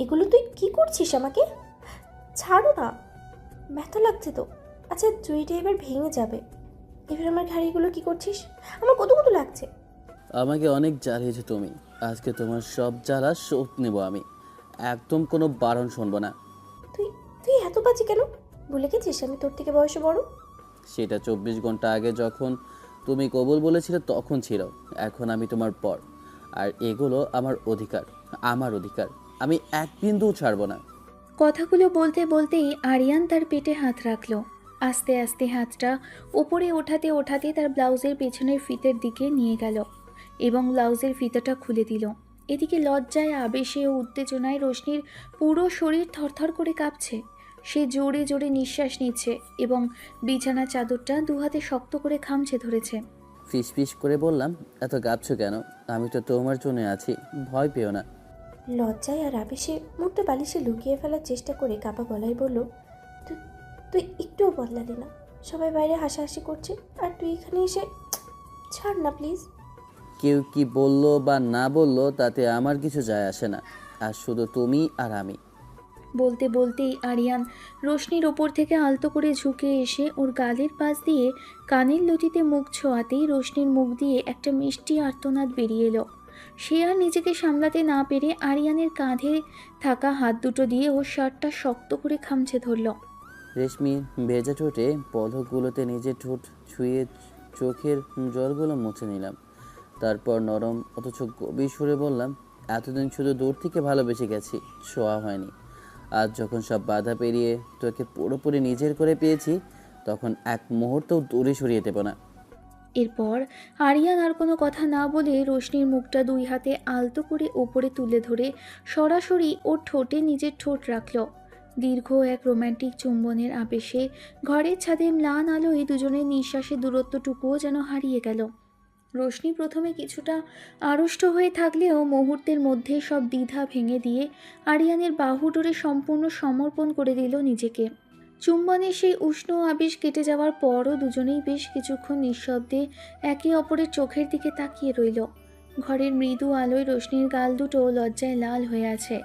এগুলো তুই কি করছিস আমাকে? ছাড়ো না, ব্যথা লাগছে তো। আচ্ছা জুড়িটা এবার ভেঙে যাবে। এবার আমার ঘাড়িগুলো কি করছিস? আমার কত কত লাগছে। আমাকে অনেক জ্বালিয়েছো তুমি। আজকে তোমার সব জ্বালা শোধ নেব আমি। একদম কোনো বারণ শুনবো না। তুই তুই এত বাজে কেন? ভুলে গেছিস আমি তোর থেকে বয়সে বড়? সেটা 24 ঘন্টা আগে যখন তুমি কবুল বলেছিলে তখন ছিল। এখন আমি তোমার পর। আর এগুলো আমার অধিকার। আমার অধিকার। আমি এক বিন্দুও ছাড়বো না। কথাগুলো বলতে বলতেই আরিয়ান তার পেটে হাত রাখলো। আস্তে আস্তে হাতটা উপরে ওঠাতে ওঠাতে তার ব্লাউজের পেছনের ফিতের দিকে নিয়ে গেল এবং ব্লাউজের ফিতাটা খুলে দিল। এদিকে লজ্জায়, আবেশে ও উত্তেজনায় রোশনির পুরো শরীর থরথর করে কাঁপছে। সে জোরে জোরে নিঃশ্বাস নিচ্ছে এবং বিছানার চাদরটা দুহাতে শক্ত করে খামচে ধরেছে। ফিস ফিস করে বললাম, এত কাঁপছো কেন? আমি তো তোমার জন্য আছি, ভয় পেও না। লজ্জায় আর আবেশে মুখটা বালিশে লুকিয়ে ফেলার চেষ্টা করে কাপা গলায় বলল, তুই তুই একটুও বদলালি না। সবাই বাইরে হাসাহাসি করছে আর তুই এখানে এসে ছাড় না প্লিজ। কেউ কি বললো বা না বললো তাতে আমার কিছু যায় আসে না। আর শুধু তুমি আর আমি। বলতে বলতেই আরিয়ান রোশনির ওপর থেকে আলতো করে ঝুঁকে এসে ওর গালের পাশ দিয়ে কানের লতিতে মুখ ছোঁয়াতেই রোশনির মুখ দিয়ে একটা মিষ্টি আর্তনাদ বেরিয়ে এলো। সে আর নিজেকে সামলাতে না পেরে আরিয়ানের কাঁধে থাকা হাত দুটো দিয়ে ওর শার্টটা শক্ত করে খামচে ধরল। রেশমি ভেজা ঠোঁটে পলকগুলোতে নিজের ঠোঁট ছুঁয়ে চোখের জলগুলো মুছে নিলাম। তারপর নরম অথচ গভীর সুরে বললাম, এতদিন শুধু দূর থেকে ভালোবেসে গেছি, ছোঁয়া হয়নি। আজ যখন সব বাধা পেরিয়ে তোকে পুরোপুরি নিজের করে পেয়েছি, তখন এক মুহূর্তও দূরে সরিয়ে দেব না। এরপর আরিয়ান আর কোনো কথা না বলে রোশনির মুখটা দুই হাতে আলতো করে ওপরে তুলে ধরে সরাসরি ওর ঠোঁটে নিজের ঠোঁট রাখল। দীর্ঘ এক রোম্যান্টিক চুম্বনের আবেশে ঘরের ছাদে ম্লান আলোয় দুজনের নিঃশ্বাসের দূরত্বটুকুও যেন হারিয়ে গেল। রোশনি প্রথমে কিছুটা আড়ষ্ট হয়ে থাকলেও মুহূর্তের মধ্যে সব দ্বিধা ভেঙে দিয়ে আরিয়ানের বাহু ধরে সম্পূর্ণ সমর্পণ করে দিল নিজেকে। চুম্বনের সেই উষ্ণ আবেশ কেটে যাওয়ার পরও দুজনেই বেশ কিছুক্ষণ নিঃশব্দে একে অপরের চোখের দিকে তাকিয়ে রইল। ঘরের মৃদু আলোয় রোশনির গাল দুটো লজ্জায় লাল হয়ে আছে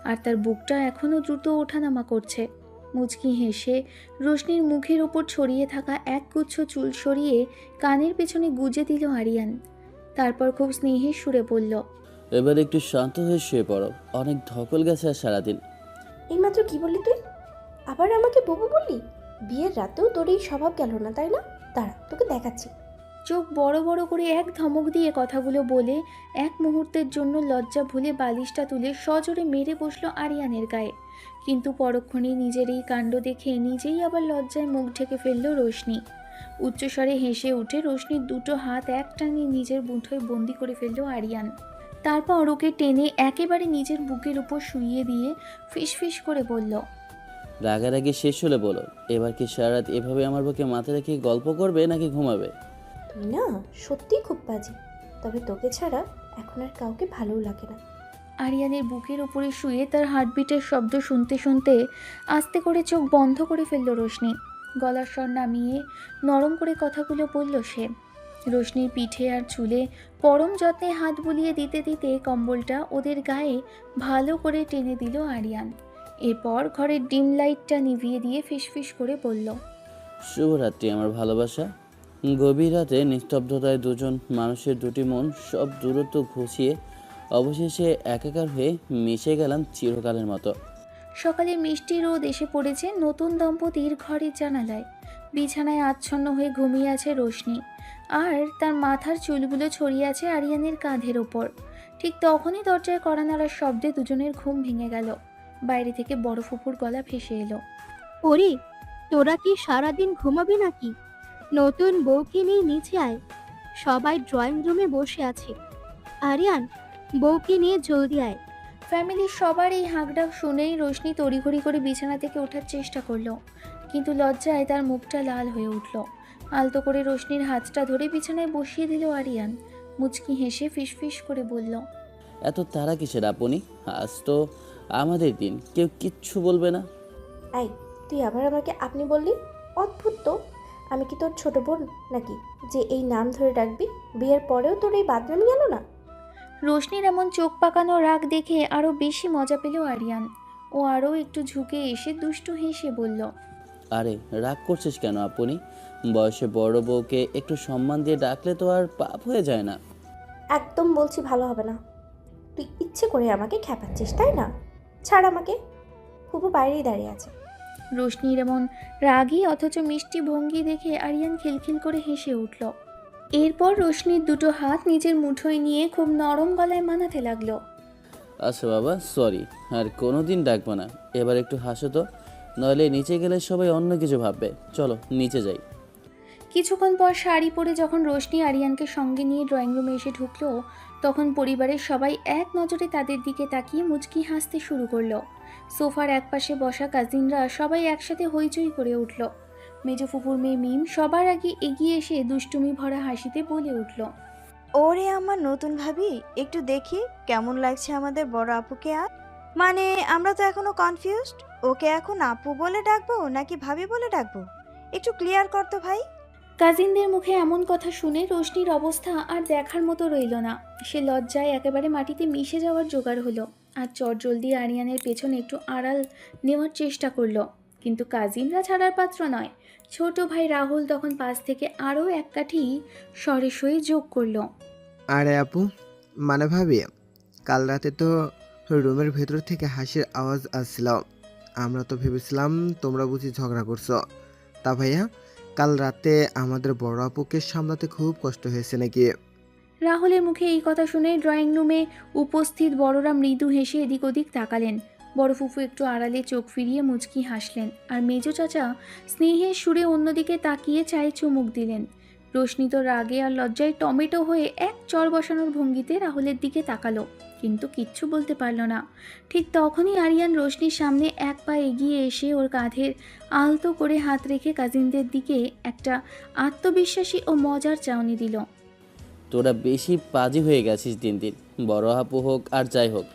আর তার বুকটা এখনও দ্রুত ওঠানামা করছে। মুচকি হেসে রোশনির মুখের ওপর ছড়িয়ে থাকা এক গুচ্ছ চুল সরিয়ে কানের পেছনে গুজে দিল আরিয়ান। তারপর খুব স্নেহের সুরে বলল, এবার একটু শান্ত হয়ে শুয়ে পড়ো, অনেক ধকল গেছে আর সারাদিন। এইমাত্র কি বললি তুই? আবার আমাকে বুবু বললি? বিয়ের রাতেও তোর এই স্বভাব গেল না তাই না? দাঁড়া তোকে দেখাচ্ছি। চোখ বড় বড় করে এক ধমক দিয়ে কথাগুলো বলে এক মুহূর্তের জন্য লজ্জা ভুলে বালিশটা তুলে সজোরে মেরে বসলো আরিয়ানের গায়ে। কিন্তু পরক্ষণেই নিজের এই কাণ্ড দেখে নিজেই আবার লজ্জায় মুখ ঢেকে ফেলল রোশনি। উচ্চস্বরে হেসে উঠে রোশনির দুটো হাত এক টানে নিজের মুঠোয় বন্দি করে ফেলল আরিয়ান। তারপর ওকে টেনে একেবারে নিজের বুকের উপর শুইয়ে দিয়ে ফিসফিস করে বলল, রাগারাগি শেষ হলে বলো, এবার কি সারা রাত এভাবে আমার বুকে মাথা রেখে গল্প করবে নাকি ঘুমাবে? তুই না সত্যিই খুব বাজে, তবে তোকে ছাড়া এখন আর কাউকে ভালোও লাগে না। আরিয়ানের বুকের উপরে শুয়ে তার হার্টবিটের শব্দ শুনতে শুনতে আস্তে করে চোখ বন্ধ করে ফেলল রোশনি। গলার স্বর নামিয়ে নরম করে কথাগুলো বলল সে। রোশনির পিঠে আর চুলে পরম যত্নে হাত বুলিয়ে দিতে দিতে কম্বলটা ওদের গায়ে ভালো করে টেনে দিল আরিয়ান। এরপর ঘরের ডিম লাইটটা নিভিয়ে দিয়ে ফিসফিস করে বলল, শুভরাত্রি আমার ভালোবাসা। গভীর রাতে নিস্তব্ধতায় দুজন মানুষের দুটি মন সব দূরত্ব ঘুষিয়ে অবশেষে একাকার হয়ে মিশে গেলাম চিরকালের মতো। সকালে মিষ্টি রোদ এসে পড়েছে নতুন দম্পতির ঘরের জানালায়। বিছানায় আচ্ছন্ন হয়ে ঘুমিয়ে আছে রোশনি আর তার মাথার চুলগুলো ছড়িয়ে আছে আরিয়ানের কাঁধের ওপর। ঠিক তখনই দরজায় কড়া নাড়ার শব্দে দুজনের ঘুম ভেঙে গেল। বাইরে থেকে বড় ফুপুর গলা ভেসে এলো, ওরে, তোরা কি সারাদিন ঘুমাবি নাকি? নতুন বউকে নিয়ে নিচে আয়, সবাই ড্রয়িং রুমে বসে আছে। আরিয়ান, বউকে নিয়ে জলদি আয়। ফ্যামিলির সবার এই হাঁকডাক শুনেই রোশনি তড়িঘড়ি করে বিছানা থেকে ওঠার চেষ্টা করলো, কিন্তু লজ্জায় তার মুখটা লাল হয়ে উঠল। আলতো করে রোশনির হাতটা ধরে বিছানায় বসিয়ে দিল আরিয়ান। মুচকি হেসে ফিসফিস করে বলল, এত তারা কিসের আপনি? আজ তো আমাদের দিন, কেউ কিচ্ছু বলবে না। আই, তুই আবার আমাকে আপনি বললি? অদ্ভুত তো। আমি কি তোর ছোট বোন নাকি যে এই নাম ধরে ডাকবি? বিয়ের পরেও তোর এই বাদনামি গেল না? রোশনির এমন চোখ পাকানো রাগ দেখে আরও বেশি মজা পেল আরিয়ান। ও আরও একটু ঝুঁকে এসে দুষ্টু হেসে বলল, আরে রাগ করছিস কেন আপনি? বয়সে বড় বউকে একটু সম্মান দিয়ে ডাকলে তো আর পাপ হয়ে যায় না। একদম বলছি ভালো হবে না। তুই ইচ্ছে করে আমাকে খ্যাপাচ্ছিস তাই না? ছাড় আমাকে। ফুপু বাইরেই দাঁড়িয়ে আছে। রোশনির এমন রাগী অথচ মিষ্টি ভঙ্গি দেখে আরিয়ান খিলখিল করে হেসে উঠল। এরপর রোশনির দুটো হাত নিজের মুঠোয় নিয়ে খুব নরম গলায় মানাতে লাগলো। আচ্ছা বাবা, সরি, আর কোনো দিন ডাকবো না। এবার একটু হাসো তো, নইলে নিচে গেলে সবাই অন্য কিছু ভাববে। চলো নিচে যাই। কিছুক্ষণ পর শাড়ি পরে যখন রোশনি আরিয়ানকে সঙ্গে নিয়ে ড্রয়িং রুমে এসে ঢুকলো, তখন পরিবারের সবাই এক নজরে তাদের দিকে তাকিয়ে মুচকি হাসতে শুরু করলো। সোফার একপাশে বসা কাজিনরা সবাই একসাথে হইচই করে উঠল। মেজো ফুপুর মেয়ে মিম সবার আগে এগিয়ে এসে দুষ্টুমি ভরা হাসিতে বলে উঠল, ওরে আমার নতুন ভাবি, একটু দেখি কেমন লাগছে আমাদের বড় আপুকে। আর মানে আমরা তো এখনো কনফিউজড, ওকে এখন আপু বলে ডাকবো নাকি ভাবি বলে ডাকবো, একটু ক্লিয়ার কর তো ভাই। কাজিনদের মুখে এমন কথা শুনে রোশনির অবস্থা আর দেখার মতো রইল না। সে লজ্জায় একেবারে মাটিতে মিশে যাওয়ার জোগাড় হলো, আর চটজলদি আরিয়ানের পেছনে একটু আড়াল নেওয়ার চেষ্টা করলো। কিন্তু কাজিনরা ছাড়ার পাত্র নয়। ছোট ভাই রাহুল তখন পাশ থেকে আরও এক কাঠি সরে যোগ করলো, আরে আপু, মানে ভাবি, কাল রাতে তো রুমের ভেতর থেকে হাসির আওয়াজ আসছিল। আমরা তো ভেবেছিলাম তোমরা বুঝি ঝগড়া করছো। তা ভাইয়া, কাল রাতে আমাদের বড় আপুকে সামলাতে খুব কষ্ট হয়েছে নাকি? রাহুলের মুখে এই কথা শুনে ড্রয়িং রুমে উপস্থিত বড়রা মৃদু হেসে এদিক ওদিক তাকালেন। বড় ফুফু একটু আড়ালে চোখ ফিরিয়ে মুচকি হাসলেন, আর মেজো চাচা স্নেহের সুরে অন্যদিকে তাকিয়ে চায়ে চুমুক দিলেন। রোশনি তো রাগে আর লজ্জায় টমেটো হয়ে এক চর বসানোর ভঙ্গিতে রাহুলের দিকে তাকালো, কিন্তু কিচ্ছু বলতে পারল না। ঠিক তখনই আরিয়ান রোশনির সামনে এক পা এগিয়ে এসে ওর কাঁধের আলতো করে হাত রেখে কাজিনদের দিকে একটা আত্মবিশ্বাসী ও মজার চাউনি দিল। তোরা বেশি পাজি হয়ে গেছিস দিন দিন। বড় আপু হোক আর যাই হোক,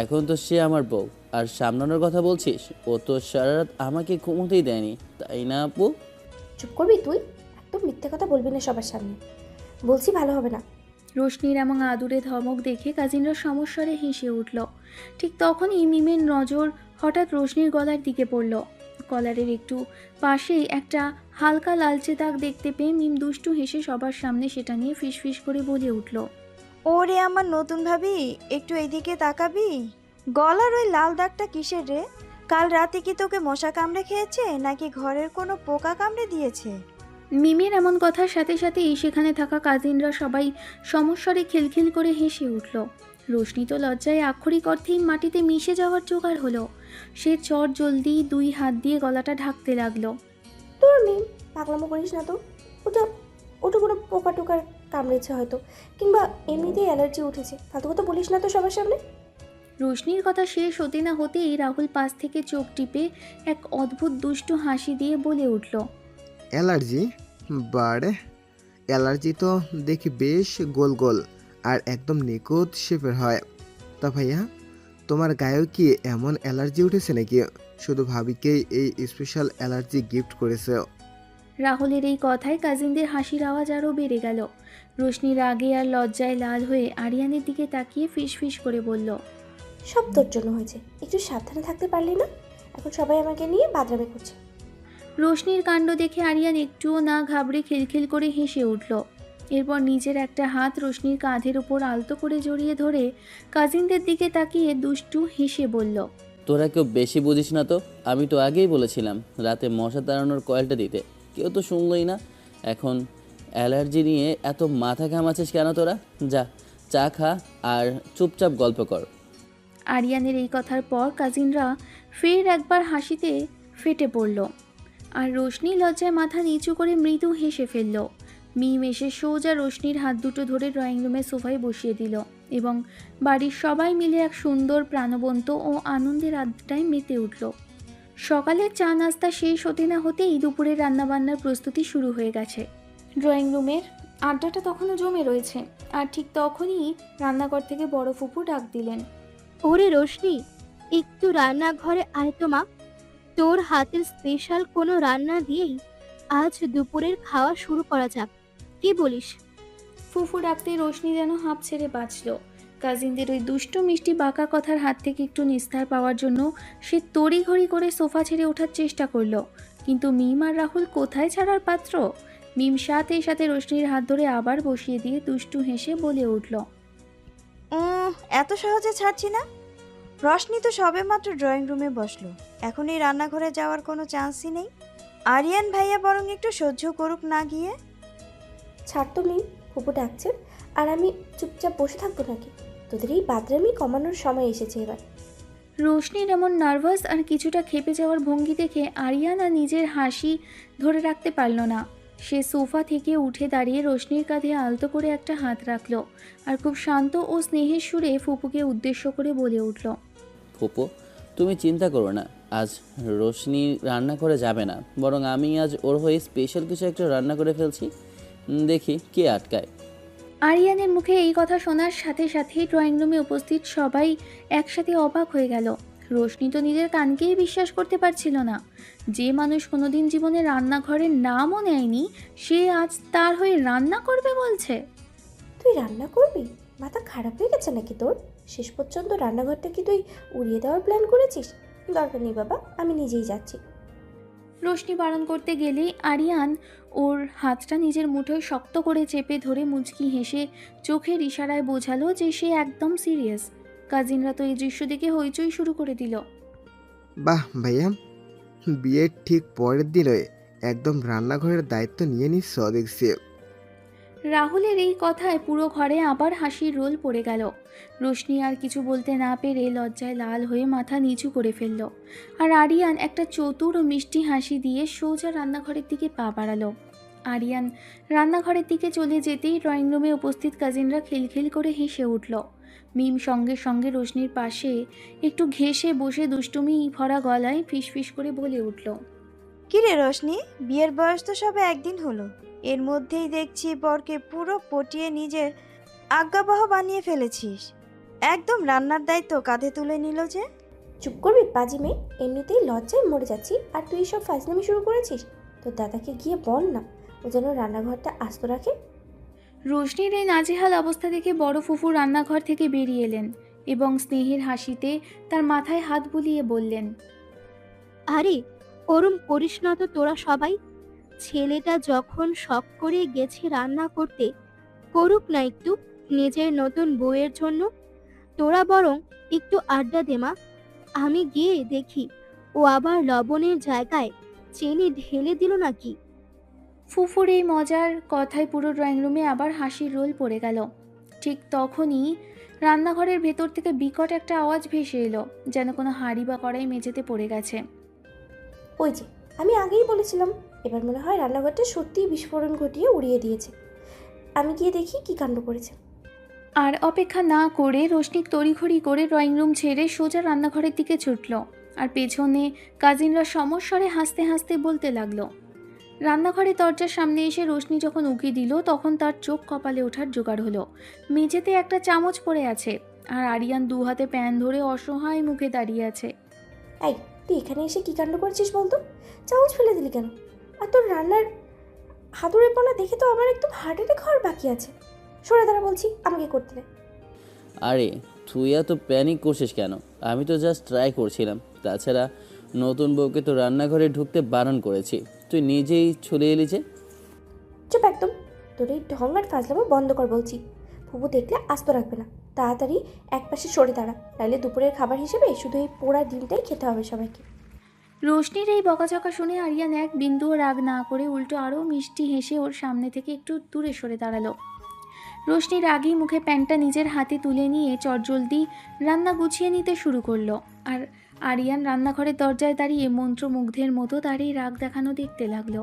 এখন তো সে আমার বউ। আর সামলানোর কথা বলছিস, ও তো সারা রাত আমাকে ঘুমোতেই দেয়নি, তাই না আপু? চুপ করবি তুই? একদম মিথ্যে কথা বলবি না সবার সামনে। বলছি ভালো হবে না। রোশনির এমন আদুরে ধমক দেখে কাজিনরা সমস্বরে হেসে উঠল। ঠিক তখনই মিমের নজর হঠাৎ রোশনির গলার দিকে পড়ল। কলারের একটু পাশেই একটা হালকা লালচে দাগ দেখতে পেয়ে মিম দুষ্টু হেসে সবার সামনে সেটা নিয়ে ফিসফিস করে বলে উঠল, ওরে আমার নতুন ভাবি, একটু এইদিকে তাকাবি। গলার ওই লাল দাগটা কিসের রে? কাল রাতে কি তোকে মশা কামড়ে খেয়েছে নাকি ঘরের কোনো পোকা কামড়ে দিয়েছে? মিমের এমন কথার সাথে সাথেই সেখানে থাকা কাজিনরা সবাই সমস্বরে খিলখিল করে হেসে উঠল। রোশনি তো লজ্জায় আক্ষরিক অর্থেই মাটিতে মিশে যাওয়ার জোগাড় হলো। সে চট জলদি দুই হাত দিয়ে গলাটা ঢাকতে লাগলো। তোর মেয়ে পাগলামো করিস না তো। ওটা ওটা কোনো পোকা টোকার কামড়েছে হয়তো, কিংবা এমনিতেই অ্যালার্জি উঠেছে। ফালতু কথা বলিস না তো সবার সামনে। রোশনির কথা শেষ হতে না হতেই রাহুল পাশ থেকে চোখ টিপে এক অদ্ভুত দুষ্টু হাসি দিয়ে বলে উঠল, অ্যালার্জি? বাড়ে, অ্যালার্জি তো দেখি বেশ গোল গোল আর একদম নিখুঁত শেপের হয়। তা ভাইয়া, তোমার গায়েও কি এমন অ্যালার্জি উঠেছে নাকি? শুধু ভাবিকেই এই স্পেশাল অ্যালার্জি গিফট করেছে। রাহুলের এই কথায় কাজিনদের হাসির আওয়াজ আরও বেড়ে গেল। রোশনি রাগে আর লজ্জায় লাল হয়ে আরিয়ানের দিকে তাকিয়ে ফিসফিস করে বলল, সব তোর জন্য হয়েছে। একটু সাবধানে থাকতে পারলি না? এখন সবাই আমাকে নিয়ে বাদরামি করছে। রোশনির কাণ্ড দেখে আরিয়ান একটুও না ঘাবড়ে খিলখিল করে হেসে উঠল। এরপর নিজের একটা হাত রোশনির কাঁধের উপর আলতো করে জড়িয়ে ধরে কাজিনদের দিকে তাকিয়ে দুষ্টু হেসে বলল, তোরা কেউ বেশি বুঝিস না তো। আমি তো আগেই বলেছিলাম রাতে মশা তাড়ানোর কয়েলটা দিতে, কেউ তো শুনলই না। এখন অ্যালার্জি নিয়ে এত মাথা ঘামাচ্ছিস কেন তোরা? যা চা খা আর চুপচাপ গল্প কর। আরিয়ানের এই কথার পর কাজিনরা ফের একবার হাসিতে ফেটে পড়ল, আর রোশনি লজ্জায় মাথা নিচু করে মৃদু হেসে ফেলল। মিম এসে সোজা রোশনির হাত দুটো ধরে ড্রয়িং রুমের সোফায় বসিয়ে দিল এবং বাড়ির সবাই মিলে এক সুন্দর প্রাণবন্ত ও আনন্দের আড্ডায় মেতে উঠল। সকালের চা নাস্তা শেষ হতে না হতেই দুপুরের রান্নাবান্নার প্রস্তুতি শুরু হয়ে গেছে। ড্রয়িং রুমের আড্ডাটা তখনও জমে রয়েছে, আর ঠিক তখনই রান্নাঘর থেকে বড় ফুপু ডাক দিলেন, ওরে রোশনি, একটু রান্নাঘরে আয় তো মা। তোর হাতের স্পেশাল কোনো রান্না দিয়েই আজ দুপুরের খাওয়া শুরু করা যাক, কি বলিস? ফুফু ডাকতে রোশনি যেন হাঁপ ছেড়ে বাঁচল। কাজিনদের ওই দুষ্টু মিষ্টি বাঁকা কথার হাত থেকে একটু নিস্তার পাওয়ার জন্য সে তড়িঘড়ি করে সোফা ছেড়ে ওঠার চেষ্টা করলো, কিন্তু মিম আর রাহুল কোথায় ছাড়ার পাত্র। মিম সাথে সাথে রোশনির হাত ধরে আবার বসিয়ে দিয়ে দুষ্টু হেসে বলে উঠল, এত সহজে ছাড়ছি না। রশনি তো সবেমাত্র ড্রয়িং রুমে বসলো, এখন এই রান্নাঘরে যাওয়ার কোনো চান্সই নেই। আরিয়ান ভাইয়া বরং একটু সহ্য করুক না গিয়ে। ছাড় তো মিম, ফুপু ডাকছে, আর আমি চুপচাপ বসে থাকবো নাকি? তোদের এই বাদরামি কমানোর সময় এসেছে এবার। রোশনির এমন নার্ভাস আর কিছুটা ক্ষেপে যাওয়ার ভঙ্গি দেখে আরিয়ানা নিজের হাসি ধরে রাখতে পারল না। সে সোফা থেকে উঠে দাঁড়িয়ে রোশনির কাঁধে আলতো করে একটা হাত রাখল আর খুব শান্ত ও স্নেহের সুরে ফুপুকে উদ্দেশ্য করে বলে উঠল, ফুপু, তুমি চিন্তা করো না, আজ রোশনি রান্না করে যাবে না, বরং আমি আজ ওর হয়ে স্পেশাল কিছু একটা রান্না করে ফেলছি। দেখি কে আটকায়। আরিয়ানের মুখে এই কথা শোনার সাথে সাথেই ড্রয়িং রুমে উপস্থিত সবাই একসাথে অবাক হয়ে গেল। রোশনি তো নিজের কানকেই বিশ্বাস করতে পারছিল না। যে মানুষ কোনোদিন জীবনে রান্নাঘরের নামও নেয়নি, সে আজ তার হয়ে রান্না করবে বলছে। তুই রান্না করবি? মাথা খারাপ হয়ে গেছে নাকি তোর? শেষ পর্যন্ত রান্নাঘরটা কি তুই উড়িয়ে দেওয়ার প্ল্যান করেছিস? দরকার নেই বাবা, আমি নিজেই যাচ্ছি। রোশনি বারণ করতে গেলেই আরিয়ান ওর হাতটা নিজের মুঠোয় শক্ত করে চেপে ধরে মুচকি হেসে চোখের ইশারায় বোঝালো যে সে একদম সিরিয়াস। কাজিনরা তো এই দৃশ্য দেখে হইচই শুরু করে দিল। বাহ ভাইয়া, বিয়ের ঠিক পরের দিনে একদম রান্নাঘরের দায়িত্ব নিয়ে নিচ্ছ দেখছি। রাহুলের এই কথায় পুরো ঘরে আবার হাসির রোল পড়ে গেল। রোশনি আর কিছু বলতে না পেরে লজ্জায় লাল হয়ে মাথা নিচু করে ফেলল, আর আরিয়ান একটা চতুর ও মিষ্টি হাসি দিয়ে সোজা রান্নাঘরের দিকে পা বাড়ালো। আরিয়ান রান্নাঘরের দিকে চলে যেতেই ড্রয়িং রুমে উপস্থিত কাজিনরা খিলখিল করে হেসে উঠল। মিম সঙ্গে সঙ্গে রোশনির পাশে একটু ঘেঁষে বসে দুষ্টুমি ভরা গলায় ফিসফিস করে বলে উঠল, কিরে রশনি, বিয়ের বয়স তো সবে একদিন হলো, এর মধ্যেই দেখছি বরকে পুরো পটিয়ে নিজের আজ্ঞাবহ বানিয়ে ফেলেছিস। একদম রান্নার দায়িত্ব কাঁধে তুলে নিল যে। চুপ করবি পাজি মেয়ে, এমনিতেই লজ্জায় মরে যাচ্ছি আর তুই সব ফাজলামি শুরু করেছিস। তোর দাদাকে গিয়ে বল না ও যেন রান্নাঘরটা আস্ত রাখে। রোশনির এই নাজেহাল অবস্থা দেখে বড় ফুফু রান্নাঘর থেকে বেরিয়ে এলেন এবং স্নেহের হাসিতে তার মাথায় হাত বুলিয়ে বললেন, আরে ওরম করিস না তো তোরা সবাই। ছেলেটা যখন শখ করে গেছে রান্না করতে, করুক না একটু নিজের নতুন বউয়ের জন্য। তোরা বরং একটু আড্ডা দে মা, আমি গিয়ে দেখি ও আবার লবণের জায়গায় চিনি ঢেলে দিল নাকি। ফুফুর এই মজার কথায় পুরো ড্রয়িং রুমে আবার হাসির রোল পড়ে গেল। ঠিক তখনই রান্নাঘরের ভেতর থেকে বিকট একটা আওয়াজ ভেসে এলো, যেন কোনো হাঁড়ি বা কড়াই মেঝেতে পড়ে গেছে। ওই যে, আমি আগেই বলেছিলাম, এবার মনে হয় রান্নাঘরটা সত্যিই বিস্ফোরণ ঘটিয়ে উড়িয়ে দিয়েছে। আমি গিয়ে দেখি কি কাণ্ড করেছে। আর অপেক্ষা না করে রোশনি তড়িঘড়ি করে ড্রয়িং রুম ছেড়ে সোজা রান্নাঘরের দিকে ছুটল, আর পেছনে কাজিনরা সমস্বরে হাসতে হাসতে বলতে লাগলো। রান্নাঘরের দরজার সামনে এসে রোশনি যখন উকি দিল, তখন তার চোখ কপালে ওঠার জোগাড় হলো। মেঝেতে একটা চামচ পড়ে আছে, আর আরিয়ান দু হাতে প্যান ধরে অসহায় মুখে দাঁড়িয়ে আছে। এই, তুই এখানে এসে কি কাণ্ড করেছিস বলতো? চামচ ফেলে দিলি কেন? আর তোর রান্নার হাতুড়েপনা দেখে তো আমার একদম হার্ট অ্যাটাক হওয়ার বাকি আছে। সরে দাঁড়া বলছি, আমাকে করতে দে। আরে তুই এত প্যানিক করছিস কেন? আমি তো জাস্ট ট্রাই করছিলাম। তাছাড়া নতুন বউকে তো রান্নাঘরে ঢুকতে বারণ করেছি, তুই নিজেই চলে এলি যে। চুপ একদম, তোর এই ঢং আর ফাজলামো বন্ধ কর বলছি। ফুপু দেখলে আস্ত রাখবে না। তাড়াতাড়ি এক পাশে সরে দাঁড়া, নাহলে দুপুরের খাবার হিসেবে শুধু এই পোড়া ডিমটাই খেতে হবে সবাইকে। রোশনির এই বকাঝকা শুনে আরিয়ান এক বিন্দুও রাগ না করে উল্টো আরও মিষ্টি হেসে ওর সামনে থেকে একটু দূরে সরে দাঁড়ালো। রোশনি রাগী মুখে প্যানটা নিজের হাতে তুলে নিয়ে চটজলদি রান্না গুছিয়ে নিতে শুরু করলো, আর আরিয়ান রান্নাঘরের দরজায় দাঁড়িয়ে মন্ত্রমুগ্ধের মতো দাঁড়িয়ে রাগ দেখানো দেখতে লাগলো।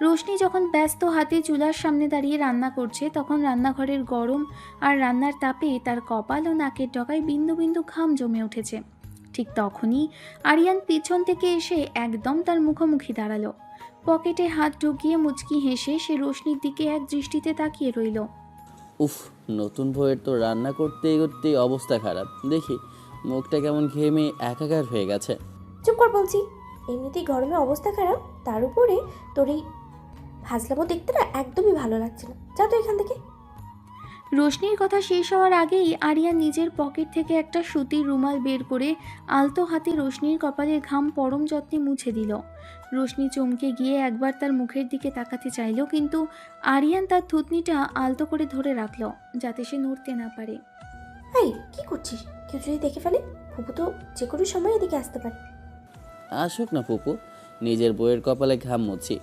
রোশনি যখন ব্যস্ত হাতে চুলার সামনে দাঁড়িয়ে রান্না করছে, তখন রান্নাঘরের গরম আর রান্নার তাপে তার কপাল ও নাকের ডগায় বিন্দু বিন্দু ঘাম জমে উঠেছে। ঠিক তখনই আরিয়ান পিছন থেকে এসে একদম তার মুখোমুখি দাঁড়ালো। পকেটে হাত ঢুকিয়ে মুচকি হেসে সে রোশনির দিকে এক দৃষ্টিতে তাকিয়ে রইল। উফ, নতুন বউয়ের তো রান্না করতে করতে অবস্থা খারাপ, দেখি মুখটা কেমন ঘেমে একাকার হয়ে গেছে। চুপ কর বলছি, এমনিতেই গরমে অবস্থা খারাপ, তার উপরে তোর এই ফাজলামো দেখতে না একদমই ভালো লাগছে না। যা তো এখান থেকে। রোশনির কথা শেষ হওয়ার আগেই আরিয়ান নিজের পকেট থেকে একটা সুতির রুমাল বের করে আলতো হাতে রোশনির কপালের ঘাম পরম যত্নে মুছে দিল। রোশনি চমকে গিয়ে একবার তার মুখের দিকে তাকাতে চাইল, কিন্তু আরিয়ান তার থুতনিটা আলতো করে ধরে রাখল যাতে সে নড়তে না পারে। এই কি করছিস? কেউ যদি দেখে ফেলে? ফুপু তো যে কোনো সময় এদিকে আসতে পারে। আসুক না ফুপু, নিজের বইয়ের কপালে ঘাম মুছি।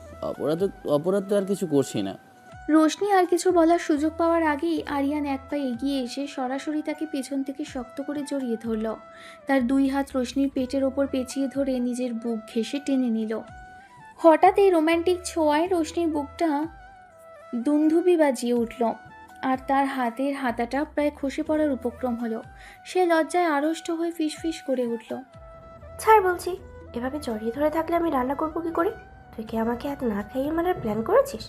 অপরাধ তো আর কিছু করছি না। রোশনি আর কিছু বলার সুযোগ পাওয়ার আগেই আরিয়ান এক পা এগিয়ে এসে সরাসরি তাকে পেছন থেকে শক্ত করে জড়িয়ে ধরল। তার দুই হাত রোশনির পেটের ওপর পেঁচিয়ে ধরে নিজের বুক ঘেঁষে টেনে নিল। হঠাৎ এই রোম্যান্টিক ছোঁয়ায় রোশনির বুকটা দুন্ধুবি বাজিয়ে উঠল, আর তার হাতের হাতাটা প্রায় খসে পড়ার উপক্রম হলো। সে লজ্জায় আড়ষ্ট হয়ে ফিসফিস করে উঠল। ছাড় বলছি, এভাবে জড়িয়ে ধরে থাকলে আমি রান্না করবো কি করে? তুই কি আমাকে হাত না খাইয়ে মারার প্ল্যান করেছিস?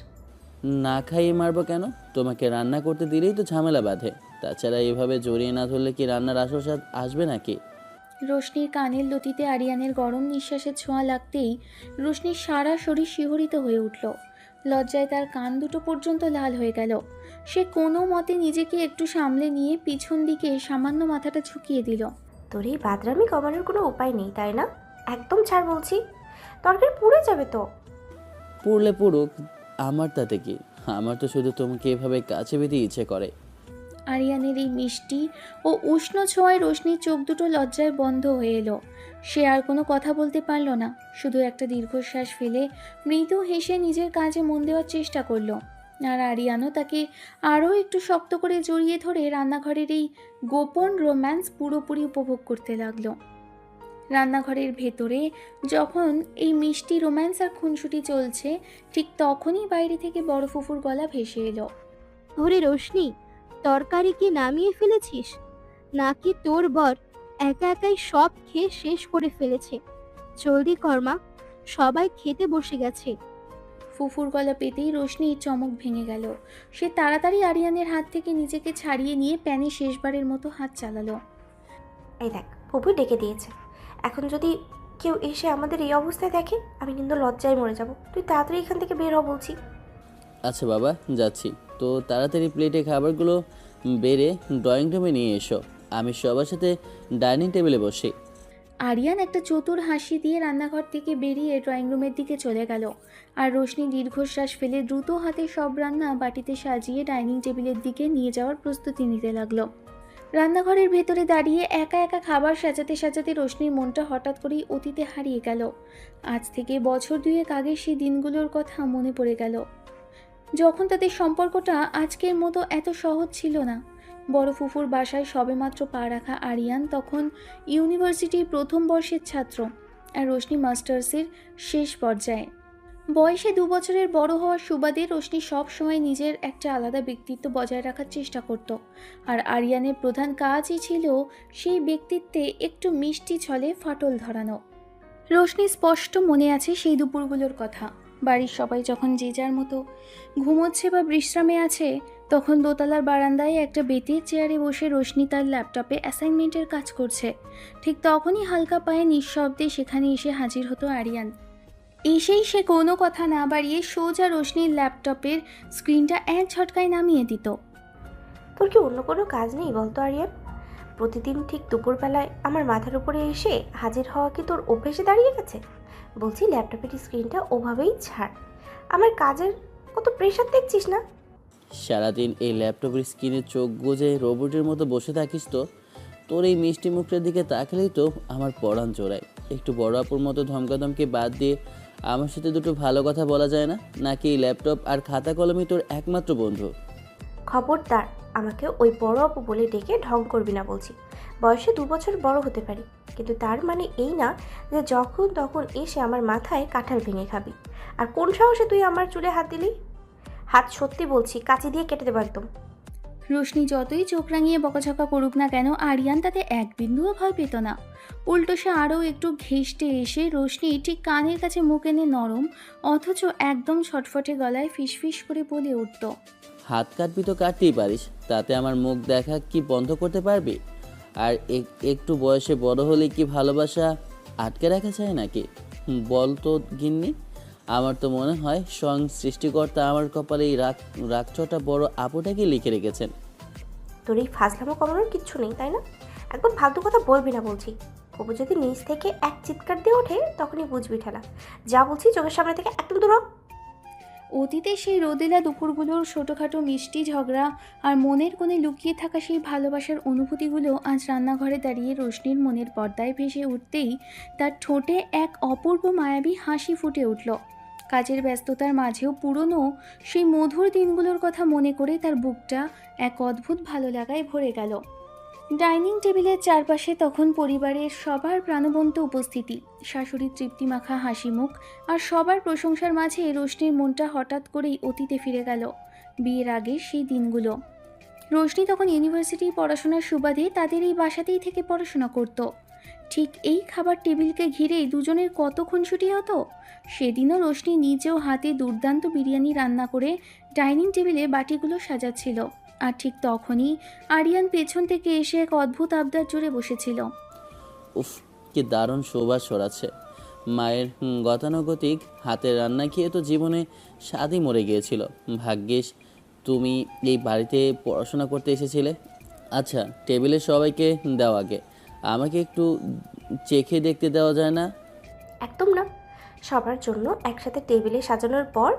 না খাইয়ে মারবো কেন? তোমাকে রান্না করতে দিলেই তো ঝামেলা বাঁধে। তাছাড়া এভাবে জড়িয়ে না ধরলে কি রান্নার আসল স্বাদ আসবে নাকি? রোশনির কানের লতিতে আরিয়ানের গরম নিঃশ্বাসের ছোঁয়া লাগতেই রোশনির সারা শরীর শিহরিত হয়ে উঠল। লজ্জায় তার কান দুটো পর্যন্ত লাল হয়ে গেল। সে কোনো মতে নিজেকে একটু সামলে নিয়ে পিছন দিকে সামান্য মাথাটা ঝুঁকিয়ে দিল। তোর এই বাদরামি কমানোর কোনো উপায় নেই, তাই না? একদম ছাড় বলছি, তরকারি পুড়ে যাবে তো। পুড়লে পুড়ুক, আমার তাতে কি? আমার তো শুধু তোমাকে এভাবে কাছে পেতে ইচ্ছে করে। আরিয়ানের এই মিষ্টি ও উষ্ণ ছোঁয়ায় রোশনির চোখ দুটো লজ্জায় বন্ধ হয়ে এলো। সে আর কোনো কথা বলতে পারল না, শুধু একটা দীর্ঘশ্বাস ফেলে মৃদু হেসে নিজের কাজে মন দেওয়ার চেষ্টা করলো। আর আরিয়ানও তাকে আরও একটু শক্ত করে জড়িয়ে ধরে রান্নাঘরের এই গোপন রোম্যান্স পুরোপুরি উপভোগ করতে লাগলো। রান্নাঘরের ভেতরে যখন এই মিষ্টি রোম্যান্স আর খুনসুটি চলছে, ঠিক তখনই বাইরে থেকে বড় ফুফুর গলা ভেসে এলো। ওরে রোশনি, তরকারি কি নামিয়ে ফেলেছিস, নাকি তোর বর একা একাই সব খেয়ে শেষ করে ফেলেছে? জলদি কর্মা, সবাই খেতে বসে গেছে। ফুফুর গলা পেতেই রোশনির চমক ভেঙে গেল। সে তাড়াতাড়ি আরিয়ানের হাত থেকে নিজেকে ছাড়িয়ে নিয়ে প্যানে শেষবারের মতো হাত চালালো। এই দেখ, ফুপু ডেকে দিয়েছে। এখন যদি কেউ এসে আমাদের এই অবস্থায় দেখে, আমি কিন্তু লজ্জায় মরে যাব। তুই তাড়াতাড়ি এখান থেকে বের হ বলছি। আচ্ছা বাবা, যাচ্ছি। তো তাড়াতাড়ি প্লেটে খাবারগুলো বেড়ে ড্রয়িং রুমে নিয়ে এসো। আমি সবার সাথে ডাইনিং টেবিলে বসি। আরিয়ান একটা চতুর হাসি দিয়ে রান্নাঘর থেকে বেরিয়ে ড্রয়িং রুমের দিকে চলে গেল। আর রোশনি দীর্ঘশ্বাস ফেলে দ্রুত হাতে সব রান্না বাটিতে সাজিয়ে ডাইনিং টেবিলের দিকে নিয়ে যাওয়ার প্রস্তুতি নিতে লাগলো। রান্নাঘরের ভেতরে দাঁড়িয়ে একা একা খাবার সাজাতে সাজাতে রোশনির মনটা হঠাৎ করেই অতীতে হারিয়ে গেল। আজ থেকে বছর দুয়েক আগের সেই দিনগুলোর কথা মনে পড়ে গেল, যখন তাদের সম্পর্কটা আজকের মতো এত সহজ ছিল না। বড় ফুফুর বাসায় সবেমাত্র পা রাখা আরিয়ান তখন ইউনিভার্সিটির প্রথম বর্ষের ছাত্র, আর রোশনি মাস্টার্সের শেষ পর্যায়ে। বয়সে 2 বছরের বড় হওয়ার সুবাদে রোশনি সব সময় নিজের একটা আলাদা ব্যক্তিত্ব বজায় রাখার চেষ্টা করত, আর আরিয়ানের প্রধান কাজই ছিল সেই ব্যক্তিত্বে একটু মিষ্টি ছলে ফাটল ধরানো। রোশনি স্পষ্ট মনে আছে সেই দুপুরগুলোর কথা। বাড়ির সবাই যখন যে যার মতো ঘুমোচ্ছে বা বিশ্রামে আছে, তখন দোতলার বারান্দায় একটা বেতের চেয়ারে বসে রোশনি তার ল্যাপটপে অ্যাসাইনমেন্টের কাজ করছে। ঠিক তখনই হালকা পায়ে নিঃশব্দে সেখানে এসে হাজির হতো আরিয়ান। এসেই সে কোনো কথা না বাড়িয়ে সোজা রোশনির ল্যাপটপের স্ক্রিনটা এক ঝটকায় নামিয়ে দিত। তোর কি অন্য কোনো কাজ নেই বলতো আরিয়ান? প্রতিদিন ঠিক দুপুরবেলায় আমার মাথার উপরে এসে হাজির হওয়া কি তোর অভ্যেসে দাঁড়িয়ে গেছে? বলছি ল্যাপটপের স্ক্রিনটা ওভাবেই ছাড়। আমার কাজের কত প্রেশার দেখছিস না? সারাদিন এই ল্যাপটপের স্ক্রিনে চোখ গুজে রোবটের মতো বসে থাকিস তো? তোর এই মিষ্টি মুখটার দিকে তাকালেই তো আমার পরাণ জোড়ায়। একটু বড় আপুর মতো ধমকাধমকি বাদ দিয়ে আমার সাথে দুটো ভালো কথা বলা যায় না? নাকি এই ল্যাপটপ আর খাতা কলমই তোর একমাত্র বন্ধু? খবরদার, আমাকে ওই বড় আপু বলে ডেকে ঢং করবি না বলছি। বয়সে 2 বছর বড় হতে পারি, কিন্তু তার মানে এই না যে যখন তখন এসে আমার মাথায় কাঁঠাল ভেঙে খাবি। আর কোন সাহসে তুই আমার চুলে হাত দিলি? হাত সত্যি বলছি, কাঁচি দিয়ে কেটে দেবো একদম। রোশনি যতই চোখ রাঙিয়ে বকাঝকা করুক না কেন, আরিয়ান তাতে এক বিন্দুও ভয় পেত না। উল্টো সে আরও একটু ঘেঁষটে এসে রোশনি ঠিক কানের কাছে মুখ এনে নরম অথচ একদম ছটফটে গলায় ফিসফিস করে বলে উঠত, হাত কাটবি তো কাটতেই পারিস, তাতে আমার মুখ দেখা কি বন্ধ করতে পারবি? আর একটু বয়সে বড় হলে কি ভালোবাসা আটকে রাখা যায় নাকি? বল তো গিন্নি। আমার তো মনে হয় স্বয়ং সৃষ্টিকর্তা আমার কপালে এই রাগচটা বড় আপুটাকে লিখে রেখেছেন। তোর এই ফাজলামো কমানোর কিচ্ছু নেই, তাই না? একদম ফালতু কথা বলবি না বলছি। অপু যদি নিচ থেকে এক চিৎকার দিয়ে ওঠে তখনই বুঝবি ঠেলা। যা বলছি চোখের সামনে থেকে একদম দূর হ। অতীতে সেই রোদেলা দুপুরগুলোর ছোটোখাটো মিষ্টি ঝগড়া আর মনের কোণে লুকিয়ে থাকা সেই ভালোবাসার অনুভূতিগুলো আজ রান্নাঘরে দাঁড়িয়ে রোশনির মনের পর্দায় ভেসে উঠতেই তার ঠোঁটে এক অপূর্ব মায়াবী হাসি ফুটে উঠল। কাজের ব্যস্ততার মাঝেও পুরনো সেই মধুর দিনগুলোর কথা মনে করে তার বুকটা এক অদ্ভুত ভালো লাগায় ভরে গেল। ডাইনিং টেবিলের চারপাশে তখন পরিবারের সবার প্রাণবন্ত উপস্থিতি, শাশুড়ির তৃপ্তিমাখা হাসি মুখ আর সবার প্রশংসার মাঝে রোশনির মনটা হঠাৎ করেই অতীতে ফিরে গেল, বিয়ের আগের সেই দিনগুলো। রোশনি তখন ইউনিভার্সিটি পড়াশোনার সুবাদে তাদের এই বাসাতেই থেকে পড়াশোনা করত। ঠিক এই খাবার টেবিলকে ঘিরেই দুজনের কত খুনসুটি হতো। সেদিনও রোশনি নিজেও হাতে দুর্দান্ত বিরিয়ানি রান্না করে ডাইনিং টেবিলে বাটিগুলো সাজাচ্ছিল। আর ঠিক তখনই আরিয়ান পেছন থেকে এসে এক অদ্ভুত আবদার জুড়ে বসেছিল। উফ, কি দারুণ সুবাস ছড়াচ্ছে। মায়ের গতানুগতিক হাতের রান্না খেয়ে তো জীবনে স্বাদই মরে গিয়েছিল। ভাগ্যিস তুমি এই বাড়িতে পড়াশোনা করতে এসেছিলে। আচ্ছা, টেবিলে সবাইকে দাও, আগে আমাকে একটু চেখে দেখতে দেওয়া যায় না? একদম না। সবার জন্য একসাথে টেবিলে সাজানোর পর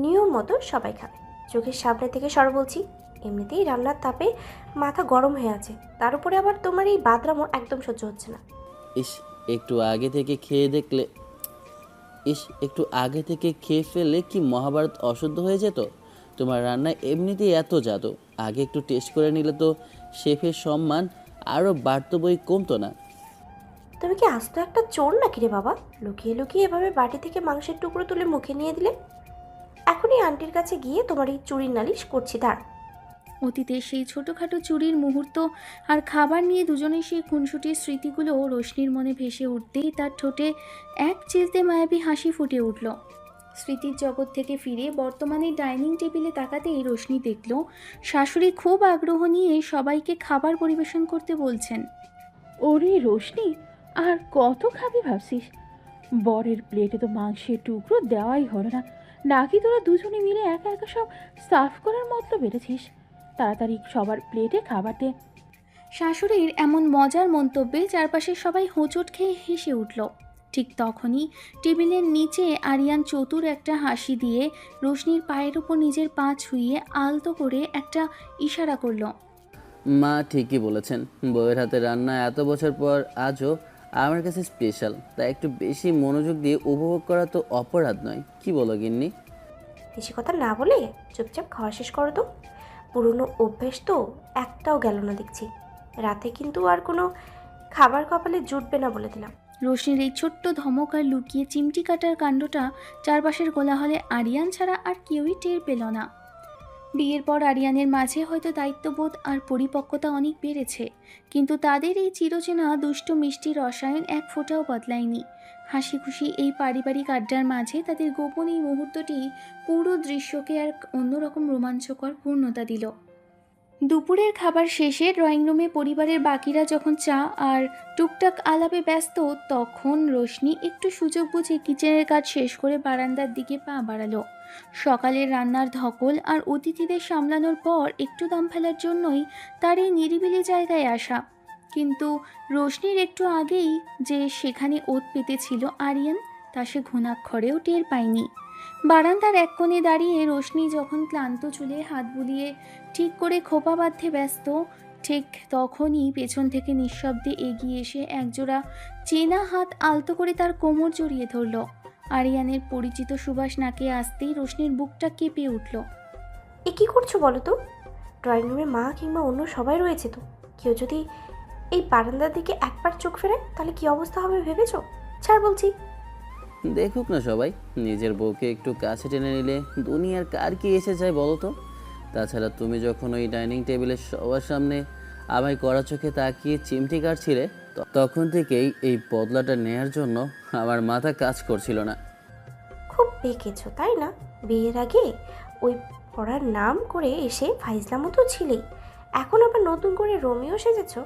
নিয়ম মতো সবাই খাবে। চোখের সামনে থেকে সর বলছি। এমনিতেই রান্নার তাপে মাথা গরম হয়ে আছে, তার উপরে আবার তোমার এই বাদরামো একদম সহ্য হচ্ছে না। ইস, একটু আগে থেকে খেয়ে দেখলে, একটু আগে থেকে খেয়ে ফেললে কি মহাভারত অশুদ্ধ হয়ে যেত? তোমার রান্না এমনিতেই এত জাদু, আগে একটু টেস্ট করে নিলে তো শেফের সম্মান আরও বাড়তো, বই কমতো না। তুমি কি আস্ত একটা চোর নাকি রে বাবা? লুকিয়ে লুকিয়ে এভাবে বাটি থেকে মাংসের টুকরো তুলে মুখে নিয়ে দিলে। এখনই আন্টির কাছে গিয়ে তোমার এই চুরির নালিশ করছি, দাঁড়। অতীতে সেই ছোটোখাটো চুরির মুহূর্ত আর খাবার নিয়ে দুজনের সেই খুনসুটির স্মৃতিগুলো রোশনির মনে ভেসে উঠতেই তার ঠোঁটে এক চিলতে মায়াবী হাসি ফুটে উঠল। স্মৃতির জগৎ থেকে ফিরে বর্তমানে ডাইনিং টেবিলে তাকাতেই রোশনি দেখল শাশুড়ি খুব আগ্রহ নিয়ে সবাইকে খাবার পরিবেশন করতে বলছেন। ওরে রোশনি, আর কত খাবি ভাবছিস? বরের প্লেটে তো মাংসের টুকরো দেওয়াই হলো না, নাকি তোরা দুজনে মিলে একা একা সব সার্ভ করার মতলব বেড়েছিস? তাড়াতাড়ি সবার প্লেটে খাবার দে। শাশুড়ির এমন মজার মন্তব্যে চারপাশের সবাই হোঁচট খেয়ে হেসে উঠল। ঠিক তখনই টেবিলের নিচে আরিয়ান চতুর একটা হাসি দিয়ে রোশনির পায়ের উপর নিজের পা ছুঁয়ে আলতো করে একটা ইশারা করল। মা ঠিকই বলেছেন, বউয়ের হাতে রান্না এত বছর পর আজও আমার কাছে স্পেশাল। তাই একটু বেশি মনোযোগ দিয়ে উপভোগ করা তো অপরাধ নয়, কি বলো গিন্নি? বেশি কথা না বলে চুপচাপ খাওয়া শেষ করো তো। পুরনো অভ্যেস তো একটাও গেল না দেখছি। রাতে কিন্তু আর কোনো খাবার কপালে জুটবে না বলে দিলাম। রোশনির এই ছোট্ট ধমক আর লুকিয়ে চিমটি কাটার কাণ্ডটা চারপাশের কোলাহলে আরিয়ান ছাড়া আর কেউই টের পেল না। বিয়ের পর আরিয়ানের মাঝে হয়তো দায়িত্ববোধ আর পরিপক্কতা অনেক বেড়েছে, কিন্তু তাদের এই চিরচেনা দুষ্ট মিষ্টি রসায়ন এক ফোঁটাও বদলায়নি। হাসি খুশি এই পারিবারিক আড্ডার মাঝে তাদের গোপন এই মুহূর্তটি পুরো দৃশ্যকে এক অন্যরকম রোমাঞ্চকর পূর্ণতা দিল। দুপুরের খাবার শেষে ড্রয়িং রুমে পরিবারের বাকিরা যখন চা আর টুকটাক আলাপে ব্যস্ত, তখন রোশনি একটু সুযোগ বুঝে কিচেনের কাজ শেষ করে বারান্দার দিকে পা বাড়ালো। সকালের রান্নার ধকল আর অতিথিদের সামলানোর পর একটু দম ফেলার জন্যই তার এই নিরিবিলি জায়গায় আসা। কিন্তু রোশনির একটু আগেই যে সেখানে ওত পেতেছিল আরিয়ান, তা সে ঘুণাক্ষরেও টের পায়নি। বারান্দার এক কোণে দাঁড়িয়ে রোশনি যখন ক্লান্ত চুলে হাত বুলিয়ে ঠিক করে খোপা বাঁধতে ব্যস্ত, ঠিক তখনই পেছন থেকে নিঃশব্দে এগিয়ে এসে একজোড়া চেনা হাত আলতো করে তার কোমর জড়িয়ে ধরল। আরিয়ানের পরিচিত সুবাস নাকে আসতেই রোশনির বুকটা কেঁপে উঠল। এ কী করছো বলো তো? ড্রয়িং রুমে মা কিংবা অন্য সবাই রয়েছে তো, কেউ যদি এই বারান্দার দিকে একবার চোখ ফেরায় তাহলে কি অবস্থা হবে ভেবেছো? ছাড় বলছি। দেখুক না সবাই, নিজের বউকে একটু কাছে টেনে নিলে দুনিয়ার কার কি এসে যায় বলো তো? তাছাড়া তুমি যখন ওই ডাইনিং টেবিলের সবার সামনে আমায় কড়া চোখে তাকিয়ে চিমটি কাটছিলে, তখন থেকেই এই বদলাটা নেয়ার জন্য আমার মাথা কাজ করছিল না। খুব পেকেছো তাই না? বিয়ের আগে ওই পড়ার নাম করে এসে ফাইজলামো তো ছিলেই, এখন আবার নতুন করে রোমিও সেজেছো।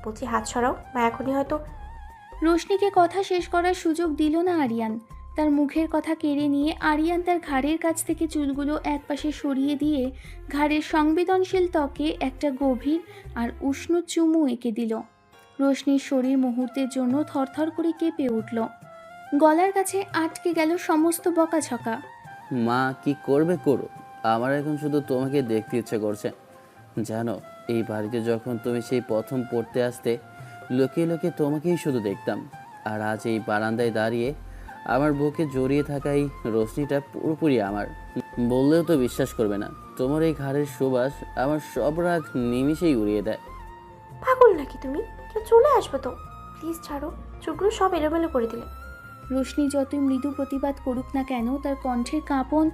বলছি হাত সরাও, বা এখনই হয়তো। রোশনিকে কথা শেষ করার সুযোগ দিল না আরিয়ান। তার মুখের কথা কেড়ে নিয়ে আরিয়ান তার ঘাড়ের কাছ থেকে চুলগুলো একপাশে সরিয়ে দিয়ে ঘাড়ের সংবেদনশীল ত্বকে একটা গভীর আর উষ্ণ চুমু এঁকে দিল। রোশনির শরীর মুহূর্তের জন্য থরথর করে কেঁপে উঠল। গলার কাছে আটকে গেল সমস্ত বকাঝকা। মা কি করবে করো, আমার এখন শুধু তোমাকে দেখতে ইচ্ছে করছে। জানো, এই বাড়িতে যখন তুমি সেই প্রথম পড়তে আসতে, লোকে লোকে তোমাকেই শুধু দেখতাম। আর আজ এই বারান্দায় দাঁড়িয়ে আমার বুকে জড়িয়ে থাকা এই রোশনিটা পুরোপুরি আমার। বললেও তো বিশ্বাস করবে না, তোমার এই ঘাড়ের সুবাস আমার সব রাগ নিমিষেই উড়িয়ে দেয়। পাগল নাকি তুমি? কেউ চলে আসবে তো। প্লিজ ছাড়ো, চোখগুলো সব এলোমেলো করে দিলে। রোশনি যতই মৃদু প্রতিবাদ করুক না কেন, তার কণ্ঠের কাঁপন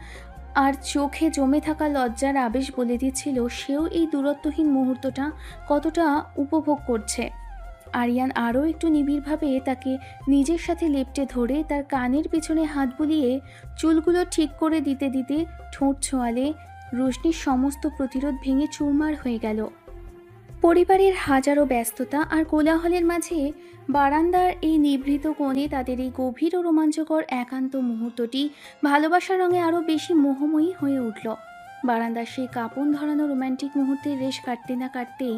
আর চোখে জমে থাকা লজ্জার আবেশ বলে দিচ্ছিল সেও এই দূরত্বহীন মুহূর্তটা কতটা উপভোগ করছে। আরিয়ান আরও একটু নিবিড়ভাবে তাকে নিজের সাথে লেপ্টে ধরে তার কানের পেছনে হাত বুলিয়ে চুলগুলো ঠিক করে দিতে দিতে ঠোঁট ছোঁয়ালে রোশনির সমস্ত প্রতিরোধ ভেঙে চুরমার হয়ে গেল। পরিবারের হাজারো ব্যস্ততা আর কোলাহলের মাঝে বারান্দার এই নিভৃত কোণে তাদের এই গভীর ও রোমাঞ্চকর একান্ত মুহূর্তটি ভালোবাসার রঙে আরও বেশি মোহময়ী হয়ে উঠল। বারান্দার সেই কাঁপন ধরানো রোম্যান্টিক মুহূর্তের রেশ কাটতে না কাটতেই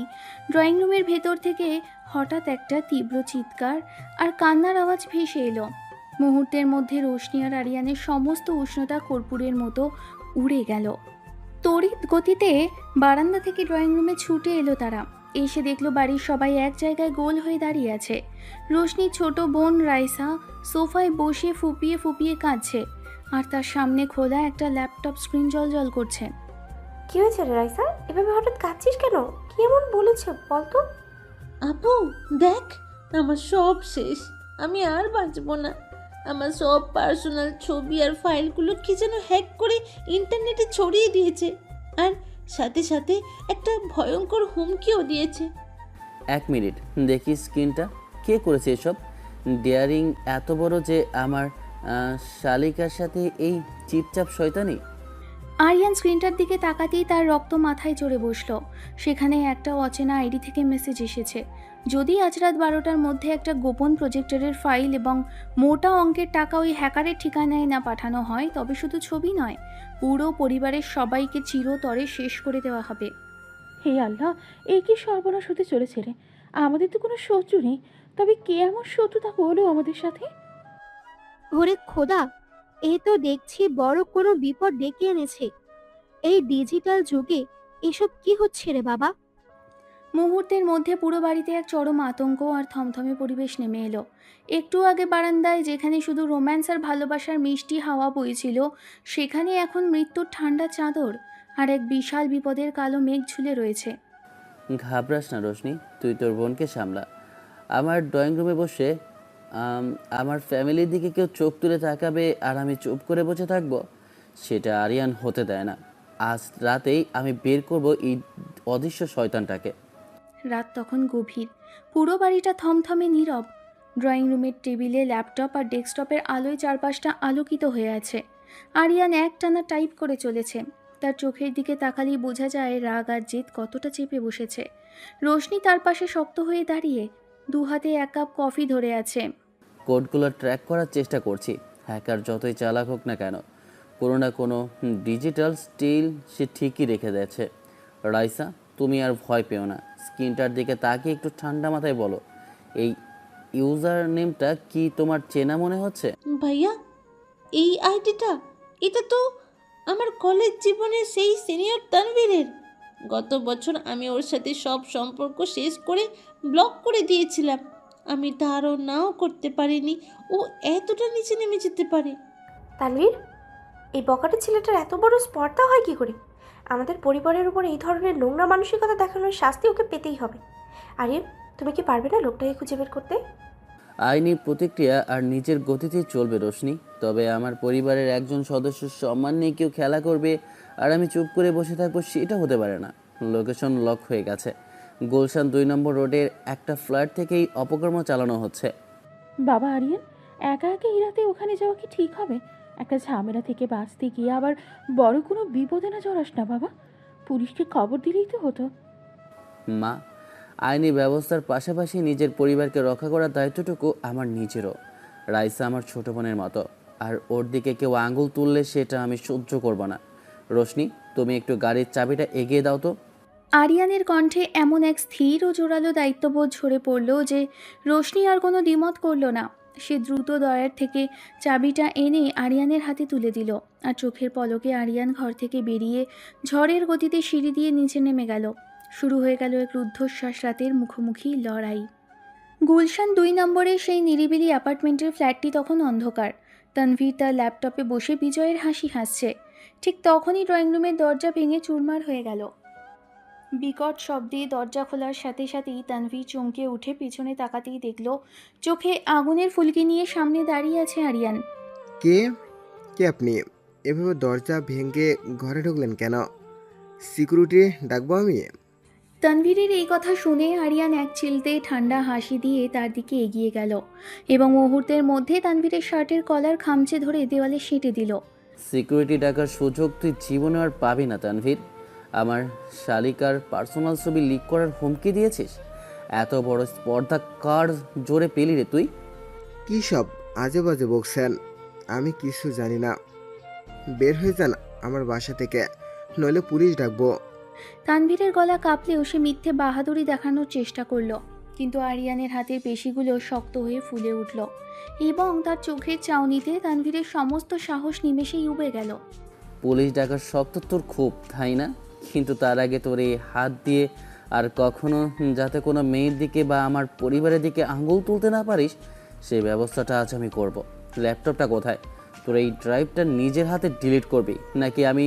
ড্রয়িং রুমের ভেতর থেকে হঠাৎ একটা তীব্র চিৎকার আর কান্নার আওয়াজ ভেসে এলো। মুহূর্তের মধ্যে রোশনি আর আরিয়ানের সমস্ত উষ্ণতা কর্পূরের মতো উড়ে গেল। তড়িৎ গতিতে বারান্দা থেকে ড্রয়িং রুমে ছুটে এলো তারা। এসে দেখলো বাড়ির সবাই এক জায়গায় গোল হয়ে দাঁড়িয়ে আছে। রোশনির ছোট বোন রাইসা সোফায় বসে ফুপিয়ে ফুপিয়ে কাঁদছে, আর তার সামনে খোলা একটা ল্যাপটপ স্ক্রিন জল করছে। কি হয়েছে রে রাইসা? এভাবে হঠাৎ কাঁদছিস কেন? কি এমন বলেছে বলতো? আপু দেখ, আমার সব শেষ, আমি আর বাঁচবো না। আমার সব পার্সোনাল ছবি আর ফাইলগুলো কি যেন হ্যাক করে ইন্টারনেটে ছড়িয়ে দিয়েছে, আর সাথে সাথে একটা ভয়ঙ্কর হুমকিও দিয়েছে। 1 মিনিট দেখি স্ক্রিনটা। কে করেছে এসব? ডেয়ারিং এত বড় যে আমার শালিকার সাথে এই চিপচাপ শয়তানি? আরিয়ান স্ক্রিনটার দিকে তাকাতেই তার রক্ত মাথায় চড়ে বসলো। সেখানে একটা অচেনা আইডি থেকে মেসেজ এসেছে। যদি আজ রাত 12টার মধ্যে একটা গোপন প্রজেক্টরের ফাইল এবং মোটা অঙ্কের টাকা ওই হ্যাকারের ঠিকানায় না পাঠানো হয়, তবে শুধু ছবি নয়, পুরো পরিবারের সবাইকে চিরতরে শেষ করে দেওয়া হবে। হে আল্লাহ, এই কি সর্বনাশ হতে চলেছে রে! আমাদের তো কোনো শত্রু নেই, তবে কে এমন শত্রুতা করলো আমাদের সাথে? ওরে খোদা, এ তো দেখছি বড় কোনো বিপদ ডেকে এনেছে। এই ডিজিটাল যুগে এসব কি হচ্ছে রে বাবা? মুহূর্তের মধ্যে পুরো বাড়িতে এক চরম আতঙ্ক আর থমথমে পরিবেশ নেমে এলো। একটু আগে বারান্দায় যেখানে শুধু রোম্যান্স আর ভালোবাসার মিষ্টি হাওয়া বইছিল, সেখানে এখন মৃত্যুর ঠান্ডা চাদর আর এক বিশাল বিপদের কালো মেঘ ঝুলে রয়েছে। ঘাবড়াস না রোশনি, তুই তোর বোনকে সামলা। আমার ড্রয়িং রুমে বসে আমার ফ্যামিলির দিকে কেউ চোখ তুলে তাকাবে আর আমি চুপ করে বসে থাকবো, সেটা আরিয়ান হতে দেয় না। আজ রাতেই আমি বের করব এই অদৃশ্য শয়তানটাকে। রাত তখন গভীর, পুরো বাড়িটা থমথমে নীরব। ড্রয়িং রুমের টেবিলে ল্যাপটপ আর ডেস্কটপের আলোয় চারপাশটা আলোকিত হয়ে আছে। আরিয়ান একটানা টাইপ করে চলেছে। তার চোখের দিকে তাকালেই বোঝা যায় রাগ আর জেদ কতটা চেপে বসেছে। রোশনি তার পাশে শক্ত হয়ে দাঁড়িয়ে দু হাতে 1 কাপ কফি ধরে আছে। কোডগুলো ট্র্যাক করার চেষ্টা করছি। হ্যাকার যতই চালাক হোক না কেন, কোনো না কোনো ডিজিটাল স্টিল সে ঠিকই রেখে দিয়েছে। রাইসা, তুমি আর ভয় পেও না। স্ক্রিনটার দিকে তাকিয়ে একটু ঠান্ডা মাথায় বলো, এই ইউজার নেমটা কি তোমার চেনা মনে হচ্ছে? ভাইয়া, এই আইডিটা, এটা তো আমার কলেজ জীবনের সেই সিনিয়র তানভীরের। গত বছর আমি ওর সাথে সব সম্পর্ক শেষ করে ব্লক করে দিয়েছিলাম। আমি ধারণাও করতে পারিনি ও এতটা নিচে নেমে যেতে পারে। তানভীর, এই বকাটে ছেলেটার এত বড় স্পর্ধা হয় কি করে? আমাদের পরিবারের উপর এই ধরনের নোংরা মানসিকতা দেখানোর শাস্তি ওকে পেতেই হবে। আরে তুমি কি পারবে না লোকটাকে খুঁজে বের করতে? আইনি প্রতিক্রিয়া আর নিজের গতিতেই চলবে রোশনি। তবে আমার পরিবারের একজন সদস্যের সম্মান নিয়ে কেউ খেলা করবে আর আমি চুপ করে বসে থাকবো, সেটা হতে পারে না। লোকেশন লক হয়ে গেছে। গুলশান 2 নম্বর রোডের একটা ফ্ল্যাট থেকেই অপকর্ম চালানো হচ্ছে। বাবা আরিয়ান, একা একা এই রাতে ওখানে যাওয়া কি ঠিক হবে? একটা ঝামেলা থেকে বাঁচতে গিয়ে আবার বড় কোনো বিপদে না জড়াস না বাবা। পুলিশকে খবর দিলেই তো হতো। মা, আইনি ব্যবস্থার পাশাপাশি নিজের পরিবারকে রক্ষা করার দায়িত্বটুকু আমার নিজেরও। রাইসা আমার ছোট বোনের মতো, আর ওর দিকে কেউ আঙুল তুললে সেটা আমি সহ্য করব না। রোশনি, তুমি একটু গাড়ির চাবিটা এগিয়ে দাও তো। আরিয়ানের কণ্ঠে এমন এক স্থির ও জোরালো দায়িত্ববোধ ঝরে পড়ল যে রোশনি আর কোনো দ্বিমত করল না। সে দ্রুত দয়ার থেকে চাবিটা এনে আরিয়ানের হাতে তুলে দিল, আর চোখের পলকে আরিয়ান ঘর থেকে বেরিয়ে ঝড়ের গতিতে সিঁড়ি দিয়ে নিচে নেমে গেল। শুরু হয়ে গেল এক রুদ্ধশ্বাস রাতের মুখোমুখি লড়াই। গুলশান 2 নম্বরের সেই নিরিবিলি অ্যাপার্টমেন্টের ফ্ল্যাটটি তখন অন্ধকার। তানভীর তার ল্যাপটপে বসে বিজয়ের হাসি হাসছে। ঠিক তখনই ড্রয়িং রুমের দরজা ভেঙে চুরমার হয়ে গেল। বিকট শব্দে দরজা খোলার সাথে সাথেই তানভীর চমকে উঠে পিছনে তাকাতেই দেখল চোখে আগুনের ফুলকি নিয়ে সামনে দাঁড়িয়ে আছে আরিয়ান। কে কে আপনি? এভাবে দরজা ভেঙে ঘরে ঢুকলেন কেন? সিকিউরিটি ডাকবো আমি? তানভীরের এই কথা শুনে আরিয়ান এক চিলতে ঠান্ডা হাসি দিয়ে তার দিকে এগিয়ে গেল এবং মুহূর্তের মধ্যে তানভীরের শার্টের কলার খামচে ধরে দেওয়ালে সেঁটে দিল। সিকিউরিটি ডাকার সুযোগ তুই জীবনে আর পাবি না তানভীর। আমার শালিকার পার্সোনাল ছবি লিক করার হুমকি দিয়েছিস? এত বড় স্পর্ধা কার জোরে পেলি রে তুই? কী সব আজে বাজে বকছেন? আমি কিছু জানি না। বের হয়ে যান আমার বাসা থেকে, নইলে পুলিশ ডাকবো। তানভীরের গলা কাঁপলেও সে মিথ্যে বাহাদুরি দেখানোর চেষ্টা করলো, কিন্তু আরিয়ানের হাতের পেশিগুলো শক্ত হয়ে ফুলে উঠল এবং তার চোখের চাউনিতে তানভীরের সমস্ত সাহস নিমেষেই উবে গেল। পুলিশ ডাকার শখ তো তোর খুব, তাই না? কিন্তু তার আগে তোর এই হাত দিয়ে আর কখনো যাতে কোনো মেয়ের দিকে বা আমার পরিবারের দিকে আঙুল তুলতে না পারিস, সেই ব্যবস্থাটা আজ আমি করব। ল্যাপটপটা কোথায়? তোর এই ড্রাইভটা নিজের হাতে ডিলিট করবি নাকি আমি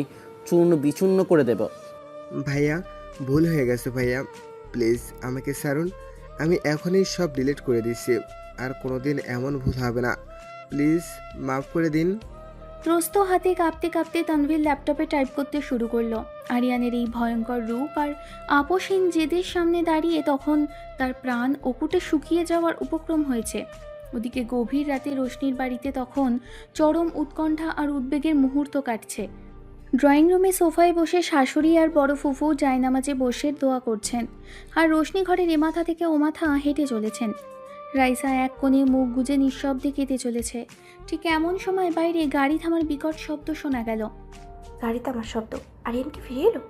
চূর্ণ বিচূর্ণ করে দেব? ভাইয়া, ভুল হয়ে গেছে ভাইয়া, প্লিজ আমাকে ছাড়ুন। আমি এখনই সব ডিলিট করে দিচ্ছি, আর কোনোদিন এমন ভুল হবে না। প্লিজ মাফ করে দিন। ত্রস্ত হাতে কাঁপতে কাঁপতে তানভীর ল্যাপটপে টাইপ করতে শুরু করলো। আরিয়ানের এই ভয়ঙ্কর রূপ আর আপোষহীন জেদের সামনে দাঁড়িয়ে তখন তার প্রাণ ওকুটে শুকিয়ে যাওয়ার উপক্রম হয়েছে। ওদিকে গভীর রাতে রোশনির বাড়িতে তখন চরম উৎকণ্ঠা আর উদ্বেগের মুহূর্ত কাটছে। ড্রয়িং রুমে সোফায় বসে শাশুড়ি আর বড় ফুফু জায়নামাজে বসে দোয়া করছেন, আর রোশনি ঘরের এ মাথা থেকে ও মাথা হেঁটে চলেছেন। রাইসা এক কোণে মুখ গুজে নিঃশব্দে কেটে চলেছে। ঠিক এমন সময় বাইরে গাড়ি থামার বিকট শব্দ শোনা গেল। গাড়িতে আমার শব্দ, আরিয়ান কি ফিরে এলো?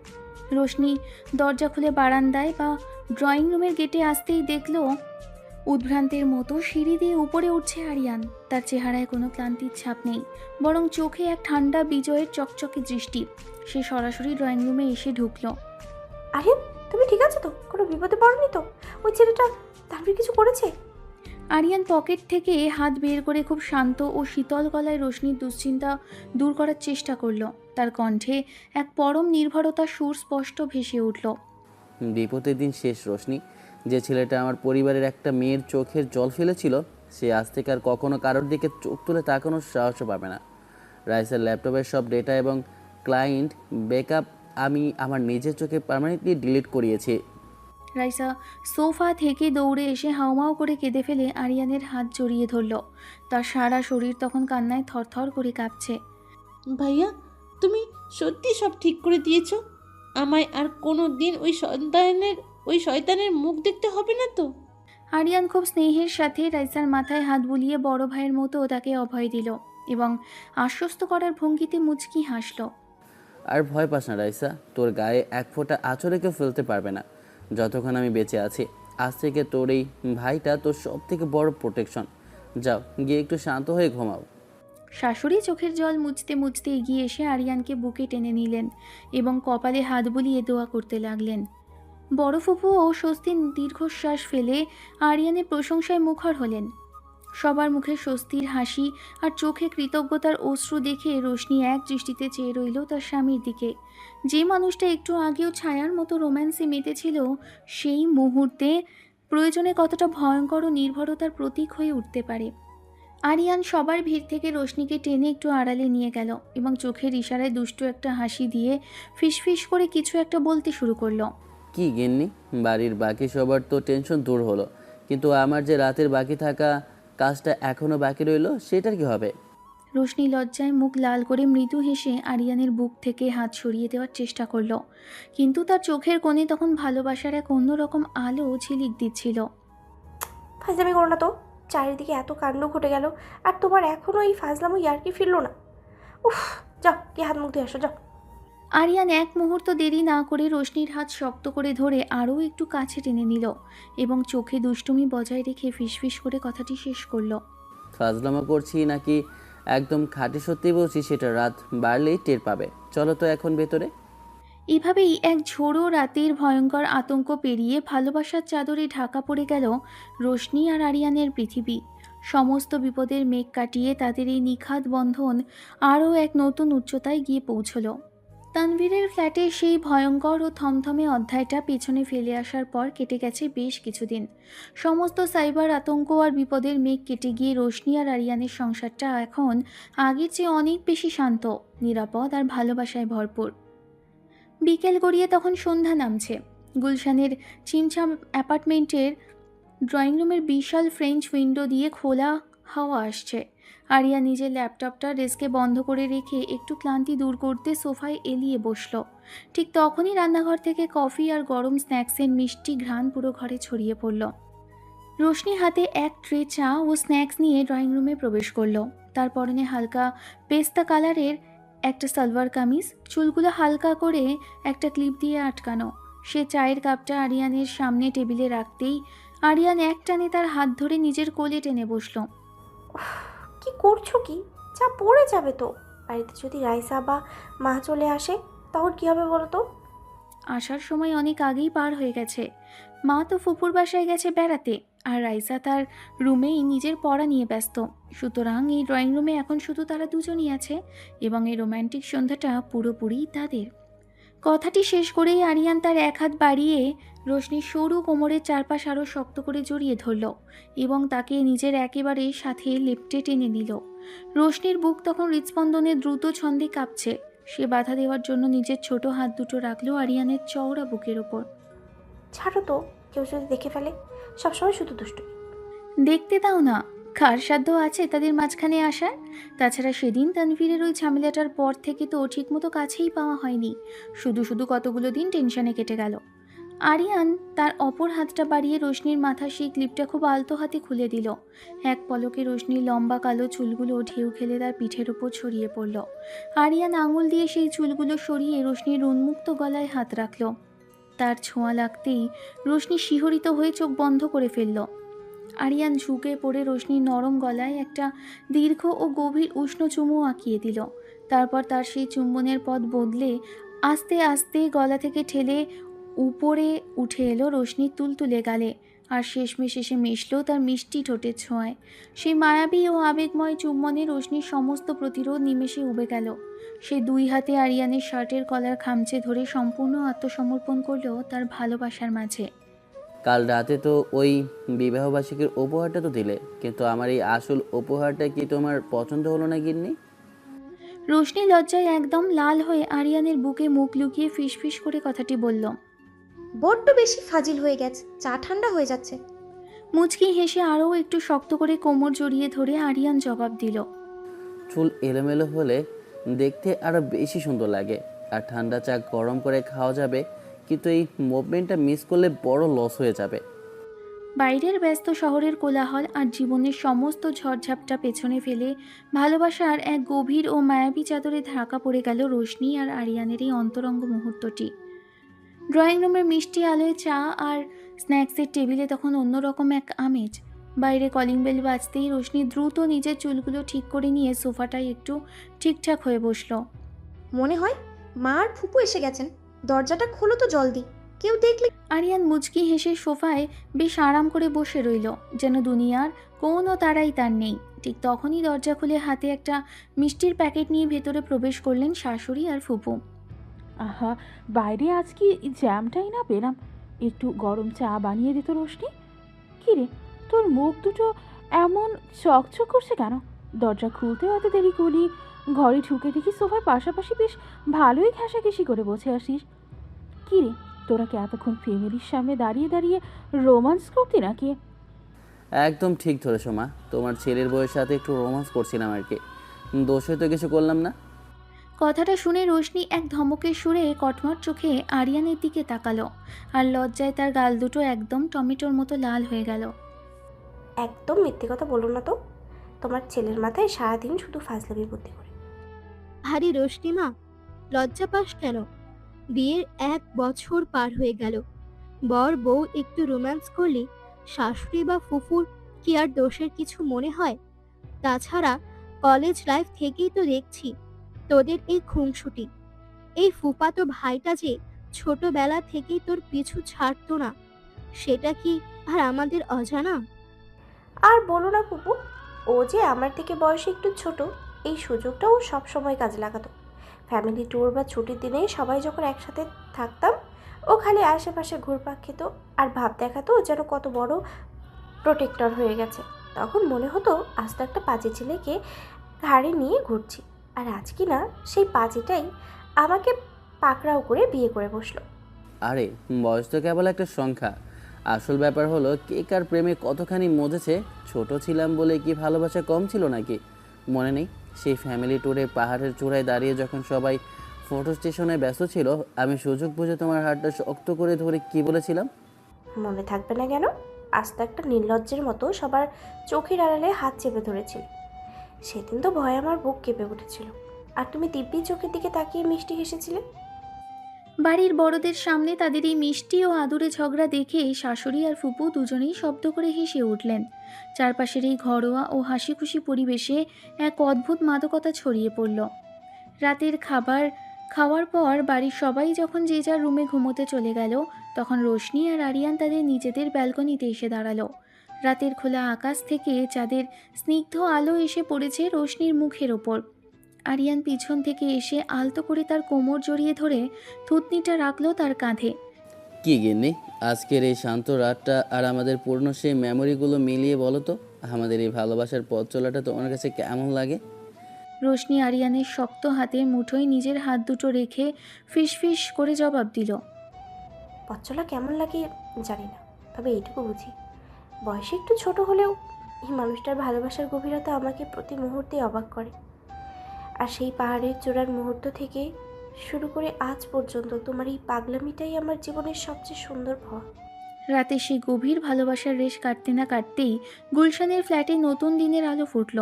রোশনি দরজা খুলে বারান্দায় বা ড্রয়িং রুমের গেটে আসতেই দেখল উদ্ভ্রান্তের মতো সিঁড়ি দিয়ে উপরে উঠছে আরিয়ান। তার চেহারায় কোনো ক্লান্তির ছাপ নেই, বরং চোখে এক ঠান্ডা বিজয়ের চকচকে দৃষ্টি। সে সরাসরি ড্রয়িং রুমে এসে ঢুকলো। আরিয়ান, তুমি ঠিক আছো তো? কোনো বিপদে পড়নি তো? ওই ছেলেটা তানভীর কিছু করেছে? আরিয়ান পকেট থেকে হাত বের করে খুব শান্ত ও শীতল গলায় রোশনির দুশ্চিন্তা দূর করার চেষ্টা করলো। তার কণ্ঠে এক পরম নির্ভরতার সুর স্পষ্ট ভেসে উঠল। বিপদের দিন শেষ রোশনি। যে ছেলেটা আমার পরিবারের একটা মেয়ের চোখের জল ফেলেছিল, সে আজ থেকে আর কখনো কারোর দিকে চোখ তুলে তাকানোর সাহসও পাবে না। রাইসের ল্যাপটপের সব ডেটা এবং ক্লায়েন্ট ব্যাকআপ আমি আমার নিজের চোখে পার্মানেন্টলি ডিলিট করিয়েছি। রাইসা সোফা থেকে দৌড়ে এসে হাউমাউ করে কেঁদে ফেলে আরিয়ানের হাত জড়িয়ে ধরল। তার সারা শরীর তখন কান্নায় থরথর করে কাঁপছে। ভাইয়া, তুমি সত্যি সব ঠিক করে দিয়েছো? আমায় আর কোনো দিন ওই শয়তানের মুখ দেখতে হবে না তো? আরিয়ান খুব স্নেহের সাথে রাইসার মাথায় হাত বুলিয়ে বড় ভাইয়ের মতো তাকে অভয় দিল এবং আশ্বস্ত করার ভঙ্গিতে মুচকি হাসল। আর ভয় পাস না রাইসা, তোর গায়ে এক ফোঁটা আঁচড়ে কেউ ফেলতে পারবে না যতক্ষণ আমি বেঁচে আছি। আজ থেকে তোর এই ভাইটা তোর সব থেকে বড় প্রোটেকশন। যাও গিয়ে একটু শান্ত হয়ে ঘুমাও। শাশুড়ি চোখের জল মুছতে মুছতে এগিয়ে এসে আরিয়ানকে বুকে টেনে নিলেন এবং কপালে হাত বুলিয়ে দোয়া করতে লাগলেন। বড় ফুপুও স্বস্তির দীর্ঘশ্বাস ফেলে আরিয়ানের প্রশংসায় মুখর হলেন। সবার মুখে স্বস্তির হাসি আর চোখে কৃতজ্ঞতার অশ্রু দেখে রোশনি এক দৃষ্টিতে চেয়ে রইল তার স্বামীর দিকে। যে মানুষটা একটু আগেও ছায়ার মতো রোম্যান্সে মেতেছিল, সেই মুহূর্তে প্রয়োজনে কতটা ভয়ঙ্কর ও নির্ভরতার প্রতীক হয়ে উঠতে পারে। আরিয়ান সবার ভিড় থেকে রোশনিকে টেনে একটু আড়ালে নিয়ে গেল এবং চোখের ইশারায় দুষ্টু একটা হাসি দিয়ে ফিসফিস করে কিছু একটা বলতে শুরু করলো। কি গিন্নি, বাড়ির বাকি সবার তো টেনশন দূর হলো, কিন্তু আমার যে রাতের বাকি থাকা কাজটা এখনো বাকি রইলো, সেটার কি হবে? রোশনি লজ্জায় মুখ লাল করে মৃদু হেসে আরিয়ানের বুক থেকে হাত সরিয়ে দেওয়ার চেষ্টা করলো, কিন্তু তার চোখের কোণে তখন ভালোবাসার এক অন্যরকম আলো ঝিলিক দিচ্ছিল। ফাইজলামি করো না তো, চারিদিকে এত কাণ্ড ঘটে গেল, আর তোমার এখনও এই ফাজলামো ইয়ার্কি ফিরল না। উফ, যাও গিয়ে হাত মুখ দিয়ে আসো, যাও। আরিয়ান এক মুহূর্ত দেরি না করে রোশনির হাত শক্ত করে ধরে আরও একটু কাছে টেনে নিল এবং চোখে দুষ্টুমি বজায় রেখে ফিসফিস করে কথাটি শেষ করলো। ফাজলামো করছি নাকি একদম খাঁটি সত্যি বলছি সেটা রাত বাড়লেই টের পাবে। চলো তো এখন ভেতরে। এভাবেই এক ঝোড়ো রাতের ভয়ঙ্কর আতঙ্ক পেরিয়ে ভালোবাসার চাদরে ঢাকা পড়ে গেল রোশনি আর আরিয়ানের পৃথিবী। সমস্ত বিপদের মেঘ কাটিয়ে তাদের এই নিখাদ বন্ধন আরও এক নতুন উচ্চতায় গিয়ে পৌঁছল। তানভীরের ফ্ল্যাটের সেই ভয়ঙ্কর ও থমথমে অধ্যায়টা পেছনে ফেলে আসার পর কেটে গেছে বেশ কিছুদিন। সমস্ত সাইবার আতঙ্ক আর বিপদের মেঘ কেটে গিয়ে রোশনি আর আরিয়ানের সংসারটা এখন আগের চেয়ে অনেক বেশি শান্ত, নিরাপদ আর ভালোবাসায় ভরপুর। বিকেল গড়িয়ে তখন সন্ধ্যা নামছে। গুলশানের চিমছাম অ্যাপার্টমেন্টের ড্রয়িং রুমের বিশাল ফ্রেঞ্চ উইন্ডো দিয়ে খোলা হাওয়া আসছে। আরিয়া নিজের ল্যাপটপটা ডেস্কে বন্ধ করে রেখে একটু ক্লান্তি দূর করতে সোফায় এলিয়ে বসলো। ঠিক তখনই রান্নাঘর থেকে কফি আর গরম স্ন্যাক্সের মিষ্টি ঘ্রাণ পুরো ঘরে ছড়িয়ে পড়ল। রোশনি হাতে এক ট্রে চা ও স্ন্যাক্স নিয়ে ড্রয়িং রুমে প্রবেশ করলো। তার পরনে হালকা পেস্তা কালারের একটা সালোয়ার কামিজ, চুলগুলো হালকা করে একটা ক্লিপ দিয়ে আটকানো। সে চায়ের কাপটা আরিয়ানের সামনে টেবিলে রাখতেই আরিয়ান এক টানে তার হাত ধরে নিজের কোলে টেনে বসলো। কি করছো কি? চা পড়ে যাবে তো। বাড়িতে যদি রাইসা বা মা চলে আসে তখন কী হবে বলো তো? আসার সময় অনেক আগেই পার হয়ে গেছে। মা তো ফুপুর বাসায় গেছে বেড়াতে, আর রাইসা তার রুমেই নিজের পড়া নিয়ে ব্যস্ত। সুতরাং এই ড্রয়িং রুমে এখন শুধু তারা দুজনই আছে এবং এই রোম্যান্টিক সন্ধ্যাটা পুরোপুরি তাদের। কথাটি শেষ করেই আরিয়ান তার এক হাত বাড়িয়ে রোশনির সরু কোমরের চারপাশ আরও শক্ত করে জড়িয়ে ধরল এবং তাকে নিজের একেবারে সাথে লেপ্টে টেনে নিল। রোশনির বুক তখন হৃৎস্পন্দনে দ্রুত ছন্দে কাঁপছে। সে বাধা দেওয়ার জন্য নিজের ছোট হাত দুটো রাখলো আরিয়ানের চওড়া বুকের ওপর। ছাড়ো তো, কেউ যদি দেখে ফেলে। সবসময় শুধু দুষ্টু। দেখতে দাও না, কার সাধ্য আছে তাদের মাঝখানে আসার? তাছাড়া সেদিন তানভীরের ওই ঝামেলাটার পর থেকে তো ঠিকমতো কাছেই পাওয়া হয়নি। শুধু শুধু কতগুলো দিন টেনশনে কেটে গেল। আরিয়ান তার অপর হাতটা বাড়িয়ে রোশনির মাথার সেই ক্লিপটা খুব আলতো হাতে খুলে দিল। এক পলকে রোশনির লম্বা কালো চুলগুলো ঢেউ খেলে তার পিঠের ওপর ছড়িয়ে পড়ল। আরিয়ান আঙুল দিয়ে সেই চুলগুলো সরিয়ে রোশনির উন্মুক্ত গলায় হাত রাখল। তার ছোঁয়া লাগতেই রোশনি শিহরিত হয়ে চোখ বন্ধ করে ফেলল। আরিয়ান ঝুঁকে পড়ে রোশনির নরম গলায় একটা দীর্ঘ ও গভীর উষ্ণ চুমু আঁকিয়ে দিল। তারপর তার সেই চুম্বনের পথ বদলে আস্তে আস্তে গলা থেকে ঠেলে উপরে উঠে এলো রোশনির তুলতুলে গালে, আর শেষমেশ এসে মিশল তার মিষ্টি ঠোঁটের ছোঁয়ায়। সেই মায়াবী ও আবেগময় চুম্বনে রোশনির সমস্ত প্রতিরোধ নিমেষে উবে গেল। সে দুই হাতে আরিয়ানের শার্টের কলার খামচে ধরে সম্পূর্ণ আত্মসমর্পণ করল তার ভালোবাসার মাঝে। কাল রাতে তো ওই বিবাহবার্ষিকীর উপহারটা তো দিলে, কিন্তু আমার এই আসল উপহারটা কি তোমার পছন্দ হলো না গিন্নি? রোশনি লজ্জায় একদম লাল হয়ে আরিয়ানের বুকে মুখ লুকিয়ে ফিসফিস করে কথাটি বলল। বড্ড বেশি ফাজিল হয়ে গেছে, চা ঠান্ডা হয়ে যাচ্ছে। মুচকি হেসে আরও একটু শক্ত করে কোমর জড়িয়ে ধরে আরিয়ান জবাব দিল। চুল এলোমেলো হলে দেখতে আরও বেশি সুন্দর লাগে, আর ঠান্ডা চা গরম করে খাওয়া যাবে, কিন্তু এই মুভমেন্টটা মিস করলে বড় লস হয়ে যাবে। বাইরের ব্যস্ত শহরের কোলাহল আর জীবনের সমস্ত ঝড়ঝাপটা পেছনে ফেলে ভালোবাসার এক গভীর ও মায়াবী চাদরে ঢাকা পড়ে গেল রোশনি আর আরিয়ানের এই অন্তরঙ্গ মুহূর্তটি। ড্রয়িং রুমের মিষ্টি আলোয় চা আর স্ন্যাক্সের টেবিলে তখন অন্যরকম এক আমেজ। বাইরে কলিং বেল বাজতেই রোশনি দ্রুত নিজের চুলগুলো ঠিক করে নিয়ে সোফাটায় একটু ঠিকঠাক হয়ে বসলো। মনে হয় মা আর ফুপু এসে গেছেন, দরজাটা খোলো তো জলদি, কেউ দেখলে। আরিয়ান মুচকি হেসে সোফায় বেশ আরাম করে বসে রইল, যেন দুনিয়ার কোনো তারাই তার নেই। ঠিক তখনই দরজা খুলে হাতে একটা মিষ্টির প্যাকেট নিয়ে ভেতরে প্রবেশ করলেন শাশুড়ি আর ফুপু। আহা, বাইরে আজ কি জ্যামটাই না পেলাম, একটু গরম চা বানিয়ে দিত রোশনি। কিরে, তোর মুখ দুটো এমন চকচক করছে কেন? দরজা খুলতেও এত দেরি করলি, ঘরে ঢুকে দেখি সোফার পাশাপাশি বেশ ভালোই ঘেঁষাঘেঁষি করে বসে আসিস। কিরে, তোরা কি এতক্ষণ ফ্যামিলির সামনে দাঁড়িয়ে দাঁড়িয়ে রোমান্স করতি নাকি? একদম ঠিক ধরেছো মা, তোমার ছেলের বউয়ের সাথে একটু রোমান্স করছিলাম আর কি, দোষে তো কিছু করলাম না। কথাটা শুনে রোশনি এক ধমকের সুরে কটমট চোখে আরিয়ানের দিকে তাকালো, আর লজ্জায় তার গাল দুটো একদম টমেটোর মতো লাল হয়ে গেল। একদম মিথ্যে কথা বলো না তো। তোমার ছেলের মাথায় সারাদিন শুধু ফাজলামি বুদ্ধি করে। আরে রোশনিমা, লজ্জা পাস কেন? বিয়ের 1 বছর পার হয়ে গেল। বর বউ একটু রোম্যান্স করলে শাশুড়ি বা ফুফুর কি আর দোষের কিছু মনে হয়? তাছাড়া কলেজ লাইফ থেকেই তো দেখছি তোদের এই খুনসুটি। এই ফুফাতো ভাইটা যে ছোটবেলা থেকেই তোর পিছু ছাড়তো না, সেটা কি আর আমাদের অজানা? আর বলো না ফুপু, ও যে আমার থেকে বয়সে একটু ছোট, এই সুযোগটাও সব সময় কাজে লাগাতো। ফ্যামিলি ট্যুর বা ছুটির দিনে সবাই যখন একসাথে থাকতাম, ও খালি আশেপাশে ঘুরপাক খেত আর ভাব দেখাতো যেন কত বড় প্রোটেক্টর হয়ে গেছে। তখন মনে হতো আজ তো একটা পাজি ছেলেকে ঘাড়ে নিয়ে ঘুরছি, আর আজ কি না সেই পাজিটাই আমাকে পাকড়াও করে বিয়ে করে বসলো। আরে বয়স তো কেবল একটা সংখ্যা, আসল ব্যাপার হলো কে কার প্রেমে কতখানি মজেছে। ছোট ছিলাম বলে কি ভালোবাসা কম ছিল নাকি? মনে নেই সেই ফ্যামিলি ট্যুরে পাহাড়ের চূড়ায় দাঁড়িয়ে যখন সবাই ফটো স্টেশনে ব্যস্ত ছিল, আমি সুযোগ বুঝে তোমার হাতটা শক্ত করে ধরে কি বলেছিলাম? মনে থাকবে না কেন? আজ তো একটা নির্লজ্জের মতো সবার চোখের আড়ালে হাত চেপে ধরেছিল। সেদিন তো ভয়ে আমার বুক কেঁপে উঠেছিল, আর তুমি দিব্যি চোখের দিকে তাকিয়ে মিষ্টি হেসেছিলে। বাড়ির বড়দের সামনে তাদের এই মিষ্টি ও আদুরে ঝগড়া দেখে শাশুড়ি আর ফুপু দুজনেই শব্দ করে হেসে উঠলেন। চারপাশের এই ঘরোয়া ও হাসি খুশি পরিবেশে এক অদ্ভুত মাদকতা ছড়িয়ে পড়ল। রাতের খাবার খাওয়ার পর বাড়ির সবাই যখন যে যার রুমে ঘুমোতে চলে গেল, তখন রোশনি আর আরিয়ান তাদের নিজেদের ব্যালকনিতে এসে দাঁড়ালো। রাতের খোলা আকাশ থেকে চাঁদের স্নিগ্ধ আলো এসে পড়েছে রোশনির মুখের ওপর। আরিয়ান পিছন থেকে এসে আলতো করে তার কোমর জড়িয়ে ধরে থুতনিটা রাখলো তার কাঁধে। কি গিন্নি, আজকের এই শান্ত রাতটা আর আমাদের পুরনো সেই মেমোরিগুলো মিলিয়ে বলো তো, আমাদের এই ভালোবাসার পথ চলাটা তোমার কাছে কেমন লাগে? রোশনি আরিয়ানের শক্ত হাতের মুঠোয় নিজের হাত দুটো রেখে ফিস করে জবাব দিল। পথচলা কেমন লাগে জানি না, তবে এইটুকু বুঝি, বয়সে একটু ছোট হলেও এই মানুষটার ভালোবাসার গভীরতা আমাকে প্রতি মুহূর্তে অবাক করে। আর সেই পাহাড়ের চূড়ার মুহূর্ত থেকে শুরু করে আজ পর্যন্ত তোমার এই পাগলামিটাই আমার জীবনের সবচেয়ে সুন্দর ভয়। রাতে সেই গভীর ভালোবাসার রেশ কাটতে না কাটতেই গুলশানের ফ্ল্যাটে নতুন দিনের আলো ফুটল।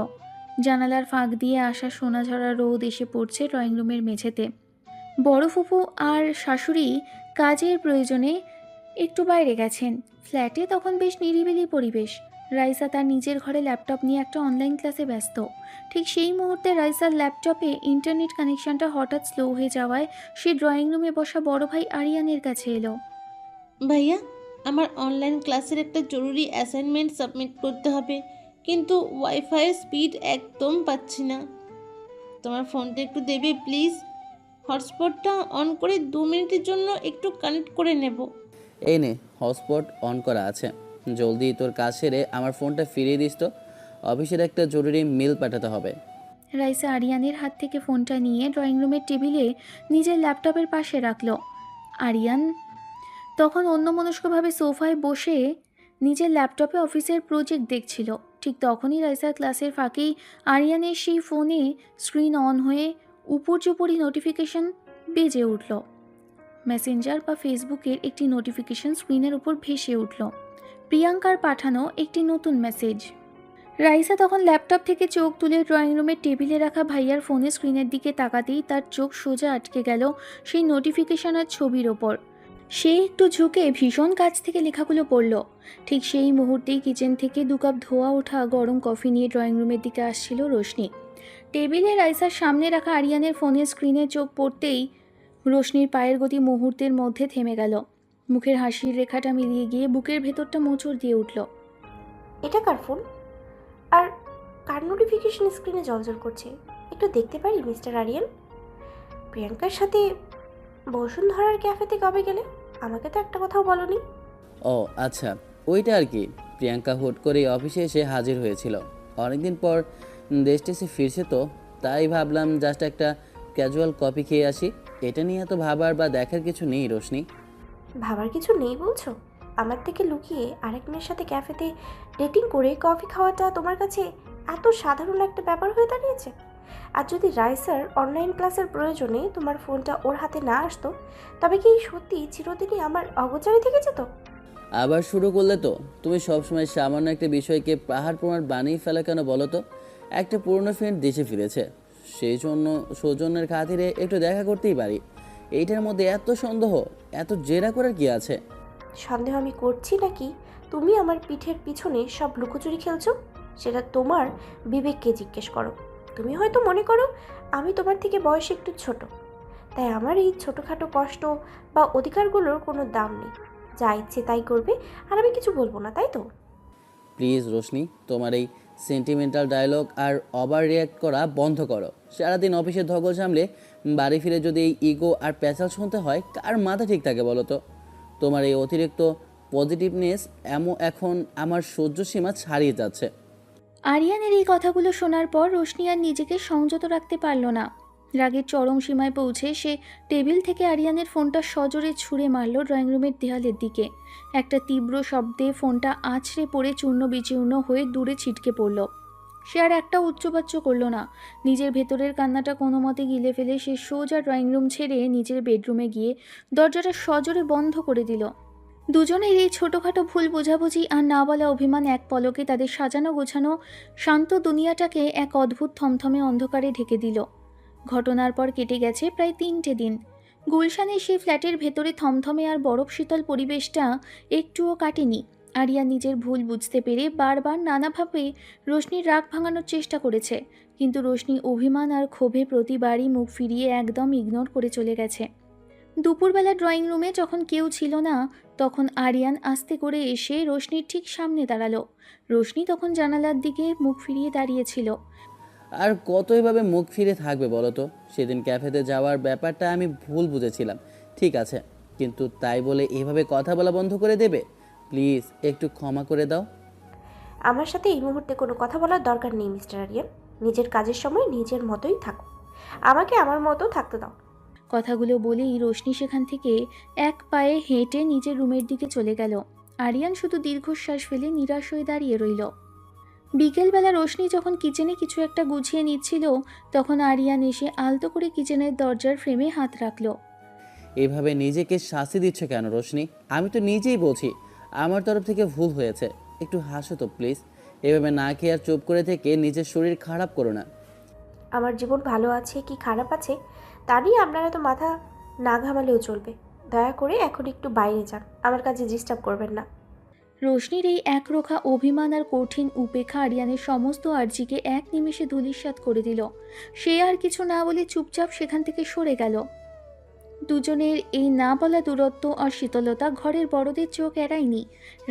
জানালার ফাঁক দিয়ে আসা সোনাঝরা রোদ এসে পড়ছে ড্রয়িং রুমের মেঝেতে। বড় ফুপু আর শাশুড়ি কাজের প্রয়োজনে একটু বাইরে গেছেন। ফ্ল্যাটে তখন বেশ নিরিবিলি পরিবেশ। রাইসা তার নিজের ঘরে ল্যাপটপ নিয়ে একটা অনলাইন ক্লাসে ব্যস্ত। ঠিক সেই মুহূর্তে রাইসার ল্যাপটপে ইন্টারনেট কানেকশনটা হঠাৎ স্লো হয়ে যাওয়ায় সে ড্রয়িং রুমে বসা বড় ভাই আরিয়ানের কাছে এলো। ভাইয়া, আমার অনলাইন ক্লাসের একটা জরুরি অ্যাসাইনমেন্ট সাবমিট করতে হবে, কিন্তু ওয়াইফাইয়ের স্পিড একদম পাচ্ছি না। তোমার ফোনটা একটু দেবে প্লিজ? হটস্পটটা অন করে 2 মিনিটের জন্য একটু কানেক্ট করে নেব। এই নে, হটস্পট অন করা আছে। জলদি তোর কাজ সেরে আমার ফোনটা ফিরিয়ে দিস তো, অফিসের একটা জরুরি মেল পাঠাতে হবে। রাইসা আরিয়ানের হাত থেকে ফোনটা নিয়ে ড্রয়িং রুমের টেবিলে নিজের ল্যাপটপের পাশে রাখলো। আরিয়ান তখন অন্যমনস্কভাবে সোফায় বসে নিজের ল্যাপটপে অফিসের প্রজেক্ট দেখছিল। ঠিক তখনই রাইসার ক্লাসের ফাঁকেই আরিয়ানের সেই ফোনে স্ক্রিন অন হয়ে উপর্যুপরি নোটিফিকেশন বেজে উঠল। মেসেঞ্জার বা ফেসবুকের একটি নোটিফিকেশন স্ক্রিনের উপর ভেসে উঠল। প্রিয়াঙ্কার পাঠানো একটি নতুন মেসেজ। রাইসা তখন ল্যাপটপ থেকে চোখ তুলে ড্রয়িং রুমের টেবিলে রাখা ভাইয়ার ফোনের স্ক্রিনের দিকে তাকাতেই তার চোখ সোজা আটকে গেল সেই নোটিফিকেশনের ছবির ওপর। সে একটু ঝুঁকে ভীষণ কাছ থেকে লেখাগুলো পড়ল। ঠিক সেই মুহূর্তেই কিচেন থেকে 2 কাপ ধোয়া ওঠা গরম কফি নিয়ে ড্রয়িং রুমের দিকে আসছিল রোশনি। টেবিলে রাইসার সামনে রাখা আরিয়ানের ফোনের স্ক্রিনে চোখ পড়তেই রোশনির পায়ের গতি মুহূর্তের মধ্যে থেমে গেল। মুখের হাসির রেখাটা মিলিয়ে গিয়ে বুকের ভেতরটা মোচড় দিয়ে উঠল। এটা কার ফোন? আর কার নোটিফিকেশন স্ক্রিনে জ্বলজ্বল করছে? একটু দেখতে পারি মিস্টার আরিয়ান? প্রিয়াঙ্কার সাথে বসুন্ধরার ক্যাফেতে কবে গেলে? আমাকে তো একটা কথাও বলনি। ও আচ্ছা, ওইটা আর কি। প্রিয়াঙ্কা হুট করে অফিসে এসে হাজির হয়েছিল। অনেকদিন পর দেশে ফিরছে তো, তাই ভাবলাম জাস্ট একটা ক্যাজুয়াল কফি খেয়ে আসি। এটা নিয়ে এত ভাবার বা দেখার কিছু নেই রোশনি। ভাবার কিছু নেই বলছো? আমার থেকে লুকিয়ে আরেক মেয়ের সাথে ক্যাফেতে ডেটিং করে কফি খাওয়াটা তোমার কাছে এত সাধারণ একটা ব্যাপার হয়ে দাঁড়িয়েছে? আর যদি রাইসার অনলাইন ক্লাসের প্রয়োজনে তোমার ফোনটা ওর হাতে না আসতো, তবে কি সত্যি চিরদিনই আমার অগোচরে থেকে যেত? আবার শুরু করলে তো। তুমি সবসময় সামান্য একটা বিষয়কে পাহাড় প্রমাণ বানিয়ে ফেলা কেন বলো তো? একটা পুরনো ফ্রেন্ড দেশে ফিরেছে, সেই জন্য সৌজন্যের খাতিরে একটু দেখা করতেই পারি। এইটার মধ্যে এত সন্দেহ, এত জেরা করার কি আছে? সন্দেহ আমি করছি নাকি তুমি আমার পিঠের পিছনে সব লুকোচুরি খেলছো? সেটা তোমার বিবেককে জিজ্ঞেস করো। তুমি হয়তো মনে করো আমি তোমার থেকে বয়সে একটু ছোট, তাই আমার এই ছোটোখাটো কষ্ট বা অধিকারগুলোর কোনো দাম নেই। যা ইচ্ছে তাই করবে আর আমি কিছু বলবো না, তাই তো? প্লিজ রোশনি, তোমার এই সেন্টিমেন্টাল ডায়লগ আর ওভার রিয়াক্ট করা বন্ধ করো। সারাদিন অফিসের ধকল সামলে বাড়ি ফিরে যদি এই ইগো আর প্যাচাল শুনতে হয়, কার মাথা ঠিক থাকে বলো তো? তোমার এই অতিরিক্ত পজিটিভনেস এখন আমার সহ্য সীমা ছাড়িয়ে যাচ্ছে। আরিয়ানের এই কথাগুলো শোনার পর রোশনি আর নিজেকে সংযত রাখতে পারল না। রাগের চরম সীমায় পৌঁছে সে টেবিল থেকে আরিয়ানের ফোনটা সজোরে ছুঁড়ে মারল ড্রয়িং রুমের দেয়ালের দিকে। একটা তীব্র শব্দে ফোনটা আছড়ে পড়ে চূর্ণ বিচূর্ণ হয়ে দূরে ছিটকে পড়ল। সে আর একটা উচ্চবাচ্য করল না। নিজের ভেতরের কান্নাটা কোনো মতে গিলে ফেলে সে সোজা ড্রয়িং রুম ছেড়ে নিজের বেডরুমে গিয়ে দরজাটা সজোরে বন্ধ করে দিল। দুজনের এই ছোটোখাটো ভুল বোঝাবুঝি আর না বলা অভিমান এক পলকে তাদের সাজানো গোছানো শান্ত দুনিয়াটাকে এক অদ্ভুত থমথমে অন্ধকারে ঢেকে দিল। ঘটনার পর কেটে গেছে প্রায় 3টে দিন। গুলশানের সেই ফ্ল্যাটের ভেতরে থমথমে আর বরফ শীতল পরিবেশটা একটুও কাটেনি। আরিয়া নিজের ভুল বুঝতে পেরে বারবার নানাভাবে রোশনির রাগ ভাঙানোর চেষ্টা করেছে, কিন্তু রোশনি অভিমান আর ক্ষোভে প্রতিবারই মুখ ফিরিয়ে একদম ইগনোর করে চলে গেছে। দুপুরবেলা ড্রয়িং রুমে যখন কেউ ছিল না, তখন আরিয়ান আস্তে করে এসে রোশনির ঠিক সামনে দাঁড়ালো। রোশনি তখন জানালার দিকে মুখ ফিরিয়ে দাঁড়িয়েছিল। আর কত এভাবে মুখ ফিরে থাকবে বলো তো? সেদিন ক্যাফেতে যাওয়ার ব্যাপারটা আমি ভুল বুঝেছিলাম, ঠিক আছে, কিন্তু তাই বলে এভাবে কথা বলা বন্ধ করে দেবে? প্লিজ একটু ক্ষমা করে দাও। আমার সাথে এই মুহূর্তে কোনো কথা বলার দরকার নেই মিস্টার আরিয়ান। নিজের কাজের সময় নিজের মতোই থাকো, আমাকে আমার মতো থাকতে দাও। কথাগুলো বলেই রোশনি সেখান থেকে এক পায়ে হেঁটে নিজের রুমের দিকে চলে গেল। আরিয়ান শুধু দীর্ঘশ্বাস ফেলে নিরাশ হয়ে দাঁড়িয়ে রইল। বিকেলবেলা রোশনি যখন কিচেনে কিছু একটা গুছিয়ে নিচ্ছিল, তখন আরিয়ান এসে আলতো করে কিচেনের দরজার ফ্রেমে হাত রাখল। এভাবে নিজেকে শাস্তি দিচ্ছ কেন রোশনি? আমি তো নিজেই বলছি আমার তরফ থেকে ভুল হয়েছে। একটু হাসো তো প্লিজ। এভাবে না খেয়ে আর চুপ করে থেকে নিজের শরীর খারাপ করো না। আমার জীবন ভালো আছে কি খারাপ আছে তা নিয়ে আপনারা তো মাথা না ঘামালেও চলবে। দয়া করে এখন একটু বাইরে যান, আমার কাছে ডিস্টার্ব করবেন না। রোশনির এই একরোখা অভিমান আর কঠিন উপেক্ষা আরিয়ানের সমস্ত আর্জিকে এক নিমেষে ধূলিসাৎ করে দিল। সে আর কিছু না বলে চুপচাপ সেখান থেকে সরে গেল। দুজনের এই না বলা দূরত্ব আর শীতলতা ঘরের বড়দের চোখ এড়ায়নি।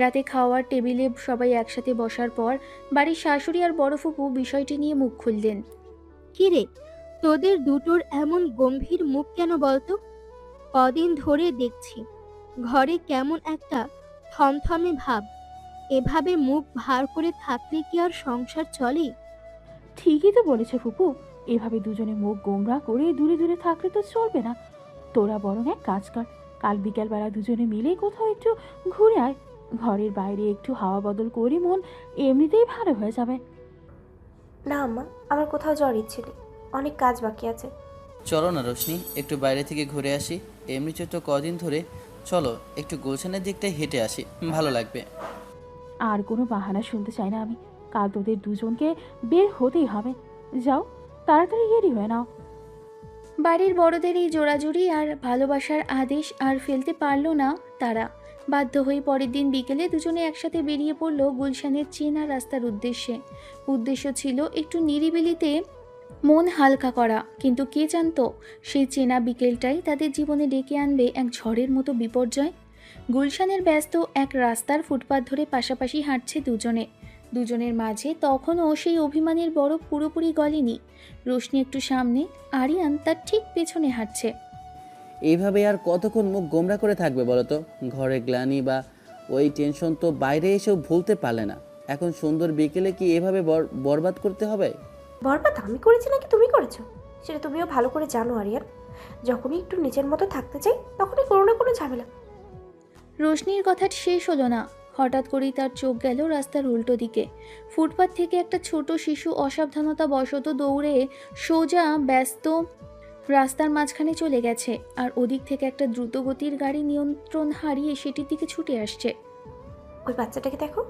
রাতে খাওয়ার টেবিলে সবাই একসাথে বসার পর বাড়ির শাশুড়ি আর বড় ফুপু বিষয়টি নিয়ে মুখ খুললেন। কিরে, তোদের দুটোর এমন গম্ভীর মুখ কেন বলতো? কদিন ধরে দেখছি ঘরে কেমন একটা থমথমে ভাব। এভাবে মুখ ভার করে থাকলে কি আর সংসার চলে? ঠিকই তো বলেছে ফুপু, এভাবে দুজনে মুখ গোমরা করে দূরে দূরে থাকলে তো চলবে না। তোরা বরং এক কাজ কর, কাল বিকালবেলা দুজনে মিলে কোথাও একটু ঘুরে আয়। ঘরের বাইরে একটু হাওয়া বদল করে মন এমনিতেই ভালো হয়ে যাবে। না আম্মা, আমার কোথাও যাওয়ার ইচ্ছে নেই, অনেক কাজ বাকি আছে। চলো না রোশনি, একটু বাইরে থেকে ঘুরে আসি। এমনি তো কদিন ধরে। চলো একটু গুলশানের দিকটায় হেঁটে আসি, ভালো লাগবে। আর কোনো বাহানা শুনতে চাই না আমি। কাল তোদের দুজনকে বের হতেই হবে। যাও, তাড়াতাড়ি রেডি হয়ে নাও। বাড়ির বড়দের এই জোড়াজুড়ি আর ভালোবাসার আদেশ আর ফেলতে পারল না তারা। বাধ্য হয়ে পরের দিন বিকেলে দুজনে একসাথে বেরিয়ে পড়ল গুলশানের চেনা রাস্তার উদ্দেশ্যে। উদ্দেশ্য ছিল একটু নিরিবিলিতে মন হালকা করা, কিন্তু কে জানতো সেই চেনা বিকেলটাই তাদের জীবনে ডেকে আনবে এক ঝড়ের মতো বিপর্যয়। গুলশানের ব্যস্ত এক রাস্তার ফুটপাত ধরে পাশাপাশি হাঁটছে দুজনের মাঝে তখনও সেই অভিমানের বরফ পুরোপুরি গলেনি। রোশনি একটু সামনে, আরিয়ান তার ঠিক পেছনে হাঁটছে। এইভাবে আর কতক্ষণ মুখ গোমরা করে থাকবে বলো তো? ঘরের গ্লানি বা ওই টেনশন তো বাইরে এসেও ভুলতে পারলে না। এখন সুন্দর বিকেলে কি এভাবে বরবাদ করতে হবে? বরবাদ আমি করেছি নাকি তুমি করেছো সেটা তুমিও ভালো করে জানো আরিয়ান। যখনই একটু নিজের মতো থাকতে চাই তখনই কোনো না কোনো ঝামেলা। রোশনির কথা শেষ হলো না, হঠাৎ করেই তার চোখ গেল রাস্তার উল্টো দিকে। ফুটপাত থেকে একটা ছোট শিশু অসাবধানতা বশত দৌড়ে সোজা ব্যস্ত রাস্তার মাঝখানে চলে গেছে, আর ওদিক থেকে একটা দ্রুতগতির গাড়ি নিয়ন্ত্রণ হারিয়ে সেটির দিকে ছুটে আসছে। ওই বাচ্চাটাকে দেখো।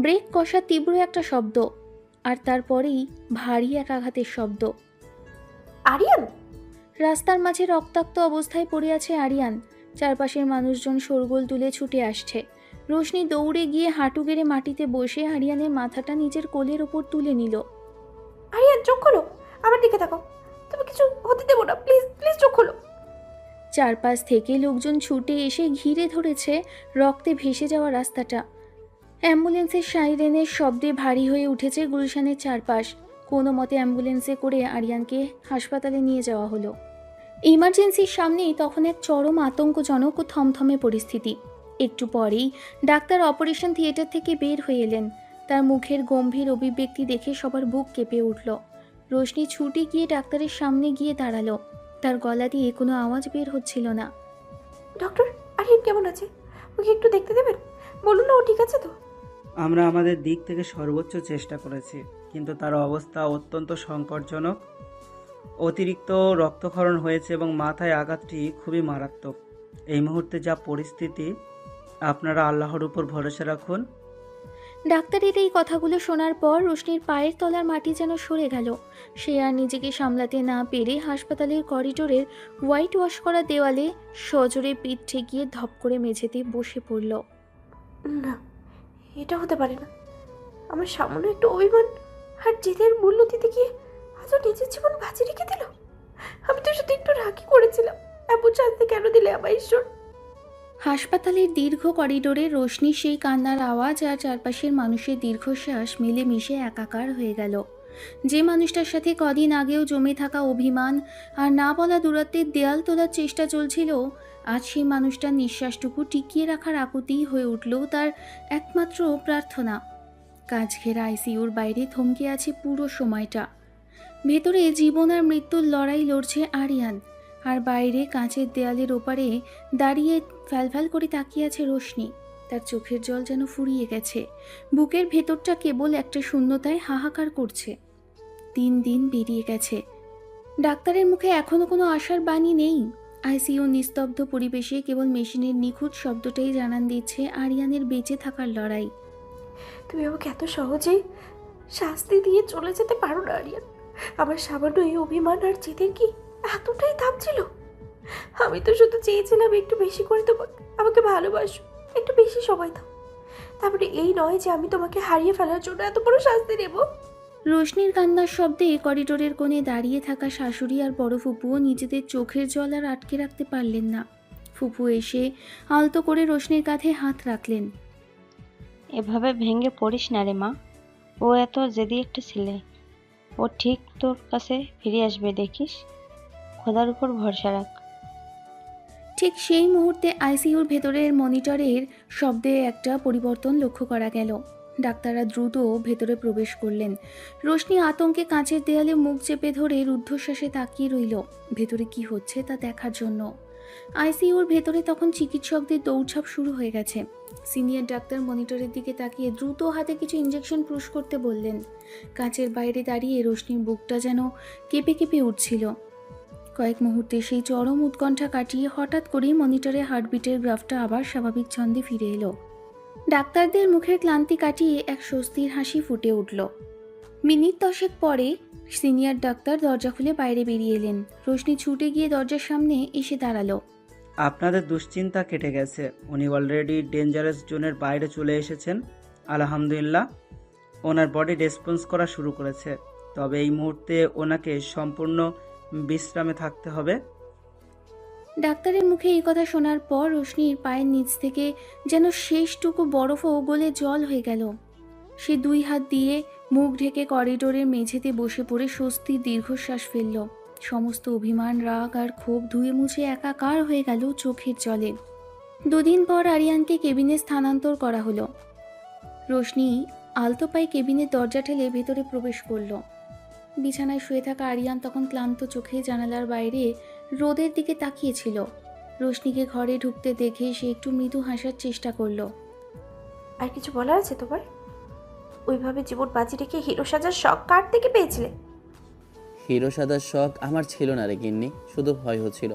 ব্রেক কষা তীব্র একটা শব্দ, আর তারপরেই ভারী এক আঘাতের শব্দ। আরিয়ান! রাস্তার মাঝে রক্তাক্ত অবস্থায় পড়ে আছে আরিয়ান। চারপাশের মানুষজন শোরগোল তুলে ছুটে আসছে। রোশনি দৌড়ে গিয়ে হাঁটু গেড়ে মাটিতে বসে আরিয়ানের মাথাটা নিজের কোলের ওপর তুলে নিল। আরিয়ান, চোখ খোলো, আমার দিকে দেখো। তুমি কিছু হতে দেবো না, প্লিজ প্লিজ, চোখ খোলো। চারপাশ থেকে লোকজন ছুটে এসে ঘিরে ধরেছে রক্তে ভেসে যাওয়া রাস্তাটা। অ্যাম্বুলেন্সের সাইরেনের শব্দে ভারী হয়ে উঠেছে গুলশানের চারপাশ। কোনো মতে অ্যাম্বুলেন্সে করে আরিয়ানকে হাসপাতালে নিয়ে যাওয়া হলো। ইমার্জেন্সির সামনেই তখন এক চরম আতঙ্কজনক ও থমথমে পরিস্থিতি। একটু পরেই ডাক্তার অপারেশন থিয়েটার থেকে বের হয়ে এলেন। তার মুখের গম্ভীর অভিব্যক্তি দেখে সবার বুক কেঁপে উঠল। রোশনি ছুটে গিয়ে ডাক্তারের সামনে গিয়ে দাঁড়ালো। তার গলা দিয়ে কোনো আওয়াজ বের হচ্ছিল না। ডক্টর, আরিয়ান কেমন আছে? ওকে একটু দেখতে দেবেন? বলুন না, ও ঠিক আছে তো? আমরা আমাদের দিক থেকে সর্বোচ্চ চেষ্টা করেছি, কিন্তু তার অবস্থা অত্যন্ত সংকটজনক। অতিরিক্ত রক্তক্ষরণ হয়েছে এবং মাথায় আঘাতটি খুবই মারাত্মক। এই মুহূর্তে যা পরিস্থিতি, আপনারা আল্লাহর উপর ভরসা রাখুন। ডাক্তারের এই কথাগুলো শোনার পর রোশনির পায়ের তলার মাটি যেন সরে গেল। সে আর নিজেকে সামলাতে না পেরে হাসপাতালের করিডোরের হোয়াইট ওয়াশ করা দেওয়ালে সজোরে পিঠ ঠেকিয়ে ধপ করে মেঝেতে বসে পড়ল। না, এটা হতে পারে না। আমার সামান্য একটু অভিমান আর জেদের মূল্য দিতে গিয়ে আজ ও নিজের জীবন বাজি রেখে দিল। আমি তো শুধু একটু রাগই করেছিলাম। এমন শাস্তি কেন দিলে আমার ঈশ্বর? হাসপাতালের দীর্ঘ করিডোরে রোশনি সেই কান্নার আওয়াজ আর চারপাশের মানুষের দীর্ঘশ্বাস মিলেমিশে একাকার হয়ে গেল। যে মানুষটার সাথে কদিন আগেও জমে থাকা অভিমান আর না বলা দূরত্বের দেয়াল তোলার চেষ্টা চলছিল, আজ সেই মানুষটার নিঃশ্বাসটুকু টিকিয়ে রাখার আকুতি হয়ে উঠল তার একমাত্র প্রার্থনা। কাজ ঘেরা আইসিইউর বাইরে থমকে আছে পুরো সময়টা। ভেতরে জীবন আর মৃত্যুর লড়াই লড়ছে আরিয়ান, আর বাইরে কাঁচের দেয়ালের ওপারে দাঁড়িয়ে ফ্যালফ্যাল করে তাকিয়ে আছে রোশনি। তার চোখের জল যেন ফুরিয়ে গেছে। বুকের ভেতরটা কেবল একটা শূন্যতায় হাহাকার করছে। 3 দিন বেরিয়ে গেছে, ডাক্তারের মুখে এখনো কোনো আশার বাণী নেই। আইসিইউ নিস্তব্ধ পরিবেশে কেবল মেশিনের নিখুঁত শব্দটাই জানান দিচ্ছে আরিয়ানের বেঁচে থাকার লড়াই। তুমি আমাকে এত সহজেই শাস্তি দিয়ে চলে যেতে পারো না আরিয়ান। আমার সামান্য এই অভিমান আর জেদের কি এতটাই দাম ছিল? আমি তো শুধু চেয়েছিলাম একটু বেশি করে আমাকে ভালোবাসো, একটু বেশি সময় দাও। তারপরে এই নয় যে আমি তোমাকে হারিয়ে ফেলার জন্য এত বড় শাস্তি নেব। রোশনির কান্নার শব্দে করিডোরের কোণে দাঁড়িয়ে থাকা শাশুড়ি আর বড় ফুপুও নিজেদের চোখের জল আর আটকে রাখতে পারলেন না। ফুপু এসে আলতো করে রোশনির কাঁধে হাত রাখলেন। এভাবে ভেঙে পড়িস না রে মা, ও এত জেদি একটা ছেলে, ও ঠিক তোর কাছে ফিরে আসবে, দেখিস, খোদার উপর ভরসা রাখ। ঠিক সেই মুহূর্তে আইসিইউর ভেতরের মনিটরের শব্দে একটা পরিবর্তন লক্ষ্য করা গেল। ডাক্তাররা দ্রুত ভেতরে প্রবেশ করলেন। রোশনি আতঙ্কে কাঁচের দেয়ালে মুখ চেপে ধরে রুদ্ধশ্বাসে তাকিয়ে রইল, ভেতরে কি হচ্ছে তা দেখার জন্য। আইসিইউর ভেতরে তখন চিকিৎসকদের দৌড়ঝাঁপ শুরু হয়ে গেছে। সিনিয়র ডাক্তার মনিটরের দিকে তাকিয়ে দ্রুত হাতে কিছু ইঞ্জেকশন পুশ করতে বললেন। কাঁচের বাইরে দাঁড়িয়ে রোশনির বুকটা যেন কেঁপে কেঁপে উঠছিল। কয়েক মুহূর্তে সেই চরম উৎকণ্ঠা কাটিয়ে হঠাৎ করেই মনিটরে হার্টবিটের গ্রাফটা আবার স্বাভাবিক ছন্দে ফিরে এলো। ডাক্তারদের মুখের ক্লান্তি কাটিয়ে এক স্বস্তির হাসি ফুটে উঠল। মিনিট 10 পরে সিনিয়র ডাক্তার দরজা খুলে বাইরে বেরিয়ে এলেন। রোশনি ছুটে গিয়ে দরজার সামনে এসে দাঁড়ালো। আপনাদের দুশ্চিন্তা কেটে গেছে, উনি অলরেডি ডেঞ্জারাস জোনের বাইরে চলে এসেছেন। আলহামদুলিল্লাহ, ওনার বডি রেসপন্স করা শুরু করেছে, তবে এই মুহূর্তে ওনাকে সম্পূর্ণ বিশ্রামে থাকতে হবে। ডাক্তারের মুখে এই কথা শোনার পর রোশনির পায়ের নিচ থেকে যেন শেষটুকু বরফও গলে জল হয়ে গেল। সে 2 হাত দিয়ে মুখ ঢেকে করিডোরের মেঝেতে বসে পড়ে স্বস্তির দীর্ঘশ্বাস ফেলল। সমস্ত অভিমান, রাগ আর ক্ষোভ ধুয়ে মুছে একাকার হয়ে গেল চোখের জলে। 2 দিন পর আরিয়ানকে কেবিনে স্থানান্তর করা হলো। রোশনি আলতো পায়ে কেবিনের দরজা ঠেলে ভেতরে প্রবেশ করল। বিছানায় শুয়ে থাকা আরিয়ান তখন ক্লান্ত চোখে জানালার বাইরে রোদের দিকে তাকিয়েছিল। রোশনিকে ঘরে ঢুকতে দেখে সে একটু মৃদু হাসার চেষ্টা করলো। আর কিছু বলার আছে তোমার? ওইভাবে জীবন বাজি রেখে হিরো সাজার শখ কার থেকে পেয়েছিলে? হিরো সাদার শখ আমার ছিল না রে গিন্নি, শুধু ভয় হচ্ছিল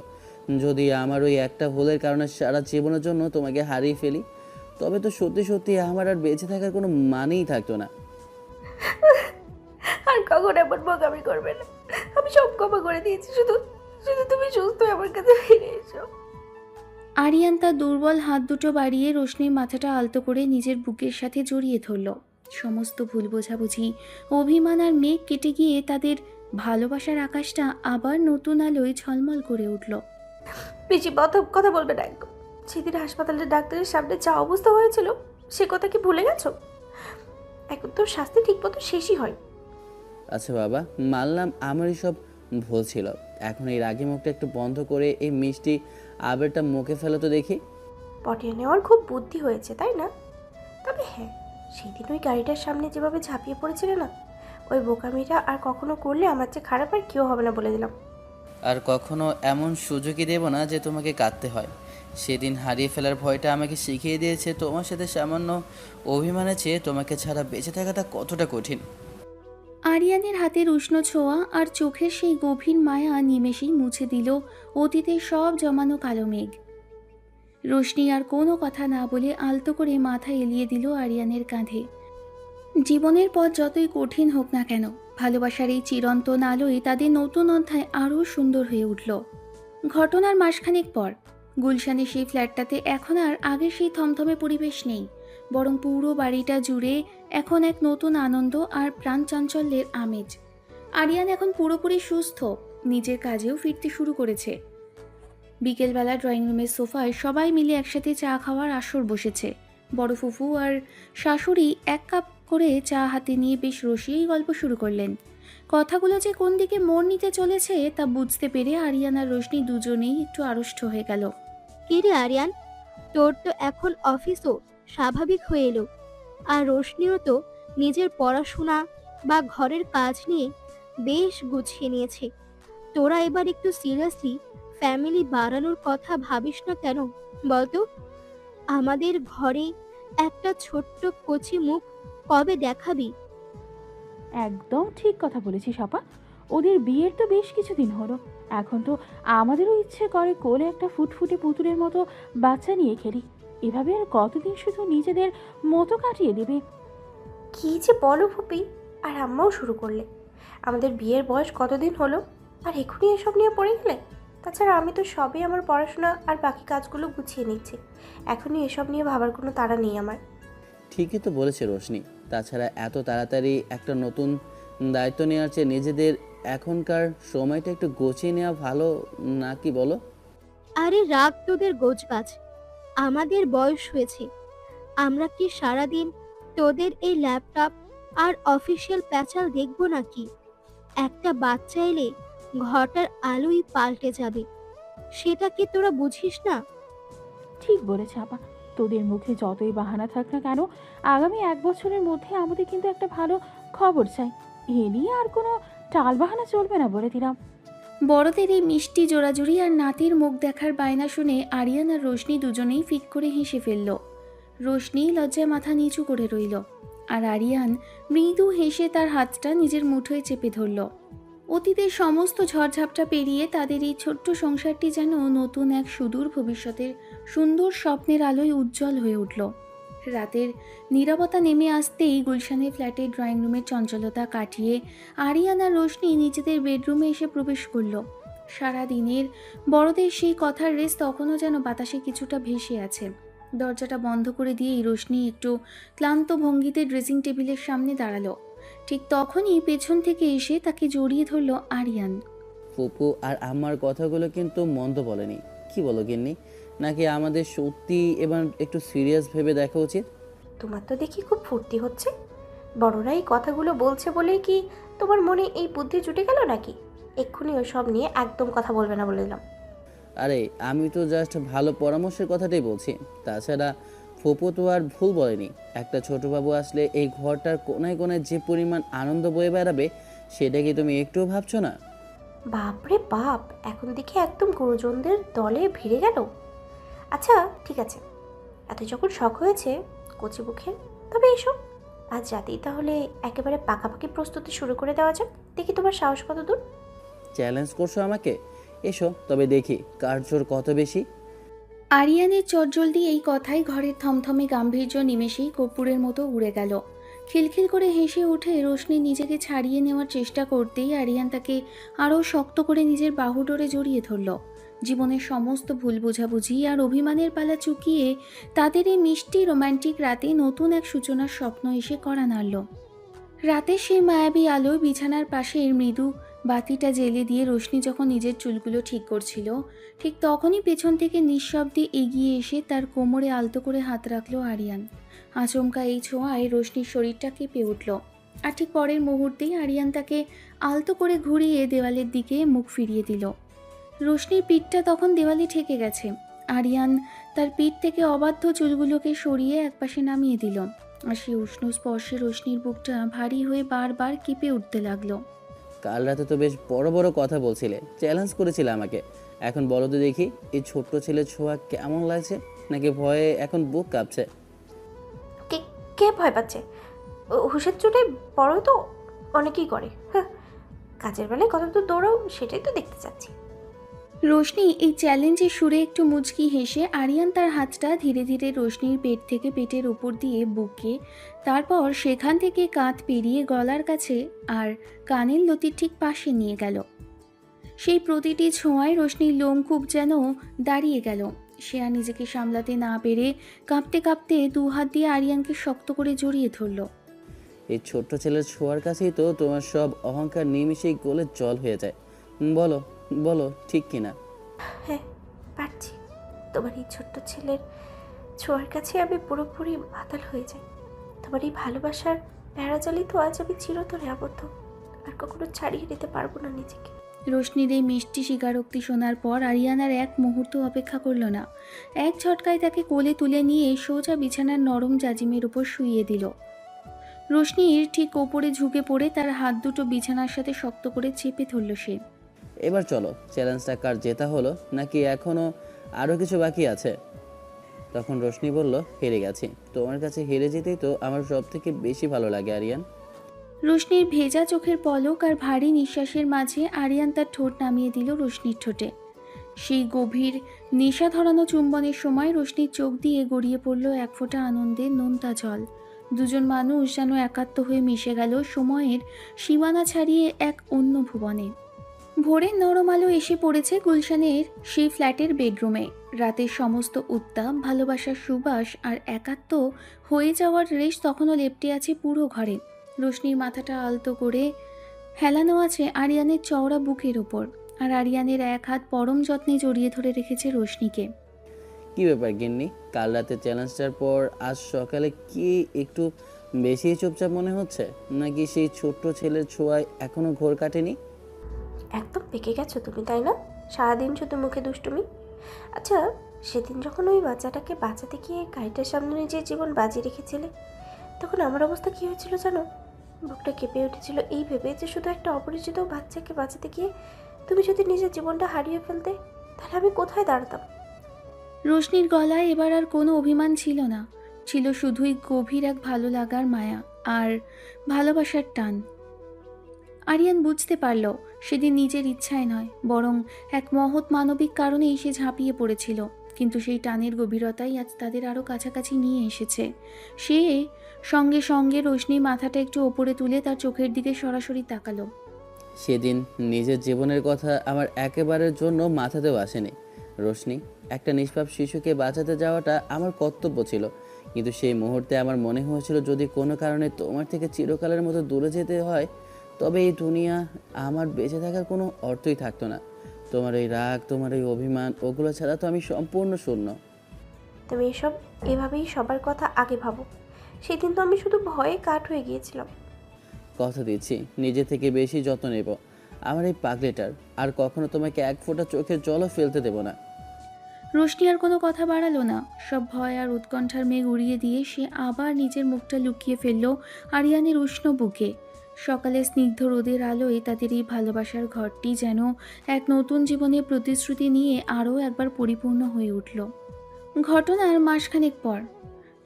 যদি আমার ওই একটা ভুলের কারণে সারা জীবনের জন্য তোমাকে হারিয়ে ফেলি। তবে তো সত্যি সত্যি আমার আর বেঁচে থাকার কোনো মানেই থাকতো না। আর কখন এমন বোকামি করবে না। আমি সব ক্ষমা করে দিয়েছি, শুধু শুধু তুমি সুস্থ হয়ে আমার কাছে ফিরে এসো। আরিয়ান তার দুর্বল হাত দুটো বাড়িয়ে রোশনির মাথাটা আলতো করে নিজের বুকের সাথে জড়িয়ে ধরল। সমস্ত ভুল বোঝাবুঝি, অভিমান আর মেঘ কেটে গিয়ে তাদের ভালোবাসার আকাশটা আবার নতুন আলোয় ঝলমল করে উঠল। বেশি কথা বলবে না একদম। সেদিন হাসপাতালের ডাক্তারের সামনে যা অবস্থা হয়েছিল সে কথা কি ভুলে গেছো? এখন তো শাস্তি ঠিক মতো শেষই হয়। আচ্ছা বাবা, মানলাম আমারই সব ভুল ছিল। এখন এই রাগি মুখটা একটু বন্ধ করে এই মিষ্টি আবেরটা মুখে ফেলো তো দেখি। পটিয়ে নেওয়ার খুব বুদ্ধি হয়েছে, তাই না? তবে হ্যাঁ, সেদিন ওই গাড়িটার সামনে যেভাবে ঝাঁপিয়ে পড়েছিলে না, ওই বোকামিটা আর কখনো করলে আমার চেয়ে খারাপ আর কেউ হবে না বলে দিলাম। আর কখনো এমন সুযোগই দেব না যে তোমাকে কাঁদতে হয়। সেদিন হারিয়ে ফেলার ভয়টা আমাকে শিখিয়ে দিয়েছে তোমার সাথে সামান্য অভিমানের চেয়ে তোমাকে ছাড়া বেঁচে থাকাটা কতটা কঠিন। আরিয়ানের হাতের উষ্ণ ছোঁয়া আর চোখের সেই গভীর মায়া নিমেষেই মুছে দিল অতীতের সব জমানো কালো মেঘ। রোশনি আর কোনো কথা না বলে আলতো করে মাথা এলিয়ে দিল আরিয়ানের কাঁধে। জীবনের পথ যতই কঠিন হোক না কেন, ভালোবাসার এই চিরন্তন আলোয় তাদের নতুন অধ্যায় আরও সুন্দর হয়ে উঠল। ঘটনার মাসখানেক পর গুলশানের সেই ফ্ল্যাটটাতে এখন আর আগের সেই থমথমে পরিবেশ নেই, বরং পুরো বাড়িটা জুড়ে এখন এক নতুন আনন্দ আর প্রাণ চাঞ্চল্যের আমেজ। আরিয়ান এখন পুরোপুরি সুস্থ, নিজের কাজেও ফিরতে শুরু করেছে। বিকেলবেলা ড্রয়িং রুমের সোফায় সবাই মিলে একসাথে চা খাওয়ার আসর বসেছে। বড় ফুফু আর শাশুড়ি এক কাপ করে চা হাতে নিয়ে বেশ রসিয়েই গল্প শুরু করলেন। কথাগুলো যে কোন দিকে মোড় নিতে চলেছে তা বুঝতে পেরে আরিয়ান আর রোশনি দুজনেই একটু আড়ষ্ট হয়ে গেল। কি রে আরিয়ান, তোর তো এখন অফিসও স্বাভাবিক হয়ে এলো, আর রোশনিও তো নিজের পড়াশোনা বা ঘরের কাজ নিয়ে বেশ গুছিয়ে নিয়েছে। তোরা এবার একটু সিরিয়াসলি ফ্যামিলি বাড়ানোর কথা ভাবিস না কেন বলতো? আমাদের ঘরে একটা ছোট্ট কচি মুখ কবে দেখাবি? একদম ঠিক কথা বলেছিস আপা। ওদের বিয়ের তো বেশ কিছুদিন হলো, এখন তো আমাদেরও ইচ্ছে করে কোলে একটা ফুটফুটে পুতুলের মতো বাচ্চা নিয়ে খেলি। এভাবে আর কতদিন শুধু নিজেদের মতো কাটিয়ে দেবে? কি যে বলো ফুপি, আর আম্মাও শুরু করলে। আমাদের বিয়ের বয়স কতদিন হলো, আর এখনই এসব নিয়ে পড়ে গেলে? তাছাড়া আমি তো সবই আমার পড়াশোনা আর বাকি কাজগুলো গুছিয়ে নিচ্ছি, এখনই এসব নিয়ে ভাবার কোনো তাড়া নেই আমার। ঠিকই তো বলেছে রোশনি। তাছাড়া এত তাড়াতাড়ি একটা নতুন দায়িত্ব নেওয়ার চেয়ে নিজেদের এখনকার সময়টা একটু গুছিয়ে নেওয়া ভালো নাকি বলো? আরে রাগ তোদের গোছগাছ, আমাদের বয়স হয়েছে। আমরা কি সারাদিন তোদের এই ল্যাপটপ আর অফিসিয়াল প্যাচাল দেখবো নাকি? একটা বাচ্চা এলে ঘরটার আলোই পাল্টে যাবে, সেটা কি তোরা বুঝিস না? ঠিক বলেছে আপা, তোদের মুখে যতই বাহানা থাক না কেন, আগামী 1 বছরের মধ্যে আমাদের কিন্তু একটা ভালো খবর চাই। এ নিয়ে আর কোনো টাল বাহানা চলবে না বলে দিলাম। বড়দের এই মিষ্টি জোড়াজুড়ি আর নাতির মুখ দেখার বায়না শুনে আরিয়ান আর রোশনি দুজনেই ফিক করে হেসে ফেলল। রোশনি লজ্জায় মাথা নিচু করে রইল, আর আরিয়ান মৃদু হেসে তার হাতটা নিজের মুঠোয় চেপে ধরল। অতীতের সমস্ত ঝড়ঝাপটা পেরিয়ে তাদের এই ছোট্ট সংসারটি যেন নতুন এক সুদূর ভবিষ্যতের সুন্দর স্বপ্নের আলোয় উজ্জ্বল হয়ে উঠল। রাতের নীরবতা নেমে আসতেই গুলশানের ফ্ল্যাটের ড্রয়িং রুমের চঞ্চলতা কাটিয়ে আরিয়ান আর রোশনি নিজেদের বেডরুমে এসে প্রবেশ করল। সারা দিনের বড়দের সেই কথার রেস তখনও যেন বাতাসে কিছুটা ভেসে আছে। দরজাটা বন্ধ করে দিয়েই রোশনি একটু ক্লান্ত ভঙ্গিতে ড্রেসিং টেবিলের সামনে দাঁড়ালো। ঠিক তখনই পেছন থেকে এসে তাকে জড়িয়ে ধরল আরিয়ান। ফুপু আর আমার কথাগুলো কিন্তু মন্দ বলেনি, কি বলো গিন্নি? নাকি আমাদের সত্যি এবার একটু সিরিয়াস ভেবে দেখা উচিত? তোমার তো দেখি খুব ফুর্তি হচ্ছে। বড়রা এই কথাগুলো বলছে বলেই কি তোমার মনে এই বুদ্ধি জুটে গেল নাকি? এক্ষুনি ওসব নিয়ে একদম কথা বলবে না বলে দিলাম। আরে আমি তো জাস্ট ভালো পরামর্শের কথাটাই বলছি। তাছাড়া ফুপু তো আর ভুল বলেনি। একটা ছোট বাবু আসলে এই ঘরটার কোনায় কোনায় যে পরিমাণ আনন্দ বয়ে বেড়াবে সেটা কি তুমি একটুও ভাবছো না? বাপরে বাপ, এখন দেখি একদম গুরুজনদের দলে ভিড়ে গেল। আচ্ছা ঠিক আছে, এত যখন শখ হয়েছে কচিবুখের, তবে এসো আজ রাতেই তাহলে একেবারে পাকাপাকি প্রস্তুতি শুরু করে দেওয়া যাক। দেখি তোমার সাহস কত দূর। চ্যালেঞ্জ করছো আমাকে? এসো তবে দেখি কার জোর কত বেশি। আরিয়ানের চটজলদি এই কথায় ঘরের থমথমে গাম্ভীর্য নিমেষেই কর্পূরের মতো উড়ে গেল। খিলখিল করে হেসে উঠে রোশনি নিজেকে ছাড়িয়ে নেওয়ার চেষ্টা করতেই আরিয়ান তাকে আরও শক্ত করে নিজের বাহুডোরে জড়িয়ে ধরল। জীবনের সমস্ত ভুল বোঝাবুঝি আর অভিমানের পালা চুকিয়ে তাদের এই মিষ্টি রোম্যান্টিক রাতে নতুন এক সূচনার স্বপ্ন এসে কড়া নাড়ল। রাতের সেই মায়াবী আলোয় বিছানার পাশের মৃদু বাতিটা জ্বেলে দিয়ে রোশনি যখন নিজের চুলগুলো ঠিক করছিল, ঠিক তখনই পেছন থেকে নিঃশব্দে এগিয়ে এসে তার কোমরে আলতো করে হাত রাখল আরিয়ান। আচমকা এই ছোঁয়ায় রোশনির শরীরটা কেঁপে উঠল, আর ঠিক পরের মুহূর্তেই আরিয়ান তাকে আলতো করে ঘুরিয়ে দেওয়ালের দিকে মুখ ফিরিয়ে দিল। রোশনির পিঠটা তখন দেওয়ালে ঠেকে গেছে। আরিয়ান তার পিঠ থেকে অবাধ্য চুলগুলোকে সরিয়ে একপাশে নামিয়ে দিল, আর সেই উষ্ণ স্পর্শে রোশনির বুকটা ভারী হয়ে বারবার কেঁপে উঠতে লাগলো। কাল রাতে তো বেশ বড় বড় কথা বলছিলে, চ্যালেঞ্জ করেছিলে আমাকে। এখন বলো তো দেখি, এই ছোট্ট ছেলের ছোঁয়া কেমন লাগছে, নাকি ভয়ে এখন বুক কাঁপছে? কে কে ভয় পাচ্ছে? হুশের চোটে বড় তো অনেকেই করে। হ্যাঁ, কাজের বেলায় কত তো দৌড়াও সেটাই তো দেখতে চাচ্ছি। রোশনি এই চ্যালেঞ্জের সুরে একটু মুচকি হেসে আরিয়ান তার হাতটা ধীরে ধীরে রোশনির পেট থেকে পেটের উপর দিয়ে বুকে, তারপর সেখান থেকে কাঁধ পেরিয়ে গলার কাছে আর কানের লতির ঠিক পাশে নিয়ে গেল। সেই প্রতিটি ছোঁয়ায় রোশনির লোম খুব যেন দাঁড়িয়ে গেল। সে আর নিজেকে সামলাতে না পেরে কাঁপতে কাঁপতে দু হাত দিয়ে আরিয়ানকে শক্ত করে জড়িয়ে ধরল। এই ছোট্ট ছেলের ছোঁয়ার কাছেই তো তোমার সব অহংকার নিমিশেই গলে জল হয়ে যায়। বলো বলো, ঠিক কিনা? হ্যাঁ, পারছি। তোমার এই ছোট্ট ছেলের ছোঁয়ার কাছে আমি পুরোপুরি মাতাল হয়ে যাই। তোমার এই ভালোবাসার প্যারাজালি তো আজ আমি চিরতরে আবদ্ধ, আর কখনো ছাড়িয়ে নিতে পারবো না নিজেকে। রোশনির এই মিষ্টি স্বীকারোক্তি শোনার পর আরিয়ান আর এক মুহূর্ত অপেক্ষা করল না। এক ঝটকায় তাকে কোলে তুলে নিয়ে সোজা বিছানার নরম জাজিমের উপর শুইয়ে দিল। রোশনির ঠিক ওপরে ঝুঁকে পড়ে তার হাত দুটো বিছানার সাথে শক্ত করে চেপে ধরল সে। এবার চলো, চ্যালেঞ্জটা কার জেতা হলো, নাকি এখনো আরও কিছু বাকি আছে? তখন রোশনি বলল, হেরে গেছি। তোমার কাছে হেরে যেতেই তো আমার সব থেকে বেশি ভালো লাগে আরিয়ান। রোশনির ভেজা চোখের পলক আর ভারী নিঃশ্বাসের মাঝে আরিয়ান তার ঠোঁট নামিয়ে দিল রোশনির ঠোঁটে। সেই গভীর নেশা ধরানো চুম্বনের সময় রোশনির চোখ দিয়ে গড়িয়ে পড়ল এক ফোঁটা আনন্দের নোনতা জল। দুজন মানুষ যেন একাত্ম হয়ে মিশে গেল সময়ের সীমানা ছাড়িয়ে এক অন্য ভুবনে। ভোরের নরম আলো এসে পড়েছে গুলশানের সেই ফ্ল্যাটের বেডরুমে। রাতের সমস্ত উত্তাপ, ভালোবাসার সুবাস আর একাত্ম হয়ে যাওয়ার রেশ তখনও লেপ্টে আছে পুরো ঘরে। রোশনির মাথাটা আলতো করে হেলানো আছে আরিয়ানের চওড়া বুকের ওপর, আর আরিয়ানের এক হাত পরম যত্নে জড়িয়ে ধরে রেখেছে রোশনিকে। কি ব্যাপার গিন্নি, কাল রাতে চ্যালেঞ্জটার পর আজ সকালে কি একটু বেশি চুপচাপ মনে হচ্ছে, নাকি সেই ছোট্ট ছেলের ছোঁয়ায় এখনো ঘোর কাটেনি? একদম পেকে গেছো তুমি, তাই না? সারাদিন শুধু মুখে দুষ্টুমি। আচ্ছা, সেদিন যখন ওই বাচ্চাটাকে বাঁচাতে গিয়ে গাড়িটার সামনে নিজের জীবন বাজিয়ে রেখেছিলে, তখন আমার অবস্থা কী হয়েছিল জানো? বুকটা কেঁপে উঠেছিল এই ভেবে যে শুধু একটা অপরিচিত বাচ্চাকে বাঁচাতে গিয়ে তুমি যদি নিজের জীবনটা হারিয়ে ফেলতে, তাহলে আমি কোথায় দাঁড়াতাম। রোশনির গলায় এবার আর কোনো অভিমান ছিল না, ছিল শুধুই গভীর এক ভালো লাগার মায়া আর ভালোবাসার টান। আরিয়ান বুঝতে পারল সেদিন নিজের ইচ্ছায় নয়, বরং এক মহৎ মানবিক কারণেই সে ঝাঁপিয়ে পড়েছিল। কিন্তু সেই টানের গভীরতাই আজ তাদের আরও কাছাকাছি নিয়ে এসেছে। সে সঙ্গে সঙ্গে রোশনির মাথাটা একটু ওপরে তুলে তার চোখের দিকে সরাসরি তাকালো। সেদিন নিজের জীবনের কথা আমার একেবারের জন্য মাথাতেও আসেনি রোশনি। একটা নিষ্পাপ শিশুকে বাঁচাতে যাওয়াটা আমার কর্তব্য ছিল, কিন্তু সেই মুহূর্তে আমার মনে হয়েছিল যদি কোনো কারণে তোমার থেকে চিরকালের মতো দূরে যেতে হয়, তবে এই দুনিয়া আমার বেঁচে থাকার কোনো অর্থই থাকতো না। তোমার এই রাগ, তোমার এই অভিমান, ওগুলো ছাড়া তো আমি সম্পূর্ণ শূন্য। তুমি এসব এভাবেই সবার কথা আগে ভাবো। সেদিন তো আমি শুধু ভয়ে কাঠ হয়ে গিয়েছিলাম। কথা দিচ্ছি নিজে থেকে বেশি যত্ন নেব আমার এই পাগলেটার, আর কখনো তোমাকে এক ফোঁটা চোখের জলও ফেলতে দেব না। রোশনি আর কোনো কথা বাড়ালো না। সব ভয় আর উৎকণ্ঠার মেঘ উড়িয়ে দিয়ে সে আবার নিজের মুখটা লুকিয়ে ফেলল আরিয়ানের উষ্ণ বুকে। সকালে স্নিগ্ধ রোদের আলোয় তাদের এই ভালোবাসার ঘরটি যেন এক নতুন জীবনের প্রতিশ্রুতি নিয়ে আরও একবার পরিপূর্ণ হয়ে উঠল। ঘটনার মাসখানেক পর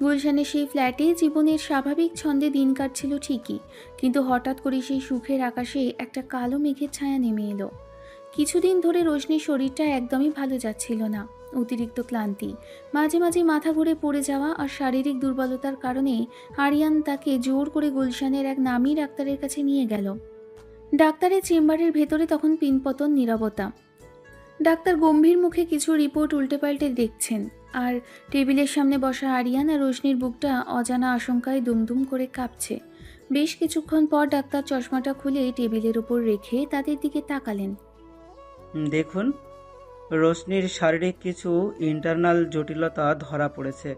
গুলশানের সেই ফ্ল্যাটে জীবনের স্বাভাবিক ছন্দে দিন কাটছিল ঠিকই, কিন্তু হঠাৎ করে সেই সুখের আকাশে একটা কালো মেঘের ছায়া নেমে এলো। কিছুদিন ধরে রোশনির শরীরটা একদমই ভালো যাচ্ছিল না। অতিরিক্ত ক্লান্তি, মাঝে মাঝে মাথা ঘুরে পড়ে যাওয়া আর শারীরিক দুর্বলতার কারণে আরিয়ান তাকে জোর করে গুলশানের এক নামী ডাক্তারের কাছে নিয়ে গেল। ডাক্তারের চেম্বারের ভেতরে তখন পিনপতন নীরবতা। ডাক্তার গম্ভীর মুখে কিছু রিপোর্ট উল্টেপাল্টে দেখছেন, আর টেবিলের সামনে বসা আরিয়ান আর রোশনির বুকটা অজানা আশঙ্কায় দুমদুম করে কাঁপছে। বেশ কিছুক্ষণ পর ডাক্তার চশমাটা খুলে টেবিলের উপর রেখে তাদের দিকে তাকালেন। দেখুন, রোশনির শারীরিক কিছু ইন্টারনাল জটিলতা ধরা পড়েছে।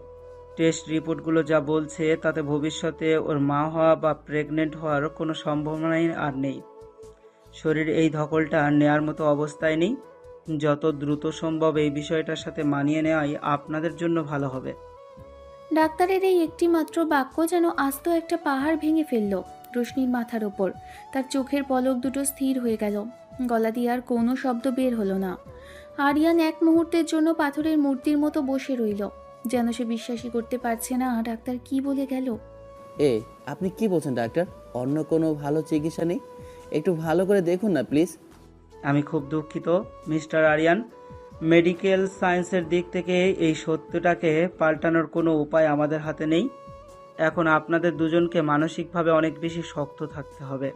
টেস্ট রিপোর্টগুলো যা বলছে তাতে ভবিষ্যতে ওর মা হওয়া বা প্রেগনেন্ট হওয়ার কোনো সম্ভাবনাই আর নেই। শরীর এই ধকলটা নেয়ার মতো অবস্থায় নেই। যত দ্রুত সম্ভব এই বিষয়টার সাথে মানিয়ে নেওয়াই আপনাদের জন্য ভালো হবে। ডাক্তারের এই একটি মাত্র বাক্য যেন আস্ত একটা পাহাড় ভেঙে ফেলল রোশনির মাথার ওপর। তার চোখের পলক দুটো স্থির হয়ে গেল, গলা দিয়ে আর কোনো শব্দ বের হলো না। আরিয়ান এক মুহূর্তের জন্য পাথরের মূর্তির মতো বসে রইল, যেন সে বিশ্বাসই করতে পারছে না ডাক্তার কি বলে গেল। আপনি কি বলছেন ডাক্তার? অন্য কোনো ভালো চিকিৎসা নেই? একটু ভালো করে দেখুন না প্লিজ। আমি খুব দুঃখিত মিস্টার আরিয়ান, মেডিকেল সায়েন্সের দিক থেকে এই সত্যটাকে পাল্টানোর কোনো উপায় আমাদের হাতে নেই। এখন আপনাদের দুজনকে মানসিকভাবে অনেক বেশি শক্ত থাকতে হবে।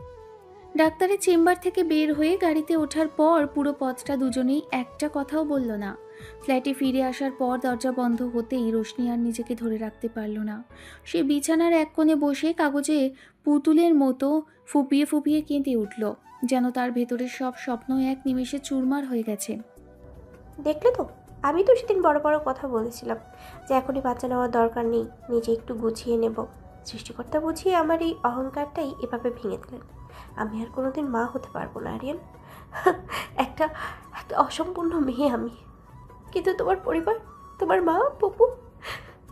ডাক্তারের চেম্বার থেকে বের হয়ে গাড়িতে ওঠার পর পুরো পথটা দুজনেই একটা কথাও বলল না। ফ্ল্যাটে ফিরে আসার পর দরজা বন্ধ হতেই রোশনি আর নিজেকে ধরে রাখতে পারল না। সে বিছানার এক কোণে বসে কাগজে পুতুলের মতো ফুপিয়ে ফুপিয়ে কেঁদে উঠল, যেন তার ভেতরের সব স্বপ্ন এক নিমেষে চুরমার হয়ে গেছে। দেখলে তো, আমি তো সেদিন বড় বড় কথা বলেছিলাম যে এখনই বাচ্চা নেওয়ার দরকার নেই, নিজে একটু গুছিয়ে নেব। সৃষ্টিকর্তা বুঝিয়ে আমার এই অহংকারটাই এভাবে ভেঙে দিলেন। আমি আর কোনোদিন মা হতে পারবো না আরিয়ান। একটা একটা অসম্পূর্ণ মেয়ে আমি। কিন্তু তোমার পরিবার, তোমার মা পপু,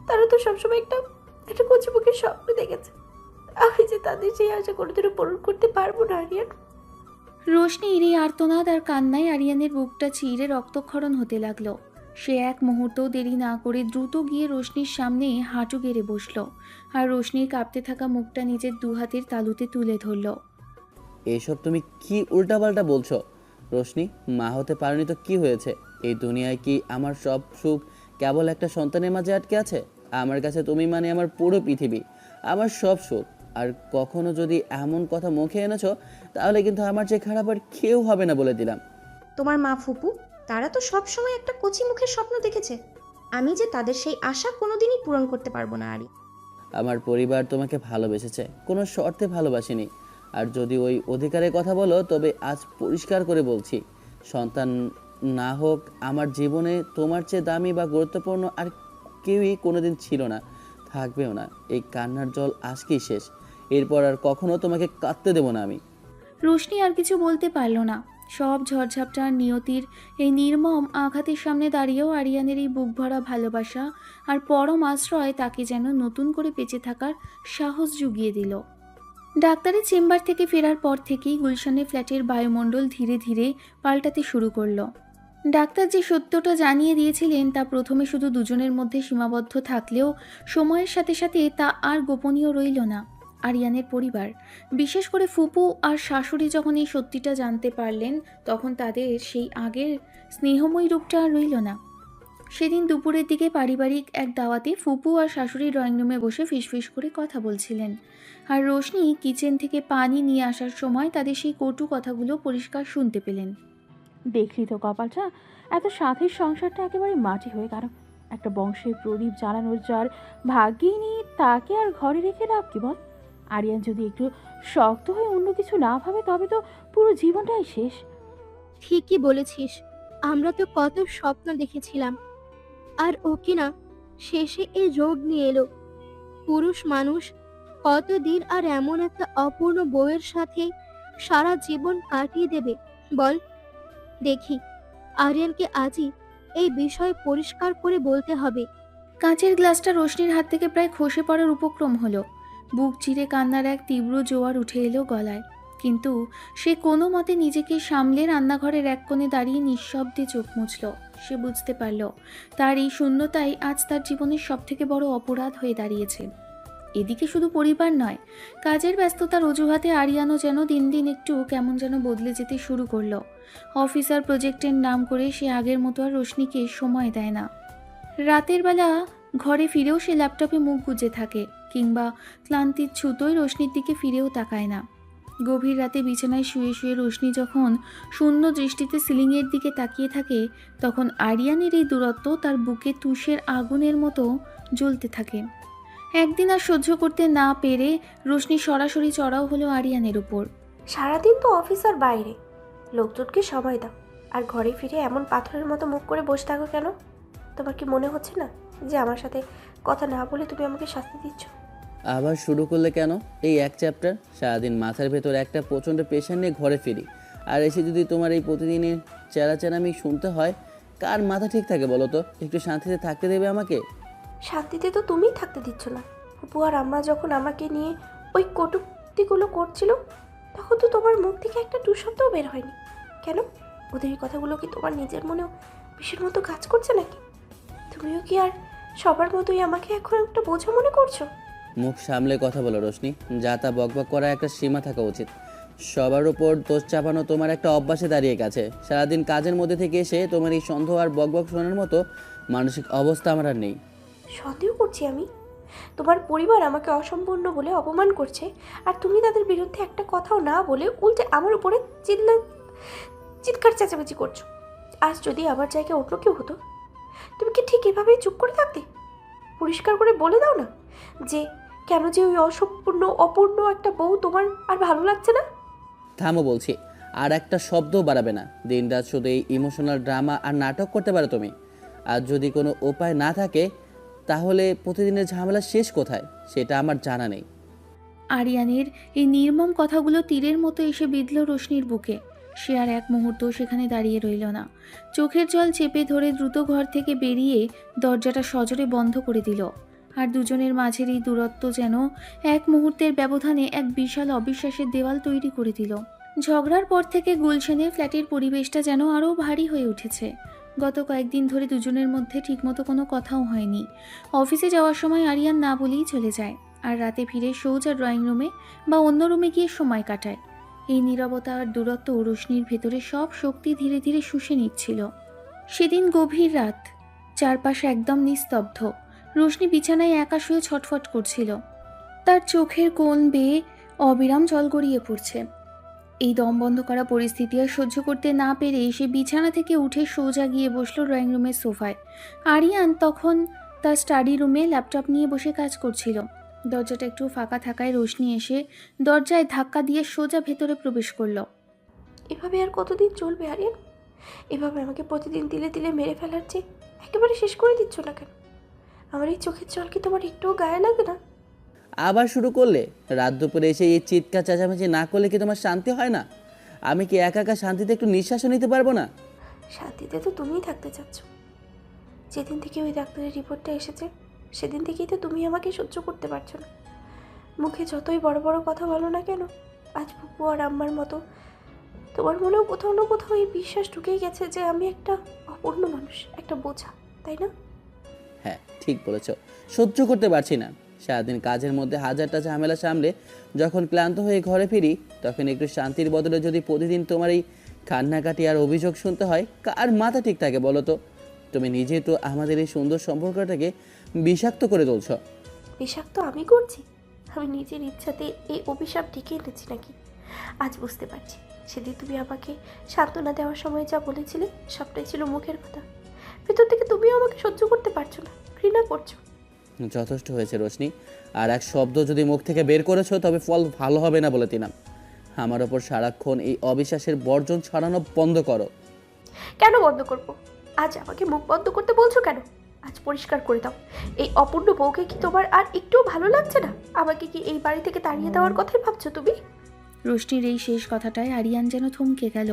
তারা তো সবসময় একটা একটা কচিমুখের স্বপ্ন দেখেছে। আমি যে তাদের সেই আশা কোনোদিনও পূরণ করতে পারবো না আরিয়ান। রোশনির এই আর্তনাদ আর কান্নায় আরিয়ানের বুকটা চিরে রক্তক্ষরণ হতে লাগলো। সে এক মুহূর্তও দেরি না করে দ্রুত গিয়ে রোশনির সামনে হাঁটু গেড়ে বসল, আর রোশনির কাঁপতে থাকা মুখটা নিজের দু হাতের তালুতে তুলে ধরল। এসব তুমি কি উল্টাপাল্টা বলছো? রোশনি, মা হতে পারোনি তো কি হয়েছে? এই দুনিয়ায় কি আমার সব সুখ কেবল একটা সন্তানের মাঝে আটকে আছে? আমার কাছে তুমি মানে আমার পুরো পৃথিবী, আমার সব সুখ। আর কখনো যদি এমন কথা মুখে এনেছো তাহলে কিন্তু আমার যে খারাপ আর কেউ হবে না বলে দিলাম। তোমার মা ফুপু, তারা তো সব সময় একটা কচি মুখের স্বপ্ন দেখেছে। আমি যে তাদের সেই আশা কোনোদিনই পূরণ করতে পারবো না আরি। আমার পরিবার তোমাকে ভালোবেসেছে, কোনো শর্তে ভালোবাসেনি। আর যদি ওই অধিকারের কথা বলো তবে আজ পরিষ্কার করে বলছি, সন্তান না হোক আমার জীবনে তোমার চেয়ে দামি বা গুরুত্বপূর্ণ আর কেউই কোনোদিন ছিল না, থাকবেও না। এই কান্নার জল আজকেই শেষ, এরপর আর কখনো তোমাকে কাঁদতে দেবো না আমি। রোশনি আর কিছু বলতে পারল না। সব ঝড়ঝাপটা নিয়তির এই নির্মম আঘাতের সামনে দাঁড়িয়েও আরিয়ানের এই বুক ভরা ভালোবাসা আর পরম আশ্রয় তাকে যেন নতুন করে বেঁচে থাকার সাহস জুগিয়ে দিল। ডাক্তারের চেম্বার থেকে ফেরার পর থেকেই গুলশানের ফ্ল্যাটের বায়ুমণ্ডল ধীরে ধীরে পাল্টাতে শুরু করলো। ডাক্তার যে সত্যটা জানিয়ে দিয়েছিলেন তা প্রথমে শুধু দুজনের মধ্যে সীমাবদ্ধ থাকলেও সময়ের সাথে সাথে তা আর গোপনীয় রইল না। আরিয়ানের পরিবার, বিশেষ করে ফুপু আর শাশুড়ি যখন এই সত্যিটা জানতে পারলেন, তখন তাদের সেই আগের স্নেহময়ী রূপটা আর রইল না। সেদিন দুপুরের দিকে পারিবারিক এক দাওয়াতে ফুপু আর শাশুড়ি ড্রয়িং রুমে বসে ফিসফিস করে কথা বলছিলেন, আর রোশনি কিচেন থেকে পানি নিয়ে আসার সময় তাদের সেই কটু কথাগুলো পরিষ্কার শুনতে পেলেন। দেখলি তো কপালটা, এত সাথের সংসারটা একেবারে মাটি হয়ে গেল। একটা বংশের প্রদীপ জ্বালানোর যার ভাগ্যেই নেই, তাকে আর ঘরে রেখে লাভ কি বল? আরিয়ান যদি একটু শক্ত হয়ে অন্য কিছু না ভাবে তবে তো পুরো জীবনটাই শেষ। ঠিকই বলেছিস, আমরা তো কত স্বপ্ন দেখেছিলাম, আর ও কিনা শেষে এই রোগ নিয়ে এলো। পুরুষ মানুষ কতদিন আর এমন একটা অপূর্ণ বউয়ের সাথে সারা জীবন কাটিয়ে দেবে বল? দেখি, আরিয়ানকে আজই এই বিষয় পরিষ্কার করে বলতে হবে। কাঁচের গ্লাসটা রোশনির হাত থেকে প্রায় খসে পড়ার উপক্রম হলো। বুক চিরে কান্নার এক তীব্র জোয়ার উঠে এলো গলায়, কিন্তু সে কোনো মতে নিজেকে সামলে রান্নাঘরের এক কোণে দাঁড়িয়ে নিঃশব্দে চোখ মুছল। সে বুঝতে পারল তার এই শূন্যতাই আজ তার জীবনের সবথেকে বড় অপরাধ হয়ে দাঁড়িয়েছে। এদিকে শুধু পরিবার নয়, কাজের ব্যস্ততার অজুহাতে আরিয়ানও যেন দিন দিন একটু কেমন যেন বদলে যেতে শুরু করলো। অফিসার প্রজেক্টের নাম করে সে আগের মতো আর রোশনিকে সময় দেয় না। রাতের বেলা ঘরে ফিরেও সে ল্যাপটপে মুখ গুজে থাকে, কিংবা ক্লান্তির ছুতোয় রোশনির দিকে ফিরেও তাকায় না। গভীর রাতে বিছানায় শুয়ে শুয়ে রোশনি যখন শূন্য দৃষ্টিতে সিলিংয়ের দিকে তাকিয়ে থাকে, তখন আরিয়ানের এই দূরত্ব তার বুকে তুষের আগুনের মতো জ্বলতে থাকে। একদিন আর সহ্য করতে না পেরে রোশনি সরাসরি চড়াও হলো আরিয়ানের উপর। সারাদিন তো অফিসার বাইরে, লোকজনকে সময় দাও, আর ঘরে ফিরে এমন পাথরের মতো মুখ করে বসে থাকো কেন? তোমার কি মনে হচ্ছে না যে আমার সাথে কথা না বলে তুমি আমাকে শাস্তি দিচ্ছ? আবার শুরু করলে কেন এই এক চ্যাপ্টার? সারাদিন মাথার ভেতর একটা প্রচণ্ড প্রেশার নিয়ে ঘরে ফিরি, আর এসে যদি তোমার এই প্রতিদিনের চেরাচেরামি শুনতে হয়, কার মাথা ঠিক থাকে বলো তো? একটু শান্তিতে থাকতে দেবে আমাকে? শান্তিতে তো তুমিই থাকতে দিচ্ছ না। ফুপু আর আম্মা যখন আমাকে নিয়ে ওই কটূক্তিগুলো করছিল, তখন তো তোমার মুখ থেকে একটা টু শব্দও বের হয়নি। কেন? ওদের এই কথাগুলো কি তোমার নিজের মনেও বিষের মতো কাজ করছে নাকি? তুমিও কি আর সবার মতোই আমাকে এখন একটা বোঝা মনে করছো? মুখ সামলে কথা বলো রোশনি, যা তা বকবক করা একটা সীমা থাকা উচিত। সবার উপর দোষ চাপানো তোমার একটা অভ্যাসে দাঁড়িয়ে গেছে। সারাদিন কাজের মধ্যে থেকে এসে তোমার এই সন্দেহ আর বকবক শোনার মতো মানসিক অবস্থা আমার আর নেই। সন্দেহ করছি আমি? তোমার পরিবার আমাকে অসম্পূর্ণ বলে অপমান করছে, আর তুমি তাদের বিরুদ্ধে একটা কথাও না বলে উল্টে আমার উপরে চিৎকার চেঁচামেচি করছো। আজ যদি আমার জায়গায় অন্য কেউ হতো, তুমি কি ঠিক এভাবেই চুপ করে থাকতে? পরিষ্কার করে বলে দাও না যে কেন যে ওই অপূর্ণ একটা বউ তোমার আর ভালো লাগছে না। থামো বলছি, আর একটা শব্দও বাড়াবে না। দিনরাত শুধু এই ইমোশনাল ড্রামা আর নাটক করতে পারো তুমি। আর যদি কোনো উপায় না থাকে, তাহলে প্রতিদিনের ঝামেলা শেষ কোথায় সেটা আমার জানা নেই। আরিয়ানের এই নির্মম কথাগুলো তীরের মতো এসে বিঁধল রোশনির বুকে। সে আর এক মুহূর্ত সেখানে দাঁড়িয়ে রইল না। চোখের জল চেপে ধরে দ্রুত ঘর থেকে বেরিয়ে দরজাটা সজোরে বন্ধ করে দিল। আর দুজনের মাঝের এই দূরত্ব যেন এক মুহূর্তের ব্যবধানে এক বিশাল অবিশ্বাসের দেওয়াল তৈরি করে দিল। ঝগড়ার পর থেকে গুলশানের ফ্ল্যাটের পরিবেশটা যেন আরও ভারী হয়ে উঠেছে। গত কয়েকদিন ধরে দুজনের মধ্যে ঠিকমতো কোনো কথাও হয়নি। অফিসে যাওয়ার সময় আরিয়ান না বলেই চলে যায়, আর রাতে ফিরে সোজা ড্রয়িং রুমে বা অন্য রুমে গিয়ে সময় কাটায়। এই নীরবতা আর দূরত্ব রোশনির ভেতরে সব শক্তি ধীরে ধীরে শুষে নিচ্ছিল। সেদিন গভীর রাত, চারপাশে একদম নিস্তব্ধ। রোশনি বিছানায় একা শুয়ে ছটফট করছিল। তার চোখের কোণ বেয়ে অবিরাম জল গড়িয়ে পড়ছে। এই দম বন্ধ করা পরিস্থিতি আর সহ্য করতে না পেরে সে বিছানা থেকে উঠে সোজা গিয়ে বসলো ড্রয়িং রুমের সোফায়। আরিয়ান তখন তার স্টাডি রুমে ল্যাপটপ নিয়ে বসে কাজ করছিল। দরজাটা একটু ফাঁকা থাকায় রোশনি এসে দরজায় ধাক্কা দিয়ে সোজা ভেতরে প্রবেশ করলো। এভাবে আর কতদিন চলবে আরিয়ান? এভাবে আমাকে প্রতিদিন তিলে তিলে মেরে ফেলার চেয়ে একেবারে শেষ করে দিচ্ছ না কেন? আমার এই চোখের জল কি তোমার একটুও গায়ে লাগে না? আবার শুরু করলে? রাত দুপুরে এসে এই চিৎকার চেঁচামেচি না করলে কি তোমার শান্তি হয় না? আমি কি একা একা শান্তিতে একটু নিঃশ্বাসও নিতে পারবো না? শান্তিতে তো তুমিই থাকতে চাচ্ছ। যেদিন থেকে ওই ডাক্তারের রিপোর্টটা এসেছে, সেদিন থেকেই তো তুমি আমাকে সহ্য করতে পারছো না। মুখে যতই বড় বড় কথা বলো না কেন, আজ ফুপু আর আম্মার মতো তোমার মনেও কোথাও না কোথাও এই বিশ্বাস ঢুকেই গেছে যে আমি একটা অপূর্ণ মানুষ, একটা বোঝা, তাই না? হ্যাঁ, ঠিক বলেছ। সহ্য করতে পারছি না। সারাদিন কাজের মধ্যে হাজারটা ঝামেলা সামলে যখন ক্লান্ত হয়ে ঘরে ফিরি, তখন একটু শান্তির বদলে যদি প্রতিদিন তোমার এই কান্নাকাটি আর অভিযোগ শুনতে হয়, কার মাথা ঠিক থাকে বলো তো? তুমি নিজেই তো আমাদের এই সুন্দর সম্পর্কটাকে বিষাক্ত করে তুলছ। বিষাক্ত আমি করছি? আমি নিজের ইচ্ছাতে এই অভিশাপ ডেকে এনেছি নাকি? আজ বুঝতে পারছি, সেদিন তুমি আমাকে সান্ত্বনা দেওয়ার সময় যা বলেছিলে সবটাই ছিল মুখের কথা। ভেতর থেকে তুমিও আমাকে সহ্য করতে পারছো না, ঘৃণা করছো। যথেষ্ট হয়েছে রোশনি। আর এক শব্দ যদি মুখ থেকে বের করেছো, তবে ফল ভালো হবে না বলে দিলাম। আমার ওপর সারাক্ষণ এই অবিশ্বাসের বর্জন ছড়ানো বন্ধ করো। কেন বন্ধ করবো? আজ আমাকে মুখ বন্ধ করতে বলছো কেন? আজ পরিষ্কার করে দাও, এই অপূর্ণ বউকে কি তোমার আর একটুও ভালো লাগছে না? আমাকে কি এই বাড়ি থেকে তাড়িয়ে দেওয়ার কথাই ভাবছো তুমি? রোশনির এই শেষ কথাটায় আরিয়ান যেন থমকে গেল।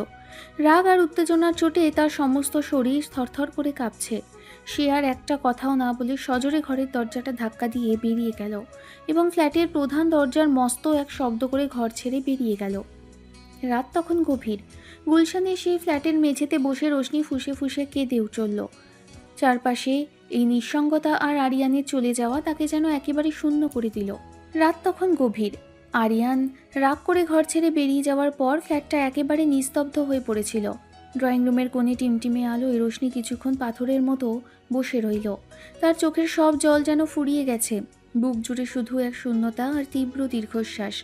রাগ আর উত্তেজনার চোটে তার সমস্ত শরীর থরথর করে কাঁপছে। সে আর একটা কথাও না বলে সজোরে ঘরের দরজাটা ধাক্কা দিয়ে বেরিয়ে গেল এবং ফ্ল্যাটের প্রধান দরজার মস্ত এক শব্দ করে ঘর ছেড়ে বেরিয়ে গেল। রাত তখন গভীর। গুলশানের সেই ফ্ল্যাটের মেঝেতে বসে রোশনি ফুঁসে ফুঁসে কেঁদে চলল। চারপাশে এই নিঃসঙ্গতা আর আরিয়ানের চলে যাওয়া তাকে যেন একেবারে শূন্য করে দিল। রাত তখন গভীর। আরিয়ান রাগ করে ঘর ছেড়ে বেরিয়ে যাওয়ার পর ফ্ল্যাটটা একেবারে নিস্তব্ধ হয়ে পড়েছিল। ড্রয়িং রুমের কোণে টিমটিমে আলোয় রোশনি কিছুক্ষণ পাথরের মতো বসে রইল। তার চোখের সব জল যেন ফুরিয়ে গেছে। বুক জুড়ে শুধু এক শূন্যতা আর তীব্র দীর্ঘশ্বাস।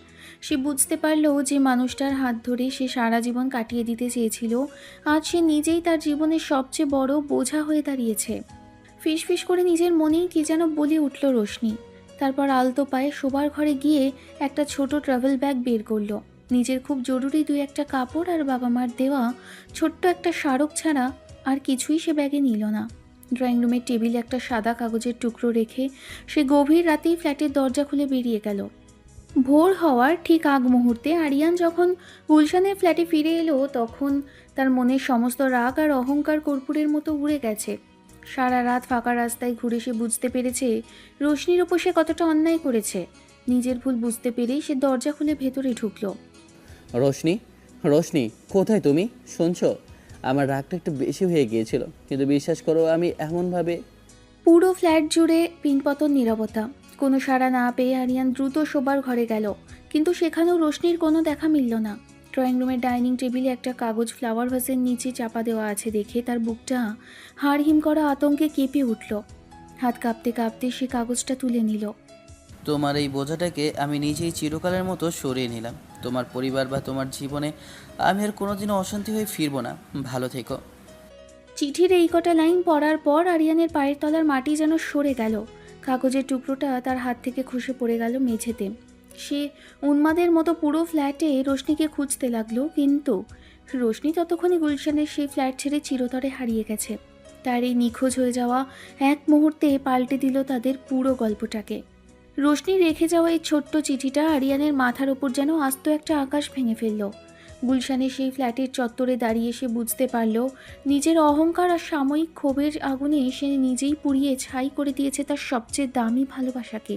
সে বুঝতে পারল যে মানুষটার হাত ধরে সে সারা জীবন কাটিয়ে দিতে চেয়েছিল, আজ সে নিজেই তার জীবনের সবচেয়ে বড় বোঝা হয়ে দাঁড়িয়েছে। ফিসফিস করে নিজের মনেই কি যেন বলে উঠল রোশনি। তারপর আলতো পায়ে শোবার ঘরে গিয়ে একটা ছোট ট্রাভেল ব্যাগ বের করলো। নিজের খুব জরুরি 2-1টা কাপড় আর বাবা মার দেওয়া ছোট্ট একটা স্মারক ছাড়া আর কিছুই সে ব্যাগে নিল না। ড্রয়িং রুমের টেবিলে একটা সাদা কাগজের টুকরো রেখে সে গভীর রাতেই ফ্ল্যাটের দরজা খুলে বেরিয়ে গেল। ভোর হওয়ার ঠিক আগ মুহূর্তে আরিয়ান যখন গুলশানের ফ্ল্যাটে ফিরে এলো, তখন তার মনের সমস্ত রাগ আর অহংকার কর্পূরের মতো উড়ে গেছে। সারা রাত ফাঁকা রাস্তায় ঘুরে সে বুঝতে পেরেছে রোশনির ওপর সে কতটা অন্যায় করেছে। নিজের ভুল বুঝতে পেরেই সে দরজা খুলে ভেতরে ঢুকলো। রোশনি, রোশনি, কোথায় তুমি? শুনছো? আমার রাগটা একটু বেশি হয়ে গিয়েছিল, কিন্তু বিশ্বাস করো আমি এমনভাবে। পুরো ফ্ল্যাট জুড়ে পিনপতন নীরবতা। কোনো সাড়া না পেয়ে আরিয়ান দ্রুত শোবার ঘরে গেল, কিন্তু সেখানেও রোশনির কোনো দেখা মিলল না। ড্রয়িং রুমের ডাইনিং টেবিলে একটা কাগজ ফ্লাওয়ার ভাসের নিচে চাপা দেওয়া আছে দেখে তার বুকটা হাড়হিম করা আতঙ্কে কেঁপে উঠল। হাত কাঁপতে কাঁপতে সে কাগজটা তুলে নিল। তোমার এই বোঝাটাকে আমি নিজেই চিরকালের মতো সরিয়ে নিলাম। তোমার পরিবার বা তোমার জীবনে আমি আর কোনোদিনও অশান্তি হয়ে ফিরবো না। ভালো থেকো। চিঠির এই কটা লাইন পড়ার পর আরিয়ানের পায়ের তলার মাটি যেন সরে গেল। কাগজের টুকরোটা তার হাত থেকে খসে পড়ে গেল মেঝেতে। সে উন্মাদের মতো পুরো ফ্ল্যাটে রোশনিকে খুঁজতে লাগলো, কিন্তু রোশনি ততক্ষণে গুলশানের সেই ফ্ল্যাট ছেড়ে চিরতরে হারিয়ে গেছে। তার এই নিখোঁজ হয়ে যাওয়া এক মুহূর্তে পাল্টে দিল তাদের পুরো গল্পটাকে। রোশনি রেখে যাওয়া এই ছোট্ট চিঠিটা আরিয়ানের মাথার ওপর যেন আস্ত একটা আকাশ ভেঙে ফেলল। গুলশানের সেই ফ্ল্যাটের চত্বরে দাঁড়িয়ে সে বুঝতে পারল নিজের অহংকার আর সাময়িক ক্ষোভের আগুনে সে নিজেই পুড়িয়ে ছাই করে দিয়েছে তার সবচেয়ে দামি ভালোবাসাকে।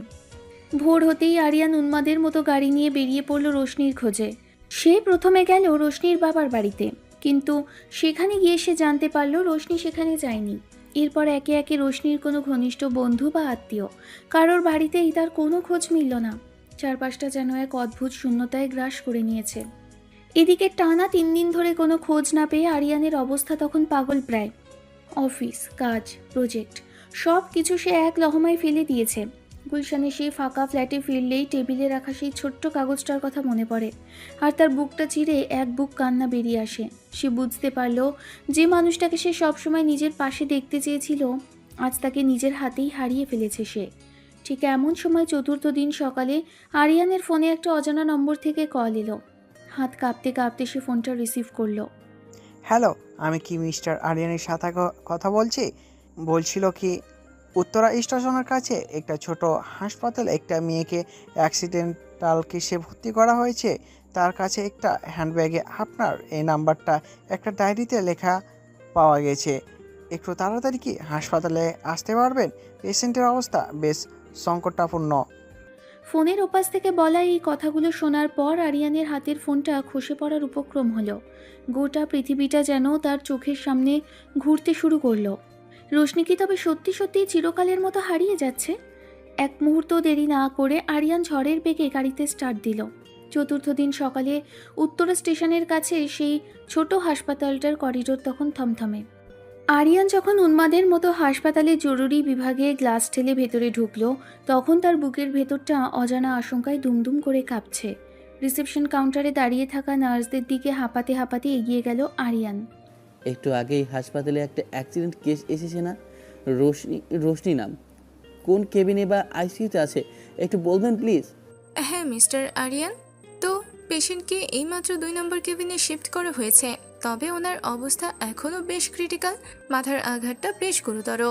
ভোর হতেই আরিয়ান উন্মাদের মতো গাড়ি নিয়ে বেরিয়ে পড়ল রোশনির খোঁজে। সে প্রথমে গেল রোশনির বাবার বাড়িতে, কিন্তু সেখানে গিয়ে সে জানতে পারল রোশনি সেখানে যায়নি। এরপর একে একে রোশনির কোনো ঘনিষ্ঠ বন্ধু বা আত্মীয় কারোর বাড়িতেই তার কোনো খোঁজ মিলল না। চারপাশটা যেন এক অদ্ভুত শূন্যতায় গ্রাস করে নিয়েছে। এদিকে টানা 3 দিন ধরে কোনো খোঁজ না পেয়ে আরিয়ানের অবস্থা তখন পাগল প্রায়। অফিস, কাজ, প্রজেক্ট সব কিছু সে এক লহমায় ফেলে দিয়েছে। গুলশানে সেই ফাঁকা ফ্ল্যাটে ফিরলেই টেবিলে রাখা সেই ছোট্ট কাগজটার কথা মনে পড়ে, আর তার বুকটা চিরে এক বুক কান্না বেরিয়ে আসে। সে বুঝতে পারল যে মানুষটাকে সে সবসময় নিজের পাশে দেখতে চেয়েছিল, আজ তাকে নিজের হাতেই হারিয়ে ফেলেছে সে। ঠিক এমন সময় চতুর্থ দিন সকালে আরিয়ানের ফোনে একটা অজানা নম্বর থেকে কল এলো। হাত কাঁপতে কাঁপতে সে ফোনটা রিসিভ করলো। হ্যালো, আমি কি মিস্টার আরিয়ানের সাথে কথা বলছি? বলছিল কি উত্তরা স্টেশনের কাছে একটা ছোট হাসপাতালে একটা মেয়েকে অ্যাক্সিডেন্টাল কেসে ভর্তি করা হয়েছে। তার কাছে একটা হ্যান্ডব্যাগে আপনার এই নাম্বারটা একটা ডায়েরিতে লেখা পাওয়া গেছে। একটু তাড়াতাড়ি কি হাসপাতালে আসতে পারবেন? পেশেন্টের অবস্থা বেশ সংকটাপন্ন। ফোনের ওপাশ থেকে বলা এই কথাগুলো শোনার পর আরিয়ানের হাতের ফোনটা খসে পড়ার উপক্রম হলো। গোটা পৃথিবীটা যেন তার চোখের সামনে ঘুরতে শুরু করলো। রোশনি কি তবে সত্যি সত্যি চিরকালের মতো হারিয়ে যাচ্ছে? এক মুহূর্ত দেরি না করে আরিয়ান ঝড়ের বেগে গাড়িতে স্টার্ট দিল। চতুর্থ দিন সকালে উত্তরা স্টেশনের কাছে সেই ছোট হাসপাতালটার করিডোর তখন থমথমে। আরিয়ান যখন উন্মাদের মতো হাসপাতালের জরুরি বিভাগে গ্লাস ঠেলে ভেতরে ঢুকলো, তখন তার বুকের ভেতরটা অজানা আশঙ্কায় দুমদুম করে কাঁপছে। রিসেপশন কাউন্টারে দাঁড়িয়ে থাকা নার্সদের দিকে হাঁপাতে হাঁপাতে এগিয়ে গেল আরিয়ান। একটু আগেই হাসপাতালে একটা অ্যাক্সিডেন্ট কেস এসেছে না? রোশনি নাম। কোন কেবিনে বা আইসিইউতে আছে একটু বলবেন প্লিজ? হ্যাঁ মিস্টার আরিয়ান, তো পেশেন্টকে এইমাত্র 2 নম্বর কেবিনে শিফট করা হয়েছে, তবে ওনার অবস্থা এখনও বেশ ক্রিটিক্যাল। মাথার আঘাতটা বেশ গুরুতর।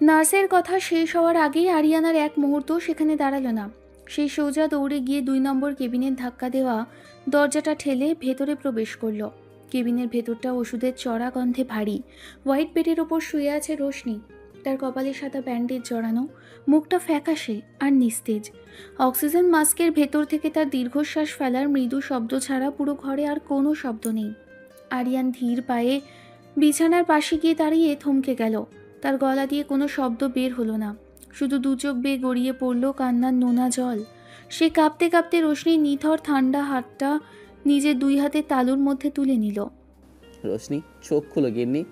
নার্সের কথা শেষ হওয়ার আগেই আরিয়ান আর এক মুহূর্ত সেখানে দাঁড়ালো না। সেই সোজা দৌড়ে গিয়ে 2 নম্বর কেবিনের ধাক্কা দেওয়া দরজাটা ঠেলে ভেতরে প্রবেশ করলো। কেবিনের ভেতরটা ওষুধের চড়া গন্ধে ভারী। হোয়াইট বেডের ওপর শুয়ে আছে রোশনি। তার কপালে সাদা ব্যান্ডেজ জড়ানো, মুখটা ফ্যাকাশে আর নিস্তেজ। অক্সিজেন মাস্কের ভেতর থেকে তার দীর্ঘশ্বাস ফেলার মৃদু শব্দ ছাড়া পুরো ঘরে আর কোনো শব্দ নেই। আরিয়ান ধীর পায়ে বিছানার পাশে গিয়ে দাঁড়িয়ে থমকে গেল। তার গলা দিয়ে কোনো শব্দ বের হলো না, শুধু দু চোখ বেয়ে গড়িয়ে পড়ল কান্নার নোনা জল। সে কাঁপতে কাঁপতে রোশনির নিথর ঠান্ডা হাতটা নিজের দুই হাতে তালুর মধ্যে তুলে নিল। রোশনি, চোখ খুলো গিন্নি,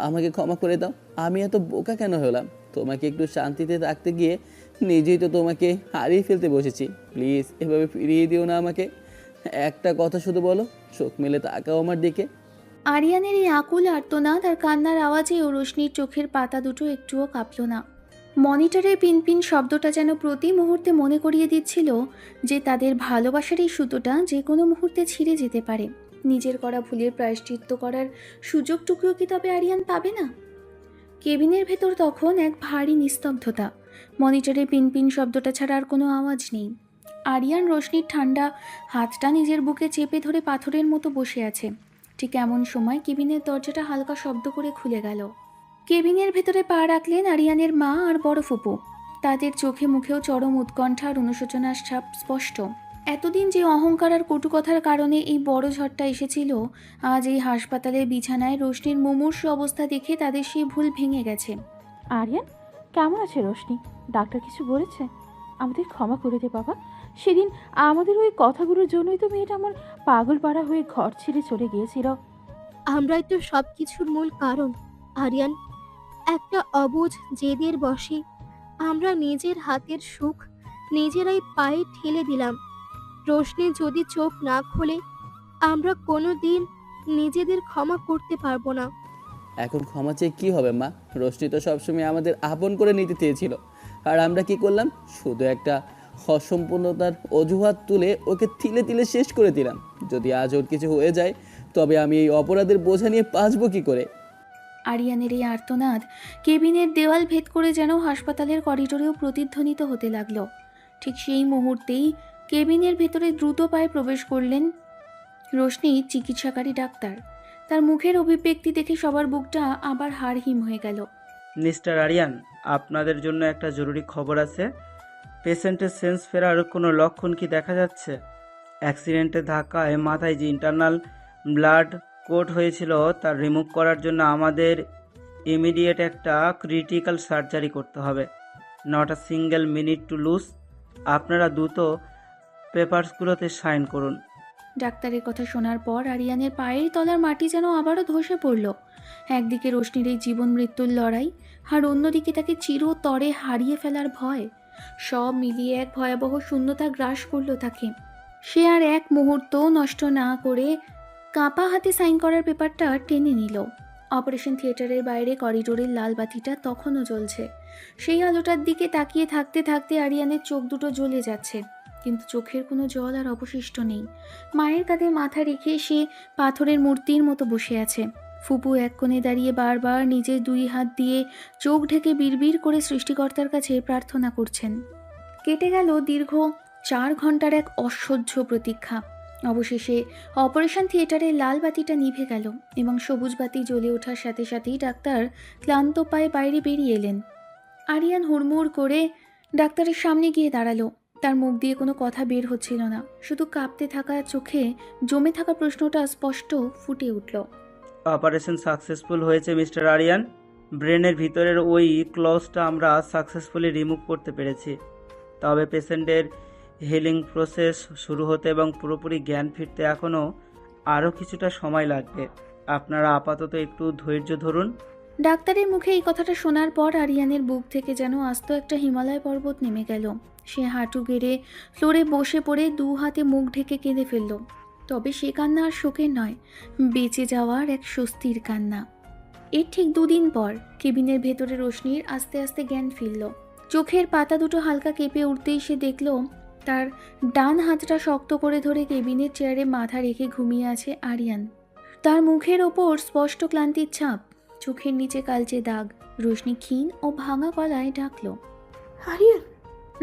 আমাকে ক্ষমা করে দাও। আমি এত বোকা কেন হলাম? তোমাকে একটু শান্তিতে থাকতে গিয়ে নিজেই তো তোমাকে হারিয়ে ফেলতে বসেছি। প্লিজ এভাবে ফিরিয়ে দিও না আমাকে। একটা কথা শুধু বলো, চোখ মেলে তাকাও আমার দিকে। আরিয়ানের এই আকুল আর্তনাদ আর কান্নার আওয়াজেও রোশনির চোখের পাতা দুটো একটুও কাঁপল না। মনিটরের পিনপিন শব্দটা যেন প্রতি মুহূর্তে মনে করিয়ে দিচ্ছিল যে তাদের ভালোবাসার এই সুতোটা যে কোনো মুহূর্তে ছিঁড়ে যেতে পারে। নিজের করা ভুলের প্রায়শ্চিত্ত করার সুযোগটুকুও কি তবে আরিয়ান পাবে না? কেবিনের ভেতর তখন এক ভারী নিস্তব্ধতা। মনিটরের পিনপিন শব্দটা ছাড়া আর কোনো আওয়াজ নেই। আরিয়ান রোশনির ঠান্ডা হাতটা নিজের বুকে চেপে ধরে পাথরের মতো বসে আছে। ঠিক এমন সময় কেবিনের দরজাটা হালকা শব্দ করে খুলে গেল। কেবিনের ভেতরে পা রাখলেন আরিয়ানের মা আর বড় ফুপু। তাদের চোখে মুখেও চরম উৎকণ্ঠা আর অনুশোচনার ছাপ স্পষ্ট। এতদিন যে অহংকার আর কটু কথার কারণে এই বড় ঝড়টা এসেছিল, আজ এই হাসপাতালের বিছানায় রোশনির মুমূর্ষু অবস্থা দেখে তাদের সেই ভুল ভেঙে গেছে। আরিয়ান, কেমন আছে রোশনি? ডাক্তার কিছু বলেছে? আমাদের ক্ষমা করে দে বাবা। সেদিন আমাদের ওই কথাগুলোর জন্যই তো মেয়েটা আমার পাগল পাড়া হয়ে ঘর ছেড়ে চলে গিয়েছিল। আমরাই তো সব কিছুর মূল কারণ আরিয়ান। একটা অবুঝ জেদের বশে আমরা নিজের হাতের সুখ নিজেরাই পায়ে ঠেলে দিলাম। রোশনি যদি চোখ না খোলে, আমরা কোনো দিন নিজেদের ক্ষমা করতে পারবো না। এখন ক্ষমা চেয়ে কী হবে মা? রোশনি তো সবসময় আমাদের আপন করে নিতে চেয়েছিল, আর আমরা কি করলাম? শুধু একটা অসম্পূর্ণতার অজুহাত তুলে ওকে তিলে তিলে শেষ করে দিলাম। যদি আজ ওর কিছু হয়ে যায়, তবে আমি এই অপরাধের বোঝা নিয়ে বাঁচবো কী করে? আরিয়ানের এই আর্তনাদ কেবিনের দেওয়াল ভেদ করে যেন হাসপাতালের করিডোরেও প্রতিধ্বনিত হতে লাগলো। ঠিক সেই মুহূর্তেই কেবিনের ভেতরে দ্রুত পায়ে প্রবেশ করলেন রোশনি চিকিৎসাকারী ডাক্তার। তার মুখের অভিব্যক্তি দেখে সবার বুকটা আবার হাড়হিম হয়ে গেল। মিস্টার আরিয়ান, আপনাদের জন্য একটা জরুরি খবর আছে। পেশেন্টের সেন্স ফেরার কোনো লক্ষণ কি দেখা যাচ্ছে? অ্যাক্সিডেন্টের ধাক্কায় মাথায় যে ইন্টারনাল ব্লাড কোট হয়েছিল তা রিমুভ করার জন্য আমাদের ইমিডিয়েট একটা ক্রিটিক্যাল সার্জারি করতে হবে। Not a single minute to lose. আপনারা দ্রুত পেপারসগুলোতে সাইন করুন। ডাক্তারের কথা শোনার পর আরিয়ানের পায়ের তলার মাটি যেন আবারও ধসে পড়ল। একদিকে রোশনির এই জীবন মৃত্যুর লড়াই, আর অন্যদিকে তাকে চিরতরে হারিয়ে ফেলার ভয়। সব মিলিয়ে এক ভয়াবহ শূন্যতা গ্রাস করল তাকে। সে আর এক মুহূর্ত নষ্ট না করে কাঁপা হাতে সাইন করার পেপারটা টেনে নিল। অপারেশন থিয়েটারের বাইরে করিডোরের লাল বাতিটা তখনও জ্বলছে। সেই আলোটার দিকে তাকিয়ে থাকতে থাকতে আরিয়ানের চোখ দুটো জ্বলে যাচ্ছে, কিন্তু চোখের কোনো জল আর অবশিষ্ট নেই। মায়ের কাঁধে মাথা রেখে সে পাথরের মূর্তির মতো বসে আছে। ফুপু এক কোণে দাঁড়িয়ে বারবার নিজের দুই হাত দিয়ে চোখ ঢেকে বিড়বিড় করে সৃষ্টিকর্তার কাছে প্রার্থনা করছেন। কেটে গেল দীর্ঘ 4 ঘন্টার এক অসহ্য প্রতীক্ষা। অবশেষে অপারেশন থিয়েটারের লাল বাতিটা নিভে গেল এবং সবুজ বাতি জ্বলে ওঠার সাথে সাথেই ডাক্তার ক্লান্ত পায়ে বাইরে বেরিয়ে এলেন। আরিয়ান হুড়মুড় করে ডাক্তারের সামনে গিয়ে দাঁড়ালো। তার মুখ দিয়ে কোনো কথা বের হচ্ছিল না, শুধু কাঁপতে থাকা চোখে জমে থাকা প্রশ্নটা স্পষ্ট ফুটে উঠল। অপারেশন সাকসেসফুল হয়েছে মিস্টার আরিয়ান। ব্রেনের ভিতরের ওই ক্লজটা আমরা সাকসেসফুলি রিমুভ করতে পেরেছি। তবে পেশেন্টের হিলিং প্রসেস শুরু হতে এবং পুরোপুরি জ্ঞান ফিরতে এখনও আরও কিছুটা সময় লাগবে। আপনারা আপাতত একটু ধৈর্য ধরুন। ডাক্তারের মুখে এই কথাটা শোনার পর আরিয়ানের বুক থেকে যেন আস্ত একটা হিমালয় পর্বত নেমে গেল। সে হাঁটু গেড়ে ফ্লোরে বসে পড়ে 2 হাতে মুখ ঢেকে কেঁদে ফেলল। তবে সে কান্না আর শোকের নয়, বেঁচে যাওয়ার এক স্বস্তির কান্না। এর ঠিক 2 দিন পর কেবিনের ভেতরে রোশনির আস্তে আস্তে জ্ঞান ফিরল। চোখের পাতা দুটো হালকা কেঁপে উঠতেই সে দেখল তার ডান হাতটা শক্ত করে ধরে কেবিনের চেয়ারে মাথা রেখে ঘুমিয়ে আছে আরিয়ান। তার মুখের ওপর স্পষ্ট ক্লান্তির ছাপ, চোখের নিচে কালচে দাগ। রোশনি ক্ষীণ ও ভাঙা গলায় ডাকল, আরিয়ান।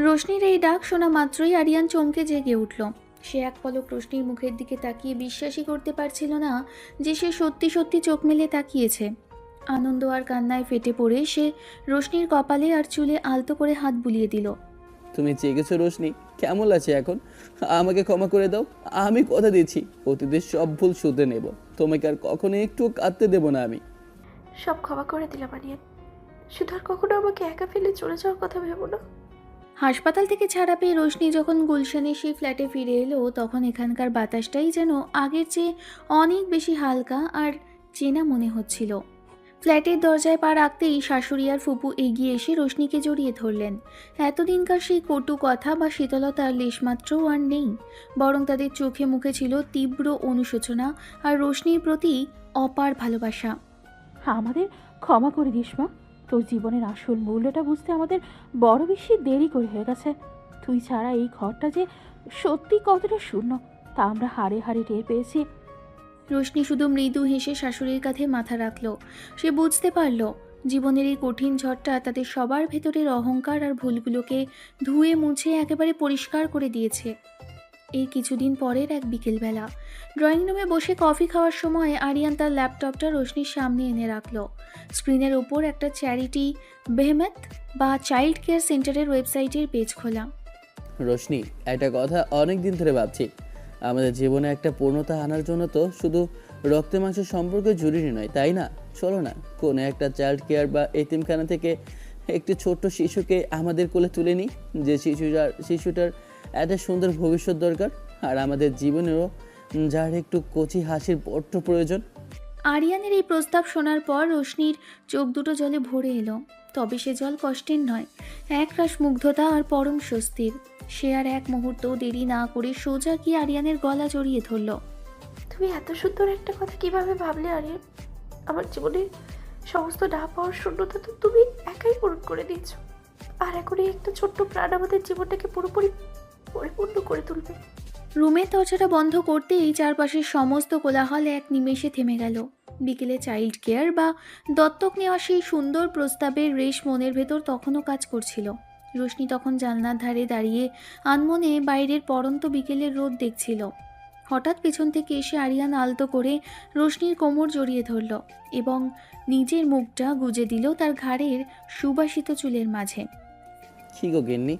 রোশনির এই ডাক শোনা মাত্রই আরিয়ান চমকে জেগে উঠল। সে এক পলক রোশনির মুখের দিকে তাকিয়ে বিশ্বাসই করতে পারছিল না যে সে সত্যি সত্যি চোখ মেলে তাকিয়েছে। আনন্দ আর কান্নায় ফেটে পড়ে সে রোশনির কপালে আর চুলে আলতো করে হাত বুলিয়ে দিল। তুমি জেগেছো রোশনি? কেমন আছে এখন? আমাকে ক্ষমা করে দাও। আমি কথা দিচ্ছি অতীতের সব ভুল শুধরে নেব। তোমাকে আর কখনো একটু কাঁদতে দেব না আমি। সব ক্ষমা করে দিলাম আরিয়ান, শুধু আর কখনো আমাকে একা ফেলে চলে যাওয়ার কথা ভেবো না। হাসপাতাল থেকে ছাড়া পেয়ে রোশনি যখন গুলশানের সেই ফ্ল্যাটে ফিরে এলো, তখন এখানকার বাতাসটাই যেন আগের চেয়ে অনেক বেশি হালকা আর চেনা মনে হচ্ছিল। ফ্ল্যাটের দরজায় পা রাখতেই শাশুড়ি আর ফুপু এগিয়ে এসে রোশনিকে জড়িয়ে ধরলেন। এতদিনকার সেই কটু কথা বা শীতলতার লেশমাত্রও আর নেই, বরং তাদের চোখে মুখে ছিল তীব্র অনুশোচনা আর রোশনির প্রতি অপার ভালোবাসা। আমাদের ক্ষমা করে দিস মা, তোর জীবনের আসল মূল্যটা বুঝতে আমাদের বড় বেশি দেরি করে হয়ে গেছে। তুই ছাড়া এই ঘরটা যে সত্যি কতটা শূন্য তা আমরা হাড়ে হাড়ে টের পেয়েছি। রোশনি শুধু মৃদু হেসে শাশুড়ির কাঁধে মাথা রাখল। সে বুঝতে পারল জীবনের এই কঠিন ঝড়টা তাদের সবার ভেতরের অহংকার আর ভুলগুলোকে ধুয়ে মুছে একেবারে পরিষ্কার করে দিয়েছে। এই কিছুদিন পরের এক বিকেলবেলা ড্রয়িং রুমে বসে কফি খাওয়ার সময় আরিয়ান তার ল্যাপটপটা রোশনির সামনে এনে রাখল। স্ক্রিনের ওপর একটা চ্যারিটি বেহেমত বা চাইল্ড কেয়ার সেন্টারের ওয়েবসাইটের পেজ খোলা। রোশনি, একটা কথা অনেক দিন ধরে ভাবছি। আমাদের জীবনে একটা পূর্ণতা আনার জন্য তো শুধু রক্তে মাংসের সম্পর্ক জরুরি নয়, তাই না? চলো না কোনো একটা চাইল্ড কেয়ার বা এতিমখানা থেকে একটি ছোট্ট শিশুকে আমাদের কোলে তুলে নিই, যে শিশুটার একটা সুন্দর ভবিষ্যৎ দরকার, আর আমাদের জীবনেরও যার একটু কচি হাসির বড্ড প্রয়োজন। আরিয়ানের এই প্রস্তাব শোনার পর রোশনির চোখ দুটো জলে ভরে এলো। তবে সে জল কষ্টের নয়, একরাশ মুগ্ধতা আর পরম স্বস্তির। সে আর এক মুহূর্ত দেরি না করে সোজা গিয়ে আরিয়ানের গলা জড়িয়ে ধরল। তুমি এত সুন্দর একটা কথা কিভাবে ভাবলে আরিয়ান? আমার জীবনের সমস্ত না পাওয়ার শূন্যতা তো তুমি একাই পূরণ করে দিয়েছো, আর এখন এই একটা ছোট্ট প্রাণ আমাদের জীবনটাকে পুরোপুরি পরিপূর্ণ করে তুলবে। রুমের দরজাটা বন্ধ করতেই চারপাশের সমস্ত কোলাহল এক নিমেষে থেমে গেল। বিকেলে চাইল্ড কেয়ার বা দত্তক নেওয়া সেই সুন্দর প্রস্তাবের রেশ মনের ভেতর তখনও কাজ করছিল। রোশনি তখন জানলার ধারে দাঁড়িয়ে আনমনে বাইরের পড়ন্ত বিকেলের রোদ দেখছিল। হঠাৎ পেছন থেকে এসে আরিয়ান আলতো করে রোশনির কোমর জড়িয়ে ধরল এবং নিজের মুখটা গুজে দিল তার ঘাড়ের সুবাসিত চুলের মাঝে। কি গো গিন্নি,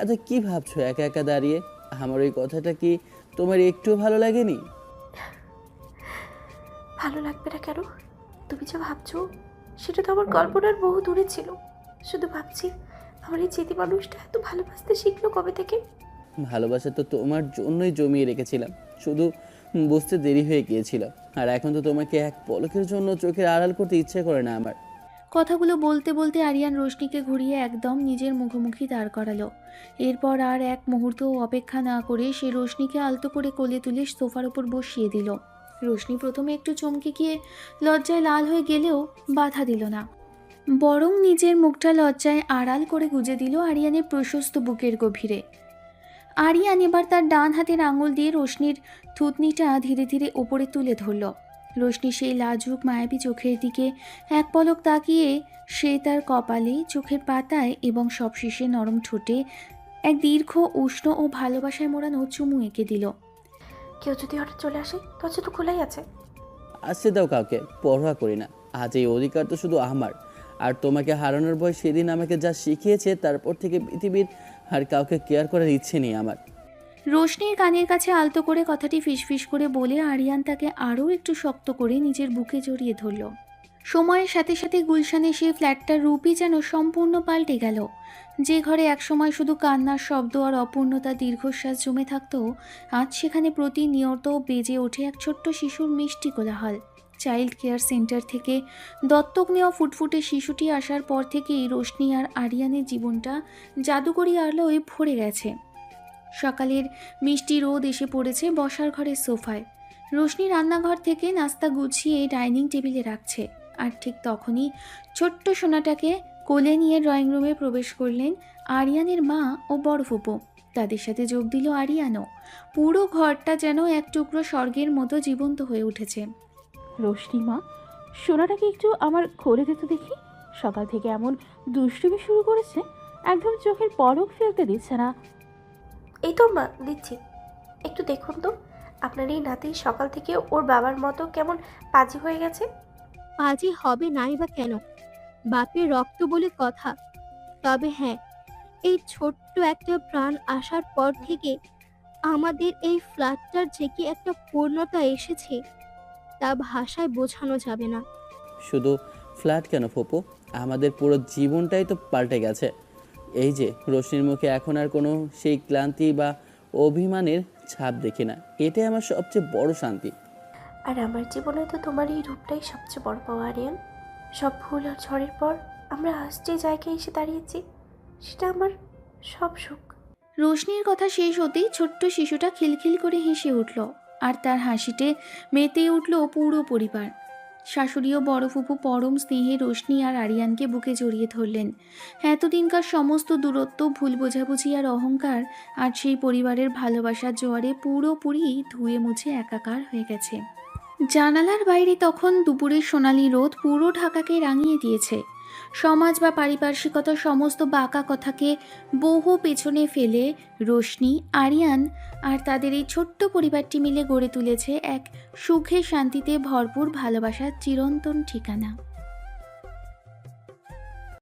এত কি ভাবছো একা একা দাঁড়িয়ে? আমার ওই কথাটা কি তোমার একটু ভালো লাগেনি? ভালো লাগবে না কেন? তুমি যা ভাবছো সেটা তো আমার কল্পনার বহু দূরে ছিল। শুধু ভাবছি আমার এই চেতি মানুষটা এত ভালোবাসতে শিখলো কবে থেকে। ভালোবাসা তো তোমার জন্যই জমিয়ে রেখেছিলাম, শুধু বুঝতে দেরি হয়ে গিয়েছিল। আর এখন তো তোমাকে এক পলকের জন্য চোখের আড়াল করতে ইচ্ছে করে না আমার। কথাগুলো বলতে বলতে আরিয়ান রোশনিকে ঘুরিয়ে একদম নিজের মুখোমুখি দাঁড় করালো। এরপর আর এক মুহূর্ত অপেক্ষা না করে সে রোশনিকে আলতো করে কোলে তুলে সোফার উপর বসিয়ে দিল। রোশনি প্রথমে একটু চমকে গিয়ে লজ্জায় লাল হয়ে গেলেও বাধা দিল না, বরং নিজের মুখটা লজ্জায় আড়াল করে গুজে দিল আরিয়ানের প্রশস্ত বুকের গভীরে। আরিয়ান এবার তার ডান হাতের আঙুল দিয়ে রোশনির থুতনিটা ধীরে ধীরে ওপরে তুলে ধরল। রোশনি সেই লাজুক মায়াবী চোখের দিকে এক পলক তাকিয়ে সে তার কপালে, চোখের পাতায় এবং সবশেষে নরম ঠোঁটে এক দীর্ঘ উষ্ণ ও ভালোবাসায় মোড়ানো চুমু এঁকে দিল। কেউ যদি হঠাৎ চলে আসে দরজা তো খোলাই আছে। আসতে দাও, কাউকে পরোয়া করি না। আজ এই অধিকার তো শুধু আমার, আর তোমাকে হারানোর ভয় সেদিন আমাকে যা শিখিয়েছে তারপর থেকে পৃথিবীর আর কাউকে কেয়ার করার ইচ্ছে নেই আমার। রোশনির কানের কাছে আলতো করে কথাটি ফিসফিস করে বলে আরিয়ান তাকে আরও একটু শক্ত করে নিজের বুকে জড়িয়ে ধরল। সময়ের সাথে সাথে গুলশানের সেই ফ্ল্যাটটার রূপই যেন সম্পূর্ণ পাল্টে গেল। যে ঘরে একসময় শুধু কান্নার শব্দ আর অপূর্ণতা দীর্ঘশ্বাস জমে থাকতো, আজ সেখানে প্রতিনিয়ত বেজে ওঠে এক ছোট্ট শিশুর মিষ্টি কোলাহল। চাইল্ড কেয়ার সেন্টার থেকে দত্তক নেওয়া ফুটফুটে শিশুটি আসার পর থেকেই রোশনি আর আরিয়ানের জীবনটা জাদুকরি আলোয় ভরে গেছে। সকালের মিষ্টি রোদ এসে পড়েছে বসার ঘরের সোফায়। রোশনি রান্নাঘর থেকে নাস্তা গুছিয়ে ডাইনিং টেবিলে রাখছে, আর ঠিক তখনই ছোট্ট সোনাটাকে কোলে নিয়ে ড্রয়িং রুমে প্রবেশ করলেন আরিয়ানের মা ও বড় ফুপু। তাদের সাথে যোগ দিল আরিয়ানও। পুরো ঘরটা যেন এক টুকরো স্বর্গের মতো জীবন্ত হয়ে উঠেছে। রোশনি মা, সোনাটাকে একটু আমার কোলে দিতে দেখি। সকাল থেকে এমন দুষ্টুমি শুরু করেছে, একদম চোখের পলক ফেলতে দিচ্ছে না। এই তো মা, দিচ্ছি। একটু দেখুন তো আপনার এই নাতি সকাল থেকে ওর বাবার মতো কেমন পাজি হয়ে গেছে। পাজি হবে নাই বা কেন, বাপের রক্ত বলে কথা। তবে হ্যাঁ, এই ছোট্ট একটা প্রাণ আসার পর থেকে আমাদের এই ফ্ল্যাটটার যে কি একটা পূর্ণতা এসেছে তা ভাষায় বোঝানো যাবে না। শুধু ফ্ল্যাট কেন ফুপু? আমাদের পুরো জীবনটাই তো পাল্টে গেছে। এই যে রোশনির মুখে এখন আর কোনো সেই ক্লান্তি বা অভিমানের ছাপ দেখি না, এটাই আমার সবচেয়ে বড় শান্তি। আর আমার জীবনে তো তোমার এই রূপটাই সবচেয়ে বড় পাওয়া আরিয়ান। সব ভুল আর ঝড়ের পর আমরা আজ যে জায়গায় এসে দাঁড়িয়েছি সেটা আমার সব সুখ। রোশনির কথা শেষ হতেই ছোট্ট শিশুটা খিলখিল করে হেসে উঠল, আর তার হাসিতে মেতে উঠল পুরো পরিবার। শাশুড়ি ও বড় ফুপু পরম স্নেহে রোশনি আর আরিয়ানকে বুকে জড়িয়ে ধরলেন। এতদিনকার সমস্ত দূরত্ব, ভুল বোঝাবুঝি আর অহংকার আর সেই পরিবারের ভালোবাসার জোয়ারে পুরোপুরি ধুয়ে মুছে একাকার হয়ে গেছে। জানালার বাইরে তখন দুপুরের সোনালি রোদ পুরো ঢাকাকে রাঙিয়ে দিয়েছে। সমাজ বা পারিপার্শ্বিকতার সমস্ত বাঁকা কথাকে বহু পেছনে ফেলে রোশনি, আরিয়ান আর তাদের এই ছোট্ট পরিবারটি মিলে গড়ে তুলেছে এক সুখে শান্তিতে ভরপুর ভালোবাসার চিরন্তন ঠিকানা।